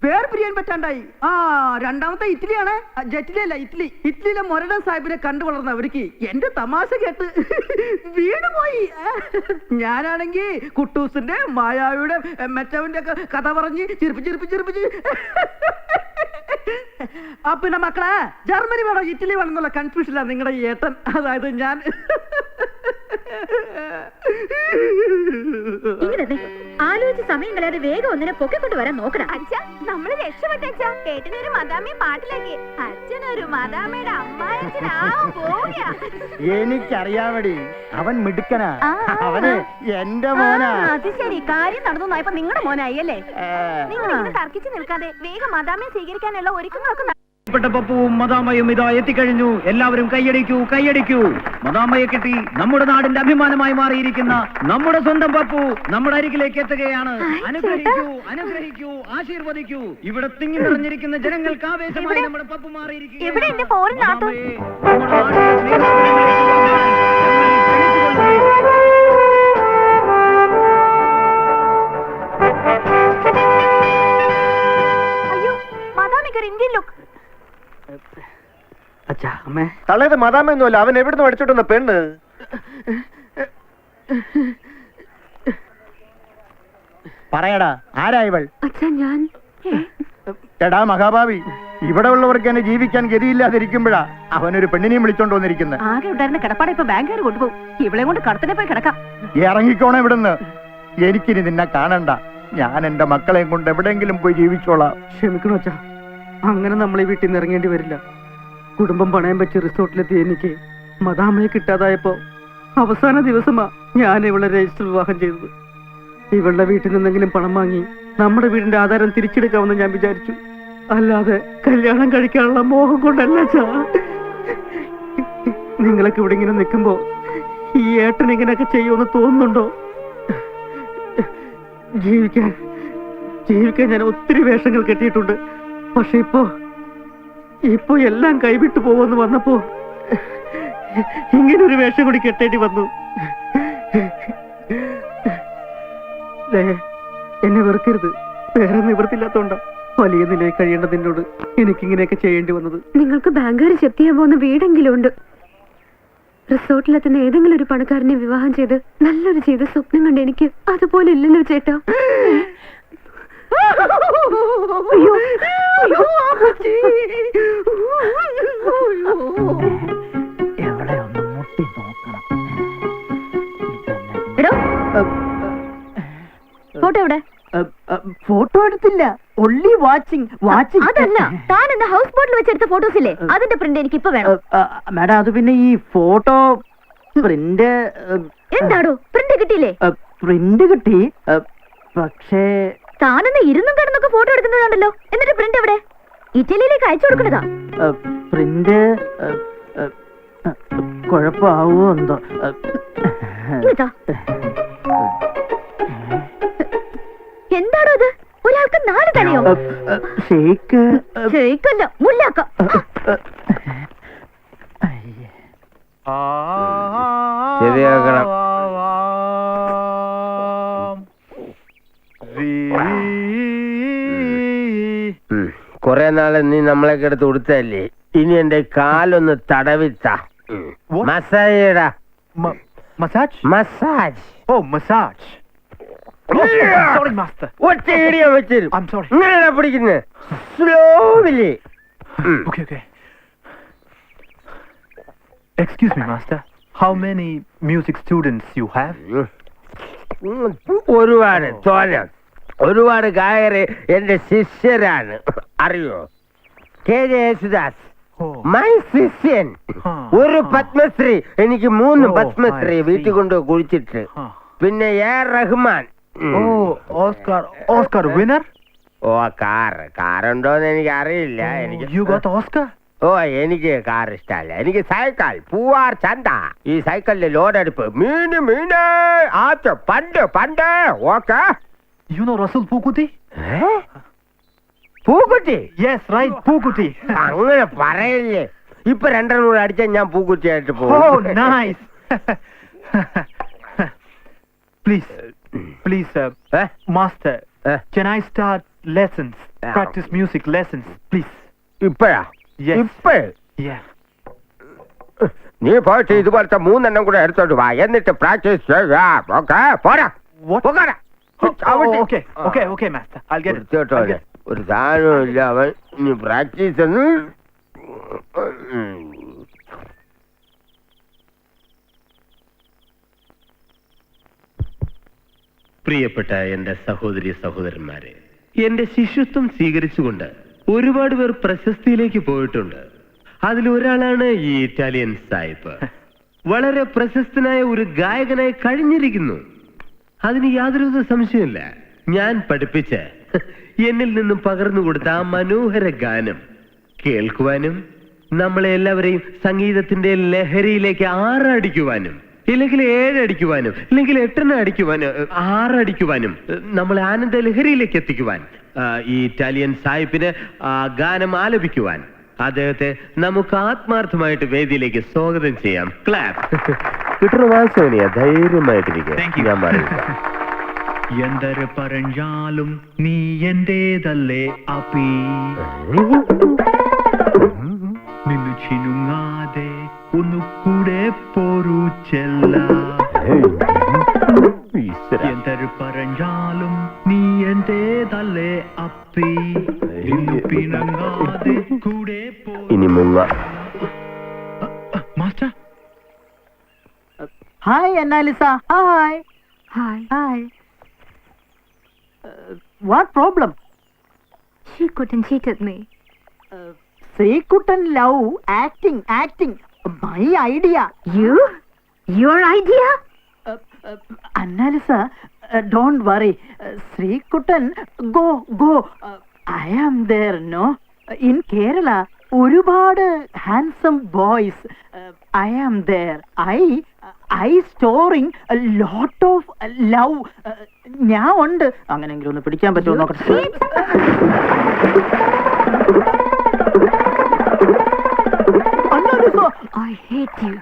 പേർ പിരിയാൻ പറ്റാണ്ടായി. രണ്ടാമത്തെ ഇറ്റലിയാണ്. ജറ്റിലല്ല, ഇറ്റലി. ഇറ്റലിയിലെ മൊരടൻ സാഹിബിനെ കണ്ടു വളർന്ന അവർക്ക് എന്റെ തമാശ കേട്ട് വീണുപോയി. ഞാനാണെങ്കി കുട്ടൂസിന്റെ, മായാവിയുടെ, മെറ്റവന്റെ ഒക്കെ കഥ പറഞ്ഞ് ചിരിപ്പിച്ച് പിന്നെ മക്കളെ, ജർമ്മനി വേണോ ഇറ്റലി വേണം എന്നുള്ള കൺഫ്യൂഷനിലാണ് നിങ്ങളുടെ ഏട്ടൻ. അതായത് ഞാൻ ആലോചിച്ച് സമയം കളയാതെ വേഗം ഒന്നിനെ പൊക്കിക്കൊണ്ട് വരാൻ നോക്കണം. അച്ഛാ, നമ്മള് രക്ഷപ്പെട്ട ഏട്ടനൊരു മദാമയെ പാട്ടിലാക്കി. അച്ഛനൊരു മദാമയുടെ അമ്മായച്ചനാവാൻ പോവുകയാ. എനിക്കറിയാമടി, അവൻ മിടുക്കനാ. അവന് എന്റെ മോനാ. അത് ശരി, കാര്യം നടന്നു ഇപ്പൊ നിങ്ങളുടെ മോനായി അല്ലേ? നിങ്ങൾ ഇങ്ങനെ തർക്കിച്ച് നിൽക്കാതെ വേഗം മദാമയെ സ്വീകരിക്കാനുള്ള ഒരുക്കങ്ങളൊക്കെ പപ്പുവും മദാമയും ഇതാ എത്തിക്കഴിഞ്ഞു. എല്ലാവരും കൈയടിക്കൂ, കൈയടിക്കൂ. മദാമയെ കിട്ടി. നമ്മുടെ നാടിന്റെ അഭിമാനമായി മാറിയിരിക്കുന്ന നമ്മുടെ സ്വന്തം പപ്പു നമ്മുടെ അരികിലേക്ക് എത്തുകയാണ്. അനുഗ്രഹിക്കൂ, അനുഗ്രഹിക്കൂ, ആശീർവദിക്കൂ. ഇവിടെ തിങ്ങി നിറഞ്ഞിരിക്കുന്ന ജനങ്ങൾക്ക് ആവേശമായി നമ്മുടെ പപ്പു മാറിയിരിക്കുകയാണ്. അയ്യോ, മദാമയ്ക്ക് ഒരു ഇന്ത്യൻ ലുക്ക്. തള്ളേത് മദാമയൊന്നുമല്ല, അവൻ എവിടുന്ന് പഠിച്ചോട്ടുന്ന പെണ്ണ്. പറയടാ, ആരാ ഇവൾ? അച്ഛാ, ഞാൻ എടാ മഹാഭാവി, ഇവിടെ ഉള്ളവർക്ക് എന്നെ ജീവിക്കാൻ ഗതിയില്ലാതിരിക്കുമ്പോഴാ അവനൊരു പെണ്ണിനെയും വിളിച്ചോണ്ട് വന്നിരിക്കുന്നത്. ആകെ ഉണ്ടായിരുന്ന കിടപ്പാടെ ഇപ്പൊ ബാങ്കുകാർ കൊണ്ടുപോകും. ഇവളെ കൊണ്ട് കടത്തിനെ പോയി കിടക്കാം. ഇറങ്ങിക്കോണം ഇവിടുന്ന്. എനിക്കിനി നിന്നെ കാണണ്ട. ഞാൻ എന്റെ മക്കളെയും കൊണ്ട് എവിടെയെങ്കിലും പോയി ജീവിച്ചോളാം. ക്ഷമിക്കണോ അച്ഛാ, അങ്ങനെ നമ്മൾ ഈ വീട്ടിൽ നിന്ന് ഇറങ്ങേണ്ടി വരില്ല. കുടുംബം പണയം വെച്ച് റിസോർട്ടിലെത്തി എനിക്ക് മദാമയെ കിട്ടാതായപ്പോ അവസാന ദിവസമാ ഞാൻ ഇവളെ രജിസ്റ്റർ വിവാഹം ചെയ്തത്. ഇവളുടെ വീട്ടിൽ നിന്നെങ്കിലും പണം വാങ്ങി നമ്മുടെ വീടിന്റെ ആധാരം തിരിച്ചെടുക്കാമെന്ന് ഞാൻ വിചാരിച്ചു. അല്ലാതെ കല്യാണം കഴിക്കാനുള്ള മോഹം കൊണ്ടല്ല അച്ഛാ. നിങ്ങളൊക്കെ ഇവിടെ ഇങ്ങനെ നിൽക്കുമ്പോ ഈ ഏട്ടൻ ഇങ്ങനെയൊക്കെ ചെയ്യുമെന്ന് തോന്നുന്നുണ്ടോ? ജീവിക്കാൻ ഞാൻ ഒത്തിരി വേഷങ്ങൾ കെട്ടിയിട്ടുണ്ട്. പക്ഷെ ഇപ്പൊ എല്ലാം കൈവിട്ടു പോകുമെന്ന് വന്നപ്പോ ഇങ്ങനൊരു വേഷം കൂടി കെട്ടേണ്ടി വന്നു. എന്നെ വെറുക്കരുത്. വേറെ നിവൃത്തില്ലാത്തോണ്ടാ വലിയ നിലയിൽ കഴിയേണ്ടതിനോട് എനിക്കിങ്ങനെയൊക്കെ ചെയ്യേണ്ടി വന്നത്. നിങ്ങൾക്ക് ബാങ്കുകാർ ചെക്ക് ചെയ്യാൻ പോകുന്ന വീടെങ്കിലും ഉണ്ട്. റിസോർട്ടിലെത്തുന്ന ഏതെങ്കിലും ഒരു പണക്കാരനെ വിവാഹം ചെയ്ത് നല്ലൊരു ചെയ്ത സ്വപ്നം കണ്ട് എനിക്ക് അതുപോലെ ഇല്ലല്ലോ ചേട്ടാ. അയ്യോ, എവിടെ ഒന്ന് മുട്ടി നോക്കണം. ഫോട്ടോ എവിടെ? ഫോട്ടോ എടുത്തില്ല, ഒള്ളി വാച്ചിങ്. അതല്ല, താൻ എന്ന ഹൗസ് ബോട്ടിൽ വെച്ചെടുത്ത ഫോട്ടോസ് ഇല്ലേ, അതിന്റെ പ്രിന്റ് എനിക്ക് ഇപ്പൊ വേണം. മാഡം, അത് പിന്നെ ഈ ഫോട്ടോ പ്രിന്റ്. എന്താടോ, പ്രിന്റ് കിട്ടിയില്ലേ? പ്രിന്റ് കിട്ടി, പക്ഷേ താനെന്ന് ഇരുന്നും കിടന്നൊക്കെ ഫോട്ടോ എടുക്കുന്നതാണല്ലോ. എന്നിട്ട് പ്രിന്റ് എവിടെ? ഇറ്റലിയിലേക്ക് അയച്ചു കൊടുക്കുന്നതാ. പ്രിന്റ് കുഴപ്പമാവോ എന്തോ. എന്താണോ ഇത്? ഒരാൾക്ക് 4 തലയോ? ഷെയ്ക്കല്ല, മുല്ലാക്ക. ശരിയാക്കണം. കൊറേ നാളെ നീ നമ്മളൊക്കെ എടുത്ത് കൊടുത്തല്ലേ, ഇനി എന്റെ കാലൊന്ന് തടവിച്ച massage. Massage? Massage. Oh, massage. Sorry, master. ഒറ്റ ഏരിയ വെച്ചിരും. I'm sorry. ഇങ്ങനെയാ പിടിക്കുന്നത്. സ്ലോവില്. Okay. Excuse me, master. How many music students you have? ഒരുപാട് തോന്ന. ഒരുപാട് ഗായകര് എന്റെ ശിഷ്യരാണ്. അറിയോ? കെ.ജെ. യേശുദാസ് മൈ ശിഷ്യൻ. ഒരു പത്മശ്രീ, എനിക്ക് 3 പത്മശ്രീ വീട്ടിൽ കൊണ്ട് കുഴിച്ചിട്ട്. പിന്നെ എ.ആർ. റഹ്മാൻ. Oscar winner? ഓ, കാറുണ്ടോന്ന് എനിക്ക് അറിയില്ല. You got Oscar? ഓ, എനിക്ക് കാർ ഇഷ്ടമല്ല. എനിക്ക് സൈക്കിൾ, പൂവാർ ചന്ത. ഈ സൈക്കിളിന്റെ ലോഡെടുപ്പ് മീന് ആച്ച പണ്ട്. Okay. You know Russell Pukuti? Pookutty? Yes, right, Pukuti. അങ്ങനെ പറയില്ലേ. ഇപ്പൊ 2 കൂടെ അടിച്ചാൽ ഞാൻ പൂക്കുറ്റിയായിട്ട് Oh, പോകും. nice. Please, master. Can I start lessons? Practice music lessons, please. ഇപ്പഴാ? Yes. ഇപ്പഴ്? Yeah. നീ പോയിട്ട് ഇതുപോലത്തെ 3 എണ്ണം കൂടെ എടുത്തോട്ട് വാ, എന്നിട്ട് പ്രാക്ടീസ് ചെയ്യാം. ഓക്കെ, പോരാ. പോകാനാ. Okay, master. I'll get it. തീർച്ചയായിട്ടും ഒരു സാധനവും ഇല്ല അവൻ. ഇനി പ്രാക്ടീസ് ഒന്ന്. പ്രിയപ്പെട്ട എന്റെ സഹോദരി സഹോദരന്മാരെ, എന്റെ ശിഷ്യത്വം സ്വീകരിച്ചുകൊണ്ട് ഒരുപാട് പേർ പ്രശസ്തിയിലേക്ക് പോയിട്ടുണ്ട്. അതിലൊരാളാണ് ഈ ഇറ്റാലിയൻ സായിപ്പ്. വളരെ പ്രശസ്തനായ ഒരു ഗായകനായി കഴിഞ്ഞിരിക്കുന്നു. അതിന് യാതൊരു സംശയമില്ല. ഞാൻ പഠിപ്പിച്ച എന്നിൽ നിന്നും പകർന്നു കൊടുത്ത ആ മനോഹര ഗാനം കേൾക്കുവാനും നമ്മളെ എല്ലാവരെയും സംഗീതത്തിന്റെ ലഹരിയിലേക്ക് 6 അടിക്കുവാനും, ഇല്ലെങ്കിൽ 7 അടിക്കുവാനും, ഇല്ലെങ്കിൽ 8 അടിക്കുവാനും, 6 അടിക്കുവാനും, നമ്മളെ ആനന്ദ ലഹരിയിലേക്ക് എത്തിക്കുവാൻ ഈ ഇറ്റാലിയൻ സായിപ്പിന് ഗാനം ആലപിക്കുവാൻ അദ്ദേഹത്തെ നമുക്ക് ആത്മാർത്ഥമായിട്ട് വേദിയിലേക്ക് സ്വാഗതം ചെയ്യാം. ക്ലാപ്പ്. കിട്ടുന്ന വാസോനിയ ധൈര്യമായിട്ടിരിക്കുക. ഞാൻ മാറിയില്ല. എന്തൊരു പറഞ്ഞാലും നീ എന്റേതല്ലേ അപ്പി, നിന്നു ചിനുങ്ങാതെ ഒന്നുകൂടെ പോരു ചെല്ല. എന്തൊരു പറഞ്ഞാലും നീ എന്റേതല്ലേ അപ്പി, നിന്നു പിണങ്ങാതെ കൂടെ ഇനി മുങ്ങ. Master. Hi Annalisa. Hi. Hi. What problem? She couldn't cheated me. Srikutan love acting. My idea. Your idea? Annalisa, don't worry. Srikutan, go. I am there, no? In Kerala, ഒരുപാട് handsome boys. I am there. I storing a lot of love. ഞാൻ ഉണ്ട്. അങ്ങനെയെങ്കിലും ഒന്ന് പിടിക്കാൻ പറ്റുമോ നോക്കട്ടെ. I hate you.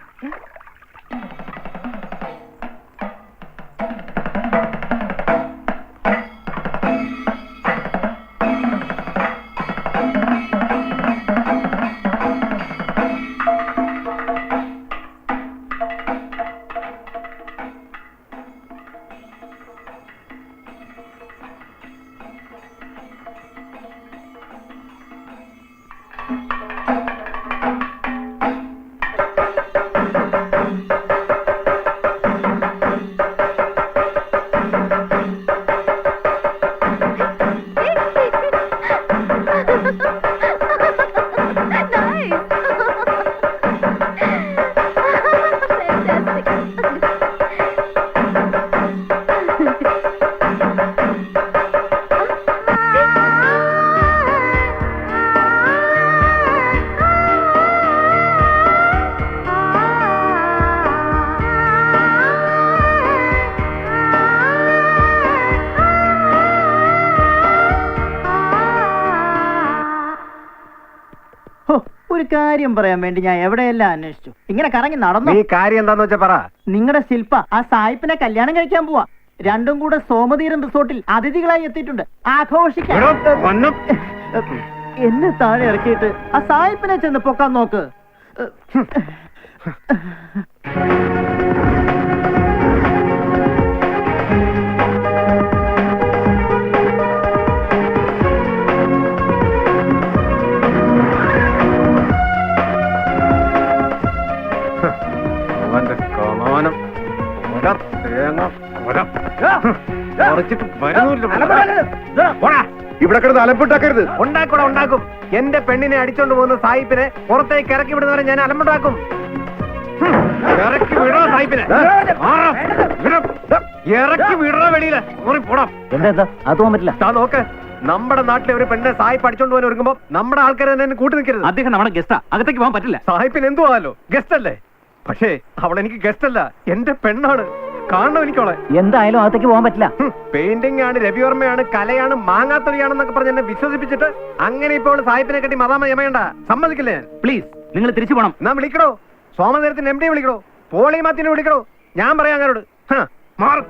ഒരു കാര്യം പറയാൻ വേണ്ടി ഞാൻ എവിടെയെല്ലാം അന്വേഷിച്ചു. ഇങ്ങനെ കറങ്ങി നടന്നു. നീ കാര്യം എന്താന്ന് വെച്ചാ പറ. നിങ്ങളുടെ ശില്പ ആ സായിപ്പിനെ കല്യാണം കഴിക്കാൻ പോവാ. രണ്ടും കൂടെ സോമതീരം റിസോർട്ടിൽ അതിഥികളായി എത്തിയിട്ടുണ്ട്. ആഘോഷിക്കാൻ. എന്നെ താഴെ ഇറക്കിയിട്ട് ആ സായിപ്പിനെ ചെന്ന് പൊക്കാൻ നോക്ക്. ഇവിടെ കിടന്ന് അലമ്പുണ്ടാക്കരുത്. ഉണ്ടാക്കും. എന്റെ പെണ്ണിനെ അടിച്ചോണ്ട് പോകുന്ന സായിപ്പിനെ പുറത്തേക്ക് ഇറക്കി വിടുന്നവരെ ഞാൻ അലമ്പുണ്ടാക്കും. ഇറക്കി വിടോ സായിപ്പിനെ. ഇറക്കി വിടോ വെളിയില്. എന്താ അത് പോകാൻ പറ്റില്ല. നോക്ക്, നമ്മുടെ നാട്ടിലെ ഒരു പെണ്ണിനെ സായിപ്പ് അടിച്ചോണ്ട് പോകാൻ ഒരുങ്ങുമ്പോ നമ്മുടെ ആൾക്കാരെ തന്നെ കൂട്ടി നിൽക്കരുത്. അദ്ദേഹം നമ്മുടെ ഗസ്റ്റാ, അകത്തേക്ക് പോകാൻ പറ്റില്ല. സായിപ്പിന് എന്തു ആവാലോ, ഗസ്റ്റ് അല്ലേ. പക്ഷേ അവൾ എനിക്ക് ഗസ്റ്റ് അല്ല, എന്റെ പെണ്ണാണ്. കാണണം എനിക്കോളെ. എന്തായാലും അകത്തേക്ക് പോകാൻ പറ്റില്ല. പെയിന്റിംഗ് ആണ്, രവിവർമ്മയാണ്, കലയാണ്, മാങ്ങാത്തൊലിയാണെന്നൊക്കെ പറഞ്ഞ് എന്നെ വിശ്വസിപ്പിച്ചിട്ട് അങ്ങനെ ഇപ്പോൾ സായിപ്പിനെ കെട്ടി മതാമ യമയണ്ട. സമ്മതിക്കില്ലേ ഞാൻ? പ്ലീസ് നിങ്ങൾ തിരിച്ചു പോണം. എന്നാ വിളിക്കണോ? സോമനേരത്തിന് എം ഡി വിളിക്കണോ? പോളിമാത്തിനെ വിളിക്കണോ? ഞാൻ പറയാം അങ്ങനോട്. മാറും.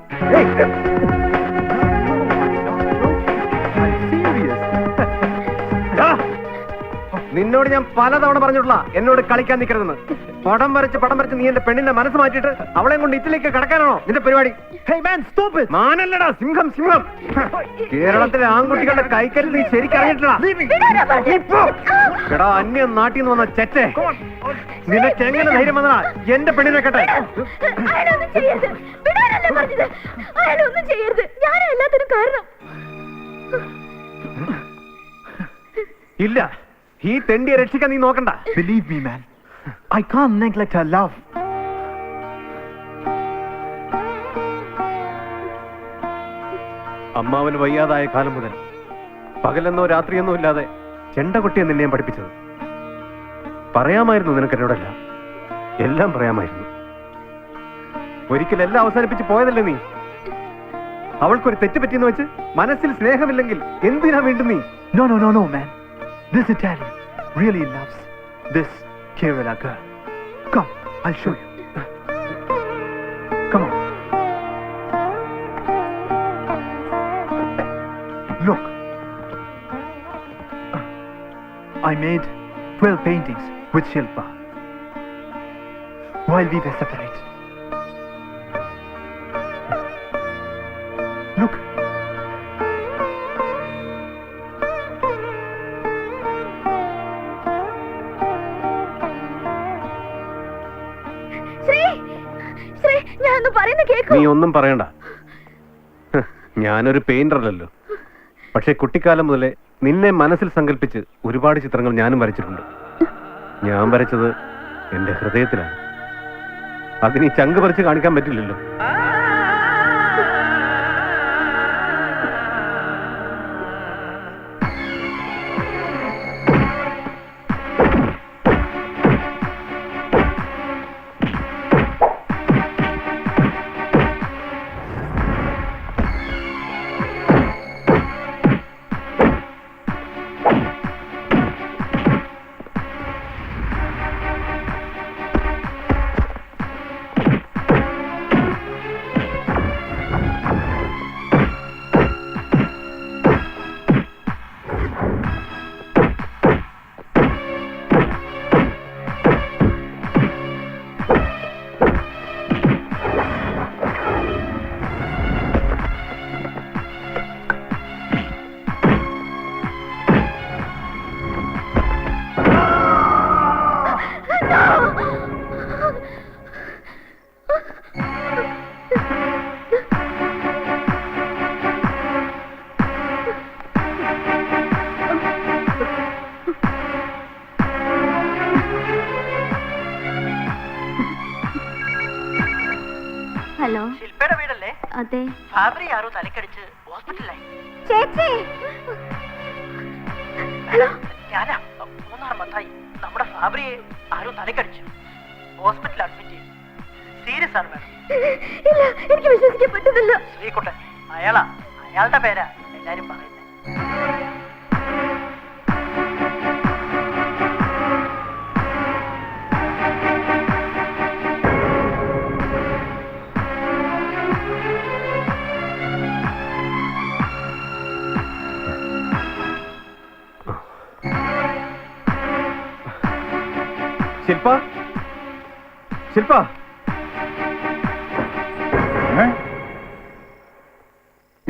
നിന്നോട് ഞാൻ പലതവണ പറഞ്ഞിട്ടുള്ള എന്നോട് കളിക്കാൻ നിൽക്കരുതെന്ന്. പടം വരച്ച് നീ എന്റെ പെണ്ണിന്റെ മനസ്സ് മാറ്റിയിട്ട് അവളെ കൊണ്ട് ഇറ്റലിക്ക് കടക്കാനാണോ നിന്റെ പരിപാടി? മാനല്ലടാ, സിംഹം സിംഹം. കേരളത്തിലെ ആൺകുട്ടികളുടെ കൈക്കല്ലിൽ നീ ശരിക്കറിഞ്ഞിട്ടില്ല. എടാ അന്യ നാട്ടിൽ നിന്ന് വന്ന ചെറ്റേ, നിനക്ക് എങ്ങനെ ധൈര്യം വന്നടാ എന്റെ പെണ്ണിനെ കേട്ടെ? ഇല്ല, ഈ തെണ്ടിയെ രക്ഷിക്കാൻ നീ നോക്കണ്ട. Believe me, man. I can't neglect her love. അമ്മാവന് വയ്യാതായ കാലം മുതൽ പകലെന്നോ രാത്രിയെന്നോ ഇല്ലാതെ ചെണ്ടകൊട്ടിയെ നിന്നെയും പഠിപ്പിച്ചത്. പറയാമായിരുന്നു നിനക്ക് എന്നോടല്ല, എല്ലാം പറയാമായിരുന്നു. ഒരിക്കലെല്ലാം അവസാനിപ്പിച്ച് പോയതല്ലേ നീ? അവൾക്കൊരു തെറ്റ് പറ്റിയെന്ന് വെച്ച് മനസ്സിൽ സ്നേഹമില്ലെങ്കിൽ എന്തിനാ വീണ്ടും നീ? No, no, no, no, man. This Italian really loves this Kerala girl. Come, I'll show you. Come on. Look. I made 12 paintings with Shilpa while we were separated. Look. നീ ഒന്നും പറയണ്ട. ഞാനൊരു പെയിന്ററല്ലോ. പക്ഷെ കുട്ടിക്കാലം മുതലേ നിന്നെ മനസ്സിൽ സങ്കല്പിച്ച് ഒരുപാട് ചിത്രങ്ങൾ ഞാനും വരച്ചിട്ടുണ്ട്. ഞാൻ വരച്ചത് എന്റെ ഹൃദയത്തിലാണ്. അതിന് ഈ ചങ്ക് പറിച്ച് കാണിക്കാൻ പറ്റില്ലല്ലോ. ഹലോ, ശില്പയുടെ വീടല്ലേ? അതെ. ഫാബ്രി ആരോ തലക്കടിച്ച് ഹോസ്പിറ്റലായി. ചേച്ചി, ഹലോ, ഞാനാ. 3 മത്തായി. നമ്മുടെ ഫാബ്രിയെ ആരോ തലക്കടിച്ചു, ഹോസ്പിറ്റലിൽ അഡ്മിറ്റ് ചെയ്തു. സീരിയസ് ആണ് മാഡം. ഇല്ല, എനിക്ക് വിശ്വസിക്കാൻ പറ്റുന്നില്ല. ശ്രീകുട്ടൻ, അയാളുടെ പേരാ എല്ലാരും പറയുന്നത്. ശില്പ, ശില്പ,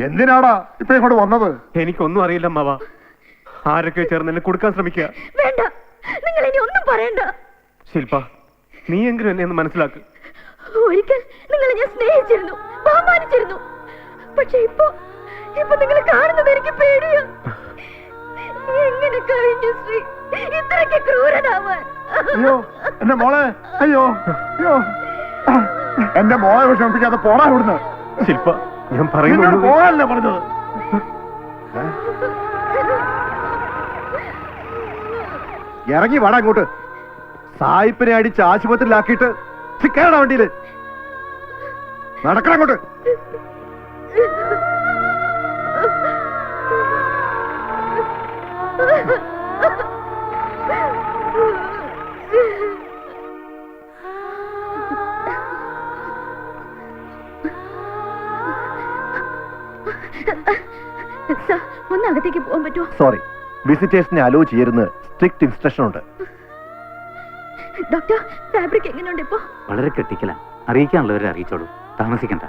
എന്തിനാടാ ഇപ്പൊ ഇങ്ങോട്ട് വന്നത്? എനിക്കൊന്നും അറിയില്ല അമ്മാവ. ആരൊക്കെ ചേർന്ന് എന്നെ കൊടുക്കാൻ ശ്രമിക്കുക. വേണ്ട, നിങ്ങൾ ഇനി ഒന്നും പറയണ്ട. ശില്പ, നീ എങ്കിലും എന്നെ ഒന്ന് മനസ്സിലാക്ക്. ഒരിക്കൽ നിങ്ങളെ ഞാൻ സ്നേഹിച്ചിരുന്നു, ബഹുമാനിച്ചിരുന്നു. പക്ഷെ ഇപ്പൊ നിങ്ങൾ കാണുന്നത് എനിക്ക് പേടിയാ. എങ്ങനെ കഴിഞ്ഞു ശ്രീ ഇത്രയ്ക്ക് ക്രൂരനാവാൻ? അയ്യോ എന്റെ മോളെ, അയ്യോ അയ്യോ, എന്റെ മോളെ വിഷമിപ്പിക്കാതെ പോടാ ഇവിടുന്ന്. ശില്പ, ഞാൻ പറയുന്നത് പോകാനല്ലേ പറഞ്ഞത്? ഇറങ്ങി വാടാ ഇങ്ങോട്ട്. സായിപ്പിനെ അടിച്ച് ആശുപത്രിയിലാക്കിയിട്ട് കേരള വണ്ടിയില് നടക്കണം അങ്ങോട്ട്. സർ, ഒന്ന് അകത്തേക്ക് പോകാൻ പറ്റുമോ? സോറി, വിസിറ്റേഴ്സിനെ അലോ ചെയ്യരുന്ന് സ്ട്രിക്റ്റ് ഇൻസ്ട്രക്ഷൻ ഉണ്ട്. ഡോക്ടർ, ഫാബ്രിക് എങ്ങനെയുണ്ട് ഇപ്പോ? വളരെ ക്രിട്ടിക്കലാ. അറിയിക്കാനുള്ളവരെ അറിയിച്ചോളൂ, താമസിക്കണ്ട.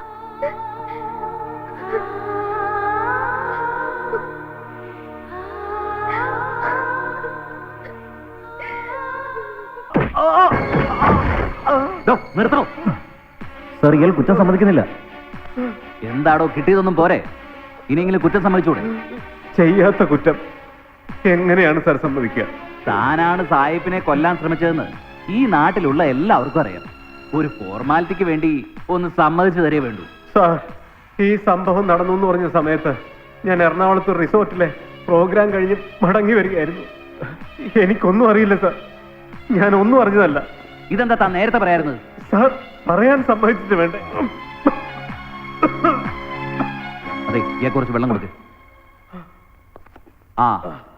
നിർത്തോ സർ, ഇയാൾ കുറ്റം സമ്മതിക്കുന്നില്ല. എന്താടോ കിട്ടിയതൊന്നും പോരെ, ഇനിയെങ്കിലും കുറ്റം സമ്മതിച്ചൂടെ? ചെയ്യാത്ത കുറ്റം എങ്ങനെയാണ് സാർ സമ്മതിക്കുക? താനാണ് സായിപ്പിനെ കൊല്ലാൻ ശ്രമിച്ചതെന്ന് ഈ നാട്ടിലുള്ള എല്ലാവർക്കും അറിയാം. ഒരു ഫോർമാലിറ്റിക്ക് വേണ്ടി ഒന്ന് സമ്മതിച്ചു തരേ വേണ്ടൂ. സാർ, ഈ സംഭവം നടന്നു എന്ന് പറഞ്ഞ സമയത്ത് ഞാൻ എറണാകുളത്ത് റിസോർട്ടിലെ പ്രോഗ്രാം കഴിഞ്ഞ് മടങ്ങി വരികയായിരുന്നു. എനിക്കൊന്നും അറിയില്ല സാർ, ഞാൻ ഒന്നും അറിഞ്ഞതല്ല. ഇതെന്താ താൻ നേരത്തെ പറയാറുന്നത്? സാർ, പറയാൻ സമ്മതിച്ചിട്ട് വേണ്ടേ? അതെ, ഇയാളെ കുറച്ച് വെള്ളം കൊടുക്ക്. ആ,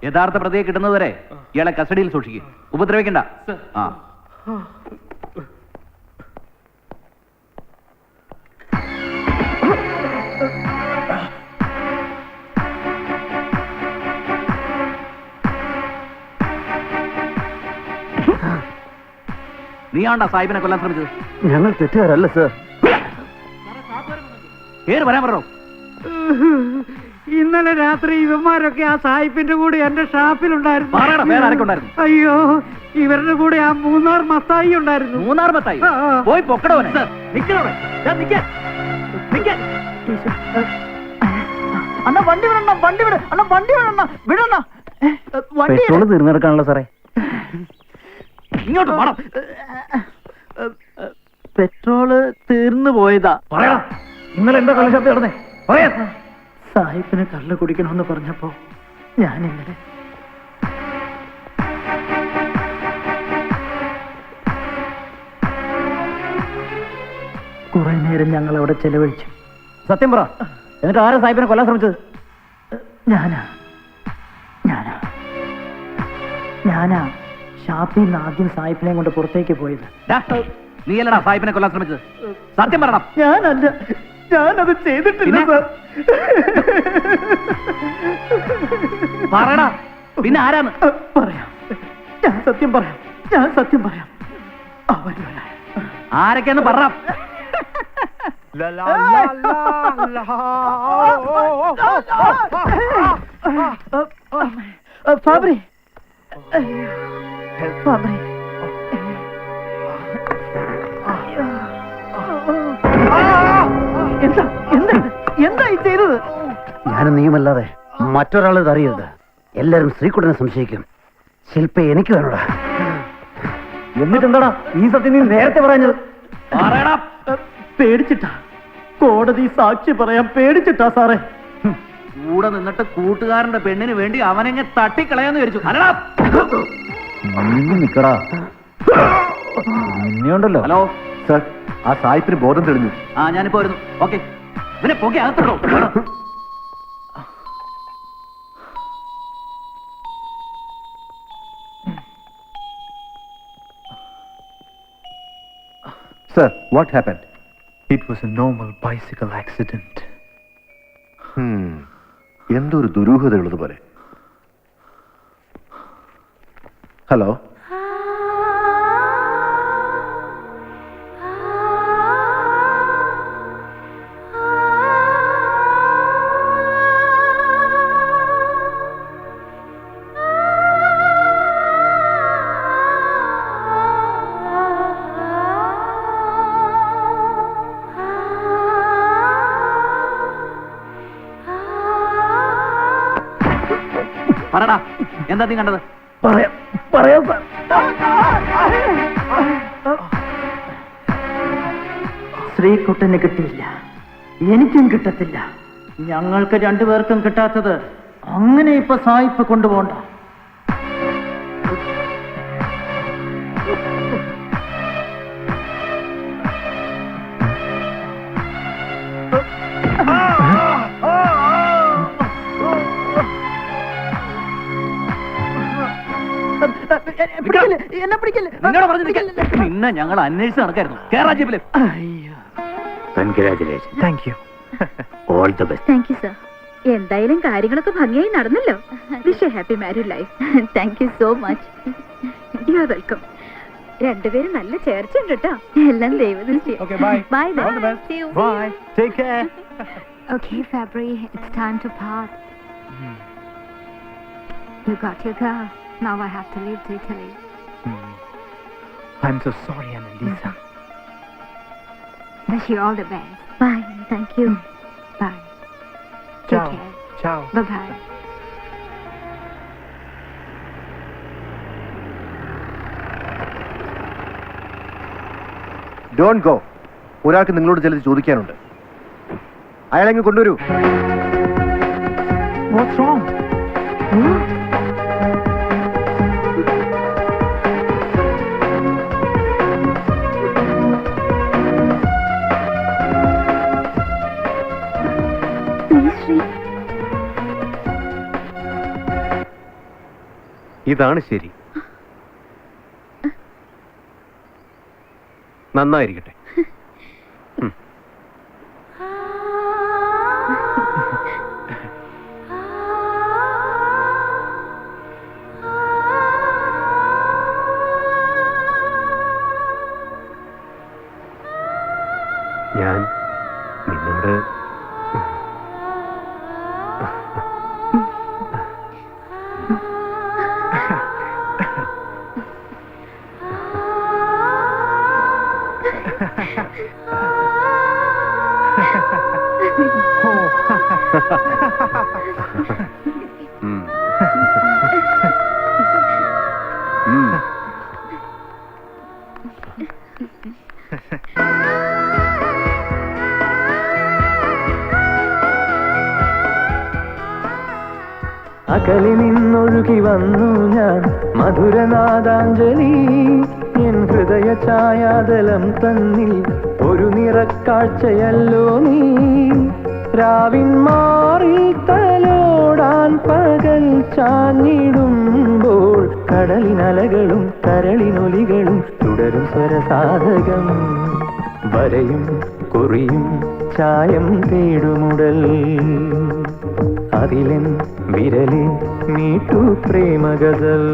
യഥാർത്ഥ പ്രതിയെ കിട്ടുന്നതുവരെ ഇയാളെ കസ്റ്റഡിയിൽ സൂക്ഷിക്കുക, ഉപദ്രവിക്കണ്ട. ആ, നീയാണ്ടാ സാഹിബിനെ കൊല്ലാൻ ശ്രമിച്ചത്? ഞങ്ങൾ തെറ്റുകാരല്ല സർ. പേര് പറയാൻ പറഞ്ഞോ. ഇന്നലെ രാത്രി ഇവന്മാരൊക്കെ ആ സായിപ്പിന്റെ കൂടെ എന്റെ ഷാപ്പിലുണ്ടായിരുന്നു. അയ്യോ, ഇവരുടെ കൂടെ ആ മൂന്നാർ മത്തായി ഉണ്ടായിരുന്നു. മൂന്നാർ മത്തായി പോയി പൊക്കടവനെ. അണ്ണ വണ്ടി വിടണ, വണ്ടി വിട, അണ്ണ വണ്ടി വിടണ, വിടണ. പെട്രോള് തീർന്നെടുക്കാണല്ലോ സാറേ. ഇങ്ങോട്ട് പോണം. പെട്രോള് തീർന്നു പോയതാ. പറയാ, ഇന്നലെ എന്താ കള്ളശബ്ദം നടന്നേ? പറയാ. സാഹിബിന് കള്ള് കുടിക്കണമെന്ന് പറഞ്ഞപ്പോ ഞാൻ ഇന്നലെ കുറെ നേരം ഞങ്ങൾ അവിടെ ചെലവഴിച്ചു. സത്യം പറ, എന്നിട്ട് ആരാ സാഹിബിനെ കൊല്ലാൻ ശ്രമിച്ചത്? ഞാനാ ഷാപ്പിൽ നിന്ന് ആദ്യം സാഹിബിനെ കൊണ്ട് പുറത്തേക്ക് പോയത്. നീ അല്ലടാ സാഹിബിനെ കൊല്ലാൻ ശ്രമിച്ചത്? സത്യം പറയണം. ഞാനല്ല, ഞാനത് ചെയ്തിട്ടില്ല സാർ. പറയടാ, പിന്നെ ആരാണ്? പറയാം, ഞാൻ സത്യം പറയാം. ആരൊക്കെയാന്ന് പറ. ഫാബ്രി, എന്താ ഈ ചെയ്തത്? ഞാനും നീയുമല്ലാതെ മറ്റൊരാൾ ഇത് അറിയരുത്. എല്ലാരും ശ്രീകുട്ടനെ സംശയിക്കും. ശില്പ എനിക്ക് വേണോടാ. എന്നിട്ടെന്താടാ ഈ സത്യം നീ നേരത്തെ പറഞ്ഞത്? പേടിച്ചിട്ടാ, കോടതി സാക്ഷി പറയാൻ പേടിച്ചിട്ടാ സാറേ. കൂടെ നിന്നിട്ട് കൂട്ടുകാരന്റെ പെണ്ണിന് വേണ്ടി അവനെങ്ങനെ തട്ടിക്കളയാന്ന് വിചാരിച്ചു. അല്ലടാ, നിക്കടാ. നിന്നെയുണ്ടല്ലോ. ഹലോ സാർ, ആ സായിപ്പിന് ബോധം തെളിഞ്ഞു. ആ, ഞാനിപ്പോ വരുന്നു. ഓക്കെ, ഇവനെ പൊക്കി അകത്തിടോ. Sir, what happened? It was a normal bicycle accident. എന്തൊരു ദുരൂഹതയുള്ളതുപോലെ. ഹലോ, പറടാ, എന്താ നീ കണ്ടത്? പറയാം സാർ. ശ്രീകുട്ടന് കിട്ടിയില്ല, എനിക്കും കിട്ടത്തില്ല. ഞങ്ങൾക്ക് രണ്ടുപേർക്കും കിട്ടാത്തത് അങ്ങനെ ഇപ്പൊ സായിപ്പ് കൊണ്ടുപോണ്ട. എന്നെ പിടിക്കല്ലേ. നിന്നെ ഞങ്ങൾ അന്വേഷിച്ച് നടക്കായിരുന്നു. കേരള ജീപ്പില്. Congratulation. Thank you. All the best. Thank you sir. എന്തായാലും കാര്യങ്ങളൊക്കെ ഭംഗിയായി നടന്നല്ലോ. Wish happy married life. Thank you so much. You are welcome. രണ്ടുപേരും നല്ല ചേർച്ചയുണ്ട് കേട്ടോ. എല്ലാം ദൈവദൃഷ്ടി. Okay, bye. Bye then. All the best. See you. Bye. Take care. Okay, Fabry, it's time to part. You got your girl. Now I have to leave to Italy. I'm so sorry, Annalisa. Wish you all the best. Bye. Thank you. Bye. Ciao. Take care. Ciao. Bye-bye. Don't go. ഒരാൾക്ക് നിങ്ങളോട് ചിലത് ചോദിക്കാനുണ്ട്. അയാളെങ്ങ് കൊണ്ടുവരൂ. What's wrong? Please, Sri. ഇതാണ് ശരി. നന്നായിരിക്കട്ടെ. ഞാൻ നിന്നോട് അകലി നിന്നൊഴുകി വന്നു ഞാൻ മധുരനാദാഞ്ജലി എൻ ഹൃദയ ഛായാതലം തന്നിൽ ഒരു നിറക്കാഴ്ചയല്ലോ നീ രാവിൻ മാറി തലോടാൻ പകൽ ചാഞ്ഞിടുമ്പോൾ കടലിനലകളും കരളിനൊലികളും തുടരും സ്വരസാധകം വരയും കുറിയും ചായം തേടുമുടൽ അതിലെൻ വിരലി മീട്ടു പ്രേമഗസൽ